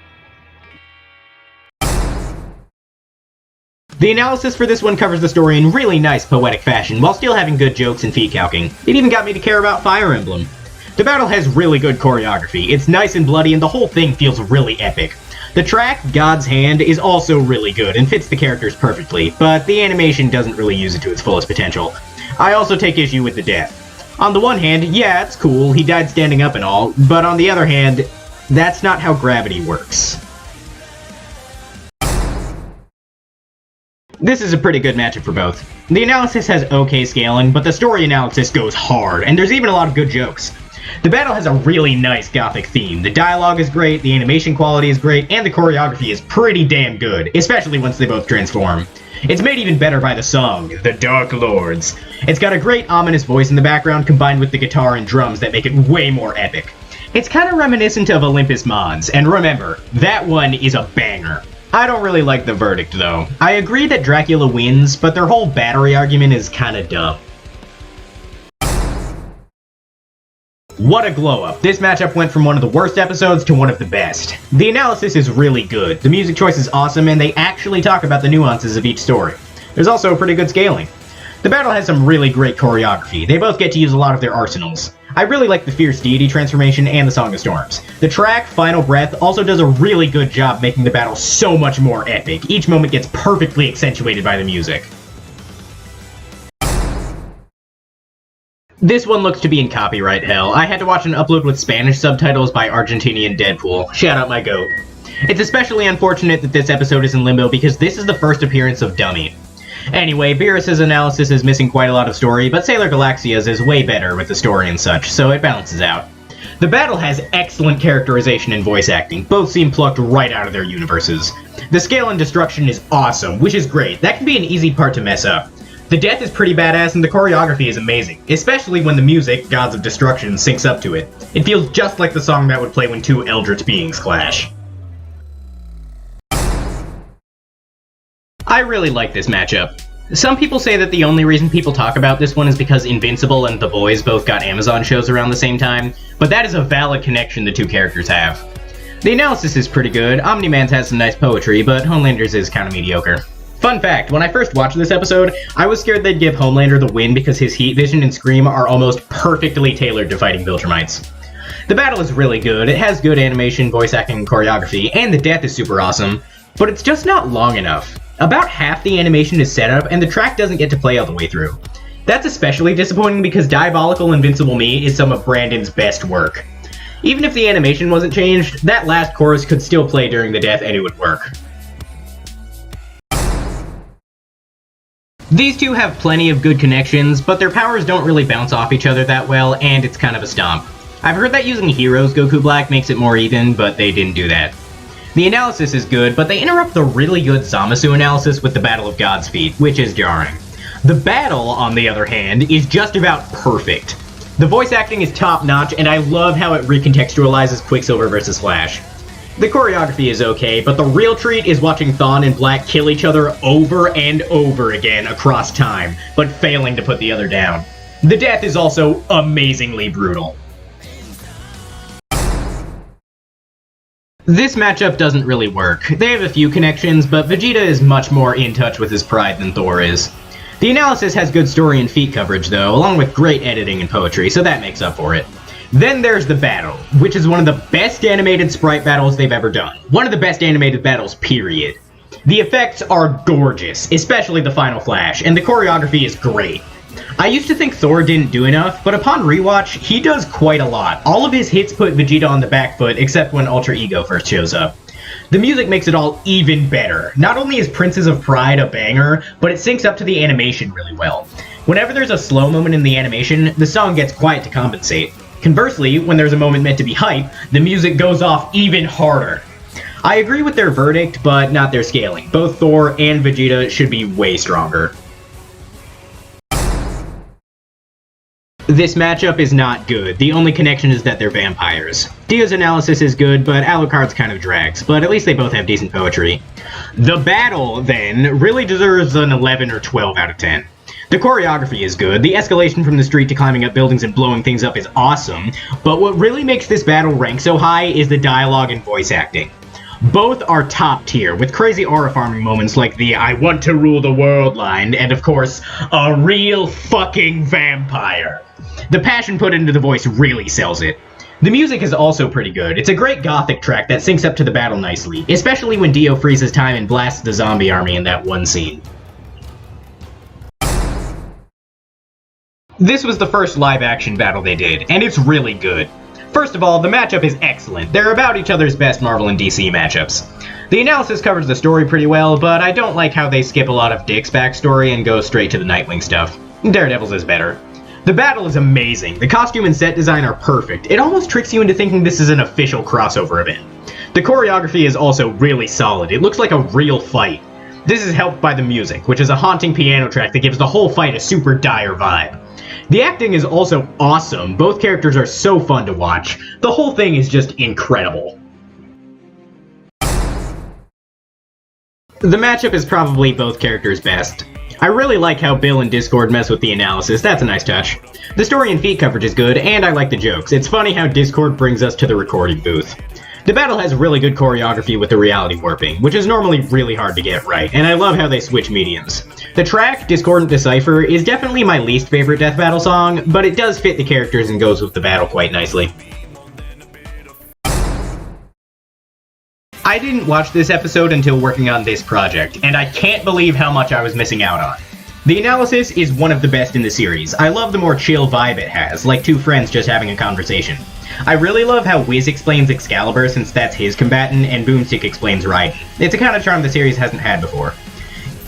The analysis for this one covers the story in really nice poetic fashion, while still having good jokes and feat calcing. It even got me to care about Fire Emblem. The battle has really good choreography, it's nice and bloody, and the whole thing feels really epic. The track, God's Hand, is also really good and fits the characters perfectly, but the animation doesn't really use it to its fullest potential. I also take issue with the death. On the one hand, yeah, it's cool, he died standing up and all, but on the other hand, that's not how gravity works. This is a pretty good matchup for both. The analysis has okay scaling, but the story analysis goes hard, and there's even a lot of good jokes. The battle has a really nice gothic theme, the dialogue is great, the animation quality is great, and the choreography is pretty damn good, especially once they both transform. It's made even better by the song, The Dark Lords. It's got a great ominous voice in the background combined with the guitar and drums that make it way more epic. It's kinda reminiscent of Olympus Mons, and remember, that one is a banger. I don't really like the verdict though. I agree that Dracula wins, but their whole battery argument is kinda dumb. What a glow up. This matchup went from one of the worst episodes to one of the best. The analysis is really good, the music choice is awesome, and they actually talk about the nuances of each story. There's also pretty good scaling. The battle has some really great choreography, they both get to use a lot of their arsenals. I really like the Fierce Deity transformation and the Song of Storms. The track, Final Breath, also does a really good job making the battle so much more epic. Each moment gets perfectly accentuated by the music. This one looks to be in copyright hell. I had to watch an upload with Spanish subtitles by Argentinian Deadpool. Shout out my goat. It's especially unfortunate that this episode is in limbo because this is the first appearance of Dummy. Anyway, Beerus' analysis is missing quite a lot of story, but Sailor Galaxia's is way better with the story and such, so it balances out. The battle has excellent characterization and voice acting, both seem plucked right out of their universes. The scale and destruction is awesome, which is great, that can be an easy part to mess up. The death is pretty badass and the choreography is amazing, especially when the music, Gods of Destruction, syncs up to it. It feels just like the song that would play when two eldritch beings clash. I really like this matchup. Some people say that the only reason people talk about this one is because Invincible and The Boys both got Amazon shows around the same time, but that is a valid connection the two characters have. The analysis is pretty good, Omni-Man's has some nice poetry, but Homelander's is kinda mediocre. Fun fact, when I first watched this episode, I was scared they'd give Homelander the win because his heat vision and scream are almost perfectly tailored to fighting Viltrumites. The battle is really good, it has good animation, voice acting, and choreography, and the death is super awesome, but it's just not long enough. About half the animation is set up, and the track doesn't get to play all the way through. That's especially disappointing because Diabolical Invincible Me is some of Brandon's best work. Even if the animation wasn't changed, that last chorus could still play during the death and it would work. These two have plenty of good connections, but their powers don't really bounce off each other that well, and it's kind of a stomp. I've heard that using Heroes Goku Black makes it more even, but they didn't do that. The analysis is good, but they interrupt the really good Zamasu analysis with the Battle of God's Feet, which is jarring. The battle, on the other hand, is just about perfect. The voice acting is top-notch, and I love how it recontextualizes Quicksilver versus Flash. The choreography is okay, but the real treat is watching Thawne and Black kill each other over and over again across time, but failing to put the other down. The death is also amazingly brutal. This matchup doesn't really work. They have a few connections, but Vegeta is much more in touch with his pride than Thor is. The analysis has good story and feat coverage though, along with great editing and poetry, so that makes up for it. Then there's the battle, which is one of the best animated sprite battles they've ever done. One of the best animated battles, period. The effects are gorgeous, especially the final flash, and the choreography is great. I used to think Thor didn't do enough, but upon rewatch, he does quite a lot. All of his hits put Vegeta on the back foot, except when Ultra Ego first shows up. The music makes it all even better. Not only is Princes of Pride a banger, but it syncs up to the animation really well. Whenever there's a slow moment in the animation, the song gets quiet to compensate. Conversely, when there's a moment meant to be hype, the music goes off even harder. I agree with their verdict, but not their scaling. Both Thor and Vegeta should be way stronger. This matchup is not good. The only connection is that they're vampires. Dio's analysis is good, but Alucard's kind of drags, but at least they both have decent poetry. The battle, then, really deserves an 11 or 12 out of 10. The choreography is good, the escalation from the street to climbing up buildings and blowing things up is awesome, but what really makes this battle rank so high is the dialogue and voice acting. Both are top tier, with crazy aura farming moments like the "I want to rule the world" line, and of course, a real fucking vampire. The passion put into the voice really sells it. The music is also pretty good. It's a great gothic track that syncs up to the battle nicely, especially when Dio freezes time and blasts the zombie army in that one scene. This was the first live-action battle they did, and it's really good. First of all, the matchup is excellent. They're about each other's best Marvel and DC matchups. The analysis covers the story pretty well, but I don't like how they skip a lot of Dick's backstory and go straight to the Nightwing stuff. Daredevil's is better. The battle is amazing. The costume and set design are perfect. It almost tricks you into thinking this is an official crossover event. The choreography is also really solid. It looks like a real fight. This is helped by the music, which is a haunting piano track that gives the whole fight a super dire vibe. The acting is also awesome. Both characters are so fun to watch. The whole thing is just incredible. The matchup is probably both characters' best. I really like how Bill and Discord mess with the analysis, that's a nice touch. The story and feat coverage is good, and I like the jokes. It's funny how Discord brings us to the recording booth. The battle has really good choreography with the reality warping, which is normally really hard to get right, and I love how they switch mediums. The track, Discordant Decipher, is definitely my least favorite death battle song, but it does fit the characters and goes with the battle quite nicely. I didn't watch this episode until working on this project, and I can't believe how much I was missing out on. The analysis is one of the best in the series. I love the more chill vibe it has, like two friends just having a conversation. I really love how Wiz explains Excalibur since that's his combatant, and Boomstick explains Raiden. It's a kind of charm the series hasn't had before.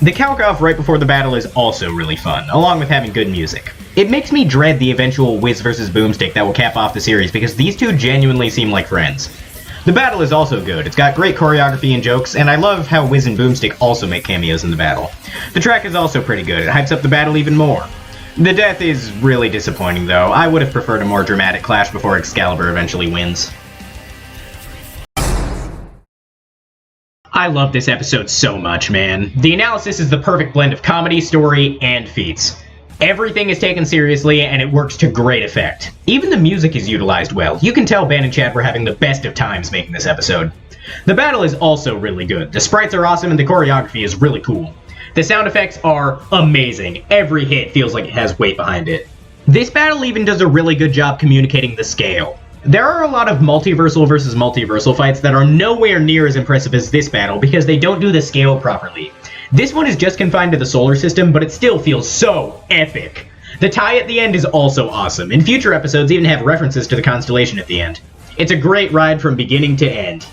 The count-off right before the battle is also really fun, along with having good music. It makes me dread the eventual Wiz vs. Boomstick that will cap off the series because these two genuinely seem like friends. The battle is also good. It's got great choreography and jokes, and I love how Wiz and Boomstick also make cameos in the battle. The track is also pretty good. It hypes up the battle even more. The death is really disappointing though. I would have preferred a more dramatic clash before Excalibur eventually wins. I love this episode so much, man. The analysis is the perfect blend of comedy, story, and feats. Everything is taken seriously, and it works to great effect. Even the music is utilized well. You can tell Ben and Chad were having the best of times making this episode. The battle is also really good. The sprites are awesome, and the choreography is really cool. The sound effects are amazing. Every hit feels like it has weight behind it. This battle even does a really good job communicating the scale. There are a lot of multiversal versus multiversal fights that are nowhere near as impressive as this battle because they don't do the scale properly. This one is just confined to the solar system, but it still feels so epic. The tie at the end is also awesome, and future episodes even have references to the constellation at the end. It's a great ride from beginning to end.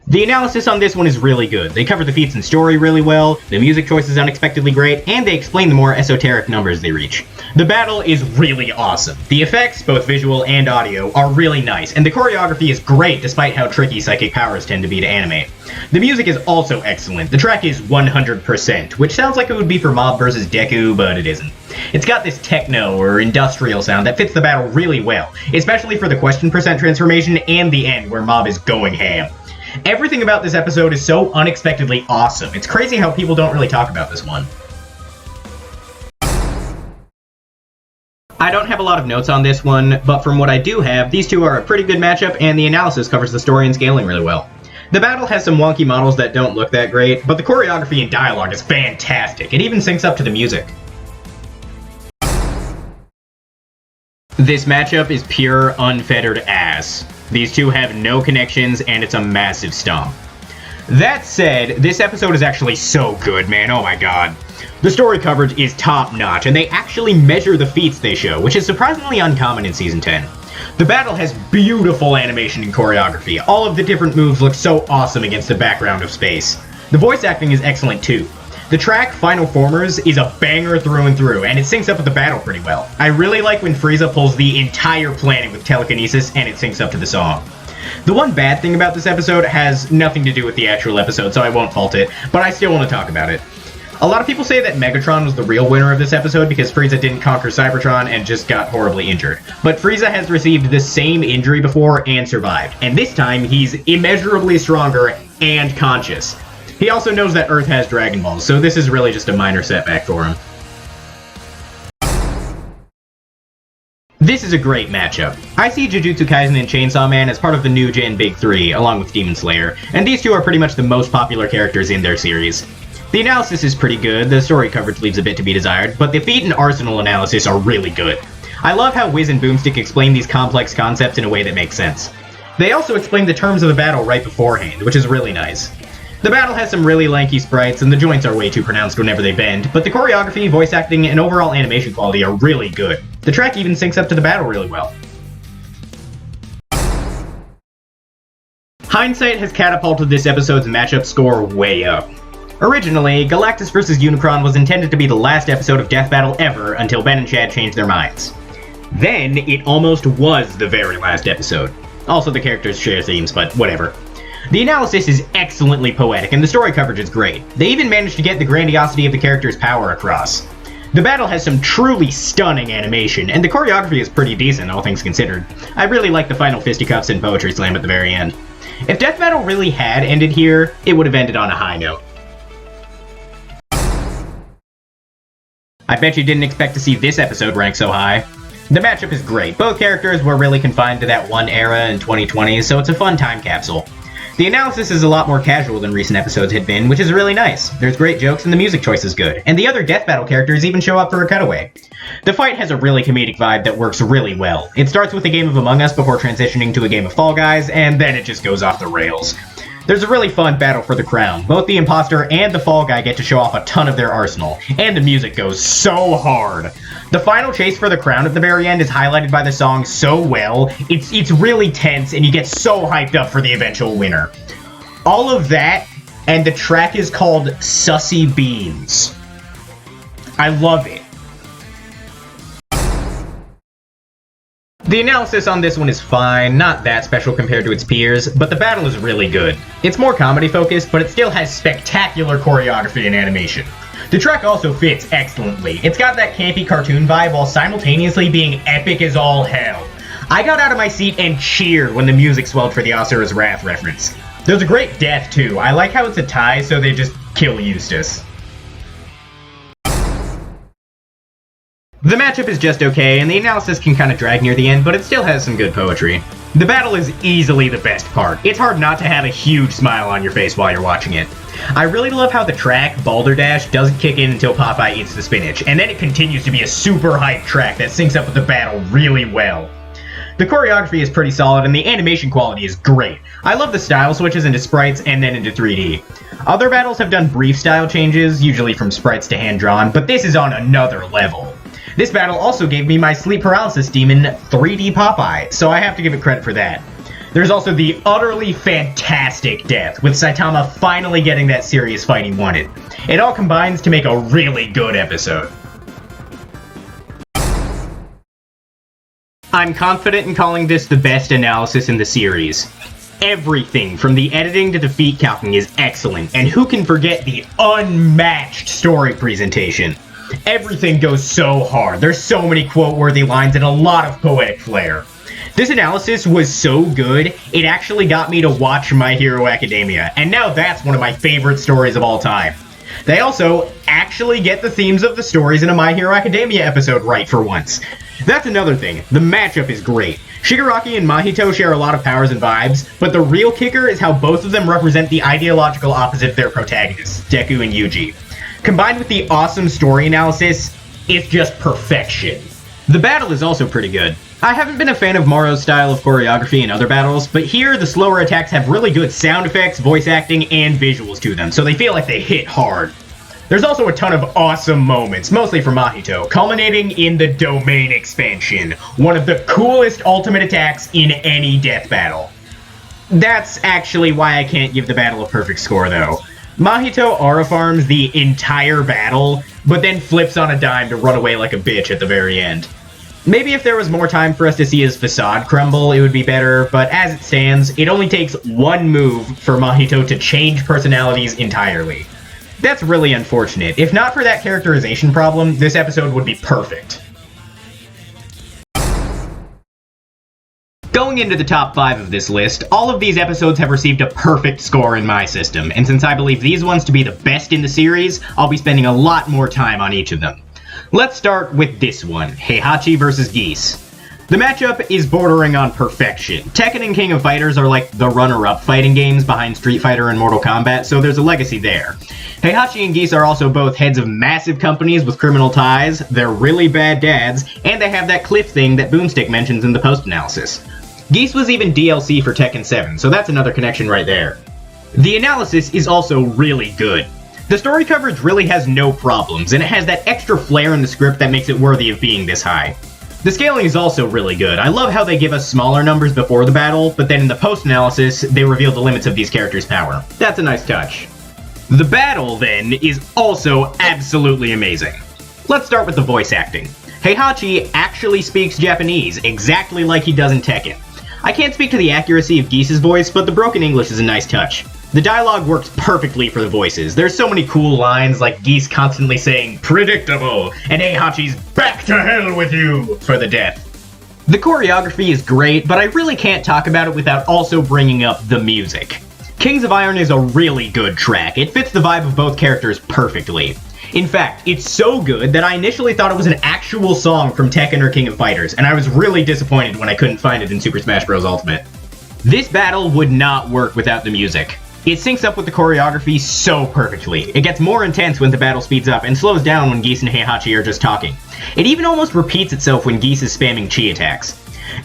The analysis on this one is really good. They cover the feats and story really well, the music choice is unexpectedly great, and they explain the more esoteric numbers they reach. The battle is really awesome. The effects, both visual and audio, are really nice, and the choreography is great despite how tricky psychic powers tend to be to animate. The music is also excellent. The track is 100%, which sounds like it would be for Mob vs. Deku, but it isn't. It's got this techno or industrial sound that fits the battle really well, especially for the question percent transformation and the end where Mob is going ham. Everything about this episode is so unexpectedly awesome. It's crazy how people don't really talk about this one. I don't have a lot of notes on this one, but from what I do have, these two are a pretty good matchup and the analysis covers the story and scaling really well. The battle has some wonky models that don't look that great, but the choreography and dialogue is fantastic. It even syncs up to the music. This matchup is pure unfettered ass. These two have no connections, and it's a massive stomp. That said, this episode is actually so good, man, oh my god. The story coverage is top-notch, and they actually measure the feats they show, which is surprisingly uncommon in Season 10. The battle has beautiful animation and choreography. All of the different moves look so awesome against the background of space. The voice acting is excellent too. The track, Final Formers, is a banger through and through, and it syncs up with the battle pretty well. I really like when Frieza pulls the entire planet with telekinesis, and it syncs up to the song. The one bad thing about this episode has nothing to do with the actual episode, so I won't fault it, but I still want to talk about it. A lot of people say that Megatron was the real winner of this episode because Frieza didn't conquer Cybertron and just got horribly injured. But Frieza has received the same injury before and survived, and this time he's immeasurably stronger and conscious. He also knows that Earth has Dragon Balls, so this is really just a minor setback for him. This is a great matchup. I see Jujutsu Kaisen and Chainsaw Man as part of the new Gen Big 3, along with Demon Slayer, and these two are pretty much the most popular characters in their series. The analysis is pretty good, the story coverage leaves a bit to be desired, but the feat and arsenal analysis are really good. I love how Wiz and Boomstick explain these complex concepts in a way that makes sense. They also explain the terms of the battle right beforehand, which is really nice. The battle has some really lanky sprites, and the joints are way too pronounced whenever they bend, but the choreography, voice acting, and overall animation quality are really good. The track even syncs up to the battle really well. Hindsight has catapulted this episode's matchup score way up. Originally, Galactus vs. Unicron was intended to be the last episode of Death Battle ever until Ben and Chad changed their minds. Then, it almost was the very last episode. Also, the characters share themes, but whatever. The analysis is excellently poetic, and the story coverage is great. They even managed to get the grandiosity of the character's power across. The battle has some truly stunning animation, and the choreography is pretty decent, all things considered. I really like the final fisticuffs and poetry slam at the very end. If Death Battle really had ended here, it would have ended on a high note. I bet you didn't expect to see this episode rank so high. The matchup is great. Both characters were really confined to that one era in 2020, so it's a fun time capsule. The analysis is a lot more casual than recent episodes had been, which is really nice. There's great jokes and the music choice is good, and the other Death Battle characters even show up for a cutaway. The fight has a really comedic vibe that works really well. It starts with a game of Among Us before transitioning to a game of Fall Guys, and then it just goes off the rails. There's a really fun battle for the crown. Both the imposter and the Fall Guy get to show off a ton of their arsenal, and the music goes so hard. The final chase for the crown at the very end is highlighted by the song so well. It's really tense, and you get so hyped up for the eventual winner. All of that, and the track is called Sussy Beans. I love it. The analysis on this one is fine, not that special compared to its peers, but the battle is really good. It's more comedy focused, but it still has spectacular choreography and animation. The track also fits excellently. It's got that campy cartoon vibe while simultaneously being epic as all hell. I got out of my seat and cheered when the music swelled for the Asura's Wrath reference. There's a great death too. I like how it's a tie, so they just kill Eustace. The matchup is just okay, and the analysis can kind of drag near the end, but it still has some good poetry. The battle is easily the best part. It's hard not to have a huge smile on your face while you're watching it. I really love how the track, Balderdash, doesn't kick in until Popeye eats the spinach, and then it continues to be a super hype track that syncs up with the battle really well. The choreography is pretty solid and the animation quality is great. I love the style switches into sprites and then into 3D. Other battles have done brief style changes, usually from sprites to hand-drawn, but this is on another level. This battle also gave me my sleep paralysis demon 3D Popeye, so I have to give it credit for that. There's also the utterly fantastic death, with Saitama finally getting that serious fight he wanted. It all combines to make a really good episode. I'm confident in calling this the best analysis in the series. Everything from the editing to the feat counting is excellent, and who can forget the unmatched story presentation? Everything goes so hard, there's so many quote-worthy lines and a lot of poetic flair. This analysis was so good, it actually got me to watch My Hero Academia, and now that's one of my favorite stories of all time. They also actually get the themes of the stories in a My Hero Academia episode right for once. That's another thing, the matchup is great. Shigaraki and Mahito share a lot of powers and vibes, but the real kicker is how both of them represent the ideological opposite of their protagonists, Deku and Yuji. Combined with the awesome story analysis, it's just perfection. The battle is also pretty good. I haven't been a fan of Moro's style of choreography in other battles, but here the slower attacks have really good sound effects, voice acting, and visuals to them, so they feel like they hit hard. There's also a ton of awesome moments, mostly for Mahito, culminating in the Domain Expansion, one of the coolest ultimate attacks in any death battle. That's actually why I can't give the battle a perfect score, though. Mahito aura farms the entire battle, but then flips on a dime to run away like a bitch at the very end. Maybe if there was more time for us to see his facade crumble, it would be better, but as it stands, it only takes one move for Mahito to change personalities entirely. That's really unfortunate. If not for that characterization problem, this episode would be perfect. Going into the top 5 of this list, all of these episodes have received a perfect score in my system, and since I believe these ones to be the best in the series, I'll be spending a lot more time on each of them. Let's start with this one, Heihachi vs. Geese. The matchup is bordering on perfection. Tekken and King of Fighters are like the runner-up fighting games behind Street Fighter and Mortal Kombat, so there's a legacy there. Heihachi and Geese are also both heads of massive companies with criminal ties, they're really bad dads, and they have that cliff thing that Boomstick mentions in the post-analysis. Geese was even DLC for Tekken 7, so that's another connection right there. The analysis is also really good. The story coverage really has no problems, and it has that extra flair in the script that makes it worthy of being this high. The scaling is also really good. I love how they give us smaller numbers before the battle, but then in the post-analysis, they reveal the limits of these characters' power. That's a nice touch. The battle, then, is also absolutely amazing. Let's start with the voice acting. Heihachi actually speaks Japanese, exactly like he does in Tekken. I can't speak to the accuracy of Geese's voice, but the broken English is a nice touch. The dialogue works perfectly for the voices. There's so many cool lines like Geese constantly saying, "Predictable," and Heihachi's "Back to hell with you" for the death. The choreography is great, but I really can't talk about it without also bringing up the music. Kings of Iron is a really good track. It fits the vibe of both characters perfectly. In fact, it's so good that I initially thought it was an actual song from Tekken or King of Fighters, and I was really disappointed when I couldn't find it in Super Smash Bros. Ultimate. This battle would not work without the music. It syncs up with the choreography so perfectly. It gets more intense when the battle speeds up and slows down when Geese and Heihachi are just talking. It even almost repeats itself when Geese is spamming chi attacks.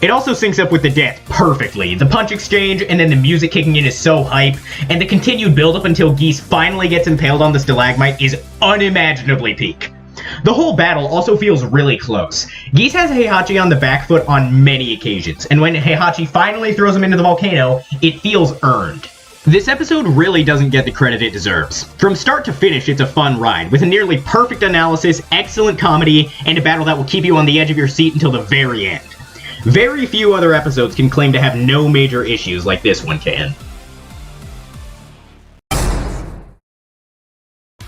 It also syncs up with the death perfectly. The punch exchange and then the music kicking in is so hype, and the continued build-up until Geese finally gets impaled on the stalagmite is unimaginably peak. The whole battle also feels really close. Geese has Heihachi on the back foot on many occasions, and when Heihachi finally throws him into the volcano, it feels earned. This episode really doesn't get the credit it deserves. From start to finish, it's a fun ride, with a nearly perfect analysis, excellent comedy, and a battle that will keep you on the edge of your seat until the very end. Very few other episodes can claim to have no major issues like this one can.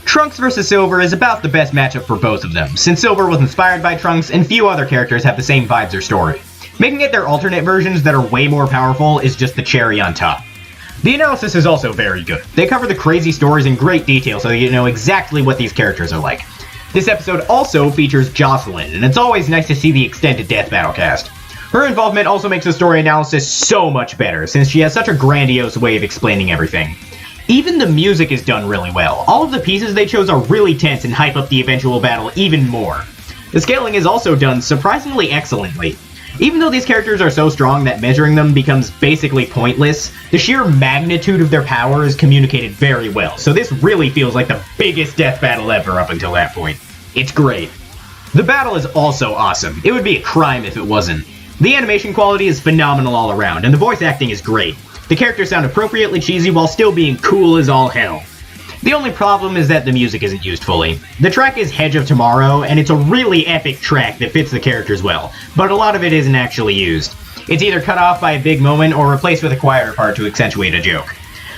Trunks vs. Silver is about the best matchup for both of them, since Silver was inspired by Trunks and few other characters have the same vibes or story. Making it their alternate versions that are way more powerful is just the cherry on top. The analysis is also very good. They cover the crazy stories in great detail so you know exactly what these characters are like. This episode also features Jocelyn, and it's always nice to see the extended Death Battle cast. Her involvement also makes the story analysis so much better, since she has such a grandiose way of explaining everything. Even the music is done really well. All of the pieces they chose are really tense and hype up the eventual battle even more. The scaling is also done surprisingly excellently. Even though these characters are so strong that measuring them becomes basically pointless, the sheer magnitude of their power is communicated very well, so this really feels like the biggest death battle ever up until that point. It's great. The battle is also awesome. It would be a crime if it wasn't. The animation quality is phenomenal all around, and the voice acting is great. The characters sound appropriately cheesy while still being cool as all hell. The only problem is that the music isn't used fully. The track is Hedge of Tomorrow, and it's a really epic track that fits the characters well, but a lot of it isn't actually used. It's either cut off by a big moment or replaced with a quieter part to accentuate a joke.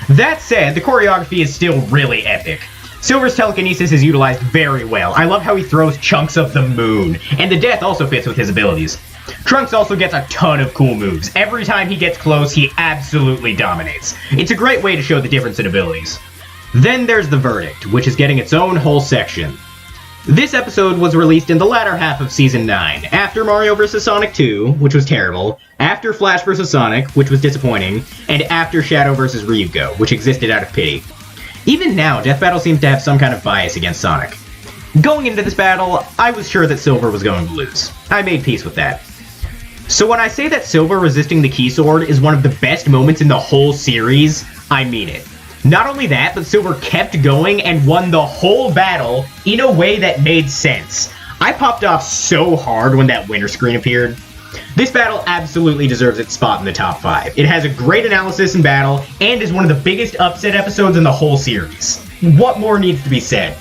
That said, the choreography is still really epic. Silver's telekinesis is utilized very well. I love how he throws chunks of the moon, and the death also fits with his abilities. Trunks also gets a ton of cool moves. Every time he gets close, he absolutely dominates. It's a great way to show the difference in abilities. Then there's The Verdict, which is getting its own whole section. This episode was released in the latter half of Season 9, after Mario vs. Sonic 2, which was terrible, after Flash vs. Sonic, which was disappointing, and after Shadow vs. Ryugo, which existed out of pity. Even now, Death Battle seems to have some kind of bias against Sonic. Going into this battle, I was sure that Silver was going to lose. I made peace with that. So when I say that Silver resisting the Key Sword is one of the best moments in the whole series, I mean it. Not only that, but Silver kept going and won the whole battle in a way that made sense. I popped off so hard when that winner screen appeared. This battle absolutely deserves its spot in the top 5. It has a great analysis and battle, and is one of the biggest upset episodes in the whole series. What more needs to be said?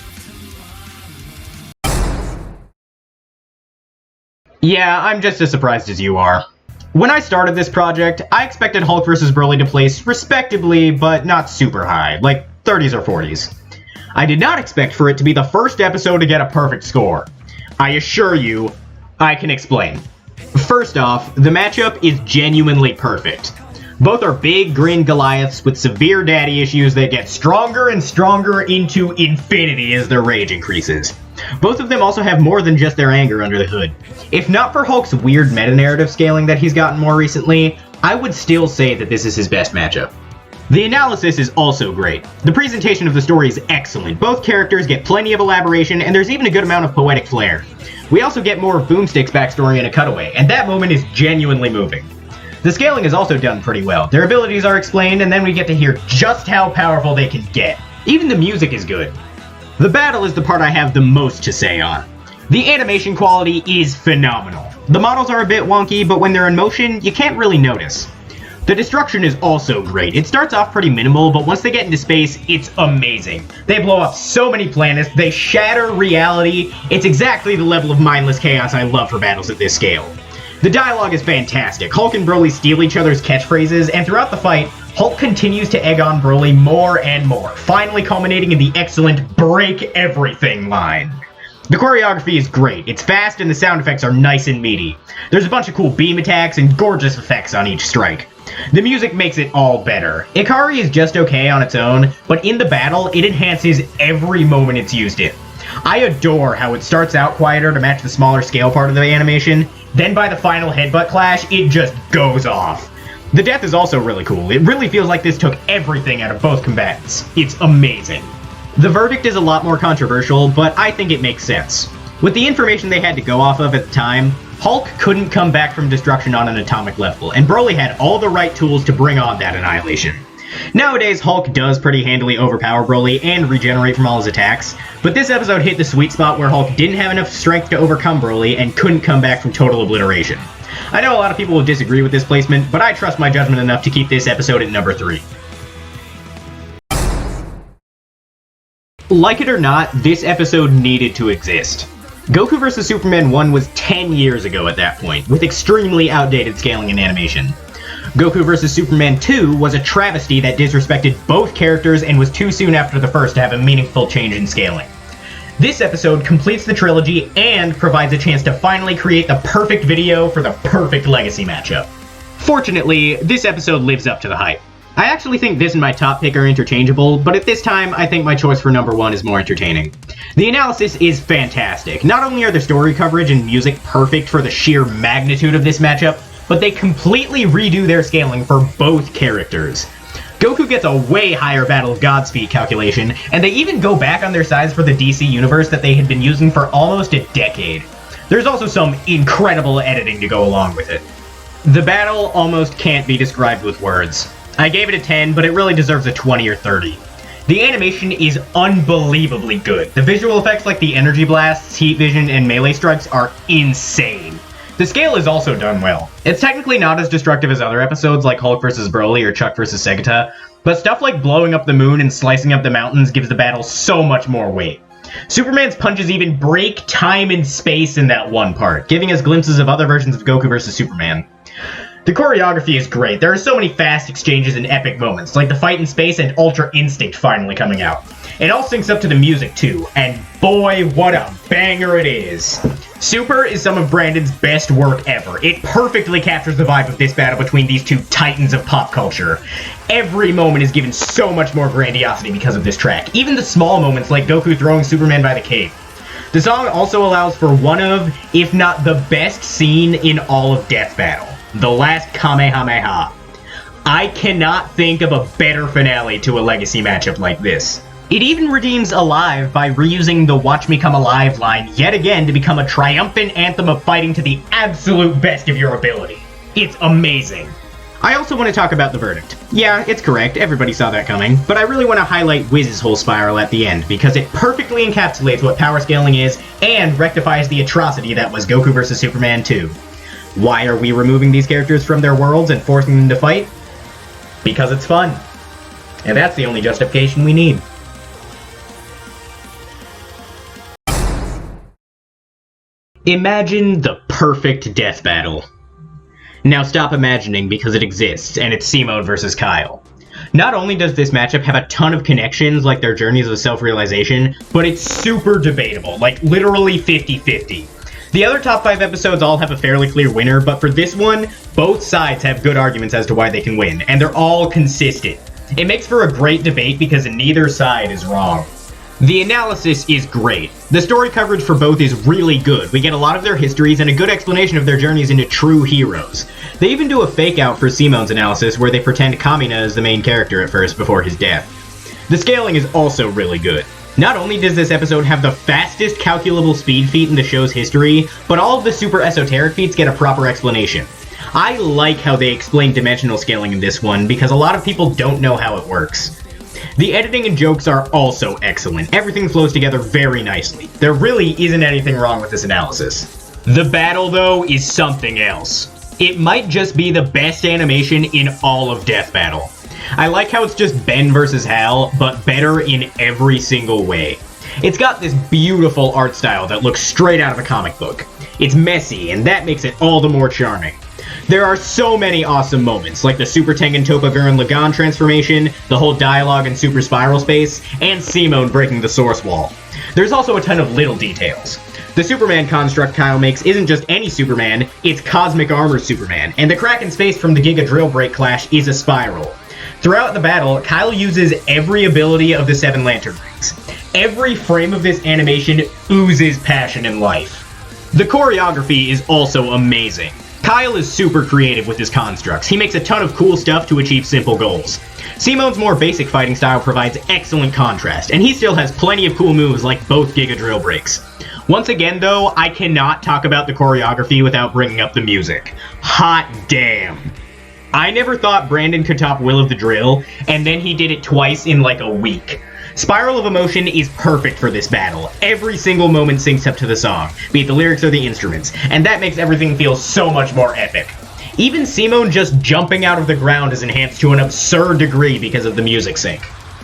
Yeah, I'm just as surprised as you are. When I started this project, I expected Hulk vs. Broly to place respectably, but not super high, like 30s or 40s. I did not expect for it to be the first episode to get a perfect score. I assure you, I can explain. First off, the matchup is genuinely perfect. Both are big green Goliaths with severe daddy issues that get stronger and stronger into infinity as their rage increases. Both of them also have more than just their anger under the hood. If not for Hulk's weird meta-narrative scaling that he's gotten more recently, I would still say that this is his best matchup. The analysis is also great. The presentation of the story is excellent. Both characters get plenty of elaboration, and there's even a good amount of poetic flair. We also get more of Boomstick's backstory in a cutaway, and that moment is genuinely moving. The scaling is also done pretty well. Their abilities are explained, and then we get to hear just how powerful they can get. Even the music is good. The battle is the part I have the most to say on. The animation quality is phenomenal. The models are a bit wonky, but when they're in motion, you can't really notice. The destruction is also great. It starts off pretty minimal, but once they get into space, it's amazing. They blow up so many planets, they shatter reality. It's exactly the level of mindless chaos I love for battles at this scale. The dialogue is fantastic. Hulk and Broly steal each other's catchphrases, and throughout the fight, Hulk continues to egg on Broly more and more, finally culminating in the excellent break everything line. The choreography is great. It's fast and the sound effects are nice and meaty. There's a bunch of cool beam attacks and gorgeous effects on each strike. The music makes it all better. Ikari is just okay on its own, but in the battle, it enhances every moment it's used in. I adore how it starts out quieter to match the smaller scale part of the animation, then by the final headbutt clash, it just goes off. The death is also really cool. It really feels like this took everything out of both combatants. It's amazing. The verdict is a lot more controversial, but I think it makes sense. With the information they had to go off of at the time, Hulk couldn't come back from destruction on an atomic level, and Broly had all the right tools to bring on that annihilation. Nowadays, Hulk does pretty handily overpower Broly and regenerate from all his attacks, but this episode hit the sweet spot where Hulk didn't have enough strength to overcome Broly and couldn't come back from total obliteration. I know a lot of people will disagree with this placement, but I trust my judgment enough to keep this episode at number 3. Like it or not, this episode needed to exist. Goku vs. Superman 1 was 10 years ago at that point, with extremely outdated scaling and animation. Goku vs. Superman 2 was a travesty that disrespected both characters and was too soon after the first to have a meaningful change in scaling. This episode completes the trilogy and provides a chance to finally create the perfect video for the perfect legacy matchup. Fortunately, this episode lives up to the hype. I actually think this and my top pick are interchangeable, but at this time, I think my choice for number 1 is more entertaining. The analysis is fantastic. Not only are the story coverage and music perfect for the sheer magnitude of this matchup, but they completely redo their scaling for both characters. Goku gets a way higher Battle of Gods feat calculation, and they even go back on their sides for the DC universe that they had been using for almost a decade. There's also some incredible editing to go along with it. The battle almost can't be described with words. I gave it a 10, but it really deserves a 20 or 30. The animation is unbelievably good. The visual effects like the energy blasts, heat vision, and melee strikes are insane. The scale is also done well. It's technically not as destructive as other episodes like Hulk vs. Broly or Chuck vs. Segata, but stuff like blowing up the moon and slicing up the mountains gives the battle so much more weight. Superman's punches even break time and space in that one part, giving us glimpses of other versions of Goku vs. Superman. The choreography is great. There are so many fast exchanges and epic moments, like the fight in space and Ultra Instinct finally coming out. It all syncs up to the music too, and boy, what a banger it is. Super is some of Brandon's best work ever. It perfectly captures the vibe of this battle between these two titans of pop culture. Every moment is given so much more grandiosity because of this track, even the small moments like Goku throwing Superman by the cape. The song also allows for one of, if not the best scene in all of Death Battle, the last Kamehameha. I cannot think of a better finale to a Legacy matchup like this. It even redeems Alive by reusing the Watch Me Come Alive line yet again to become a triumphant anthem of fighting to the absolute best of your ability. It's amazing. I also want to talk about the verdict. Yeah, it's correct, everybody saw that coming, but I really want to highlight Wiz's whole spiral at the end, because it perfectly encapsulates what power scaling is, and rectifies the atrocity that was Goku vs. Superman 2. Why are we removing these characters from their worlds and forcing them to fight? Because it's fun. And that's the only justification we need. Imagine the perfect death battle. Now stop imagining because it exists, and it's C-Mode versus Kyle. Not only does this matchup have a ton of connections, like their journeys of self-realization, but it's super debatable, like literally 50-50. The other top 5 episodes all have a fairly clear winner, but for this one, both sides have good arguments as to why they can win, and they're all consistent. It makes for a great debate because neither side is wrong. The analysis is great. The story coverage for both is really good. We get a lot of their histories and a good explanation of their journeys into true heroes. They even do a fake out for Simone's analysis where they pretend Kamina is the main character at first before his death. The scaling is also really good. Not only does this episode have the fastest calculable speed feat in the show's history, but all of the super esoteric feats get a proper explanation. I like how they explain dimensional scaling in this one because a lot of people don't know how it works. The editing and jokes are also excellent. Everything flows together very nicely. There really isn't anything wrong with this analysis. The battle, though, is something else. It might just be the best animation in all of Death Battle. I like how it's just Ben versus Hal, but better in every single way. It's got this beautiful art style that looks straight out of a comic book. It's messy, and that makes it all the more charming. There are so many awesome moments, like the Super Tengen Toppa Gurren Lagann transformation, the whole dialogue in Super Spiral Space, and Simone breaking the source wall. There's also a ton of little details. The Superman construct Kyle makes isn't just any Superman, it's Cosmic Armor Superman, and the crack in space from the Giga Drill Break clash is a spiral. Throughout the battle, Kyle uses every ability of the 7 Lantern Rings. Every frame of this animation oozes passion and life. The choreography is also amazing. Kyle is super creative with his constructs. He makes a ton of cool stuff to achieve simple goals. Simone's more basic fighting style provides excellent contrast, and he still has plenty of cool moves like both Giga Drill Breaks. Once again, though, I cannot talk about the choreography without bringing up the music. Hot damn. I never thought Brandon could top Will of the Drill, and then he did it twice in like a week. Spiral of Emotion is perfect for this battle. Every single moment syncs up to the song, be it the lyrics or the instruments, and that makes everything feel so much more epic. Even Simone just jumping out of the ground is enhanced to an absurd degree because of the music sync.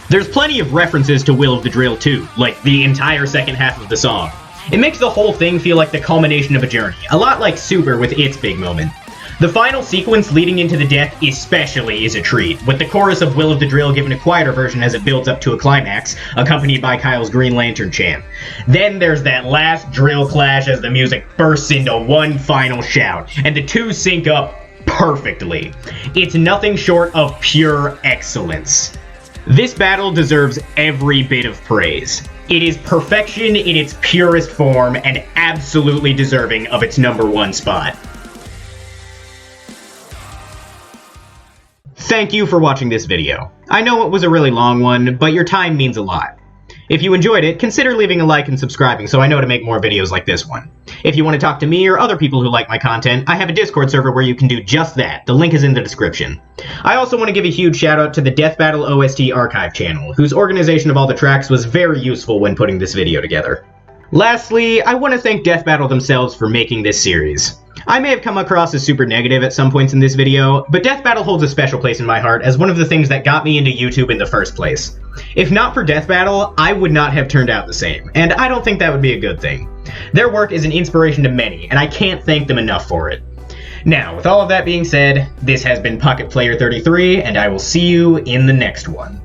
There's plenty of references to Will of the Drill too, like the entire second half of the song. It makes the whole thing feel like the culmination of a journey, a lot like Super with its big moment. The final sequence leading into the death especially is a treat, with the chorus of Will of the Drill given a quieter version as it builds up to a climax, accompanied by Kyle's Green Lantern chant. Then there's that last drill clash as the music bursts into one final shout, and the two sync up perfectly. It's nothing short of pure excellence. This battle deserves every bit of praise. It is perfection in its purest form and absolutely deserving of its #1 spot. Thank you for watching this video. I know it was a really long one, but your time means a lot. If you enjoyed it, consider leaving a like and subscribing so I know to make more videos like this one. If you want to talk to me or other people who like my content, I have a Discord server where you can do just that. The link is in the description. I also want to give a huge shout out to the Death Battle OST Archive channel, whose organization of all the tracks was very useful when putting this video together. Lastly, I want to thank Death Battle themselves for making this series. I may have come across as super negative at some points in this video, but Death Battle holds a special place in my heart as one of the things that got me into YouTube in the first place. If not for Death Battle, I would not have turned out the same, and I don't think that would be a good thing. Their work is an inspiration to many, and I can't thank them enough for it. Now, with all of that being said, this has been Pocket Player 33, and I will see you in the next one.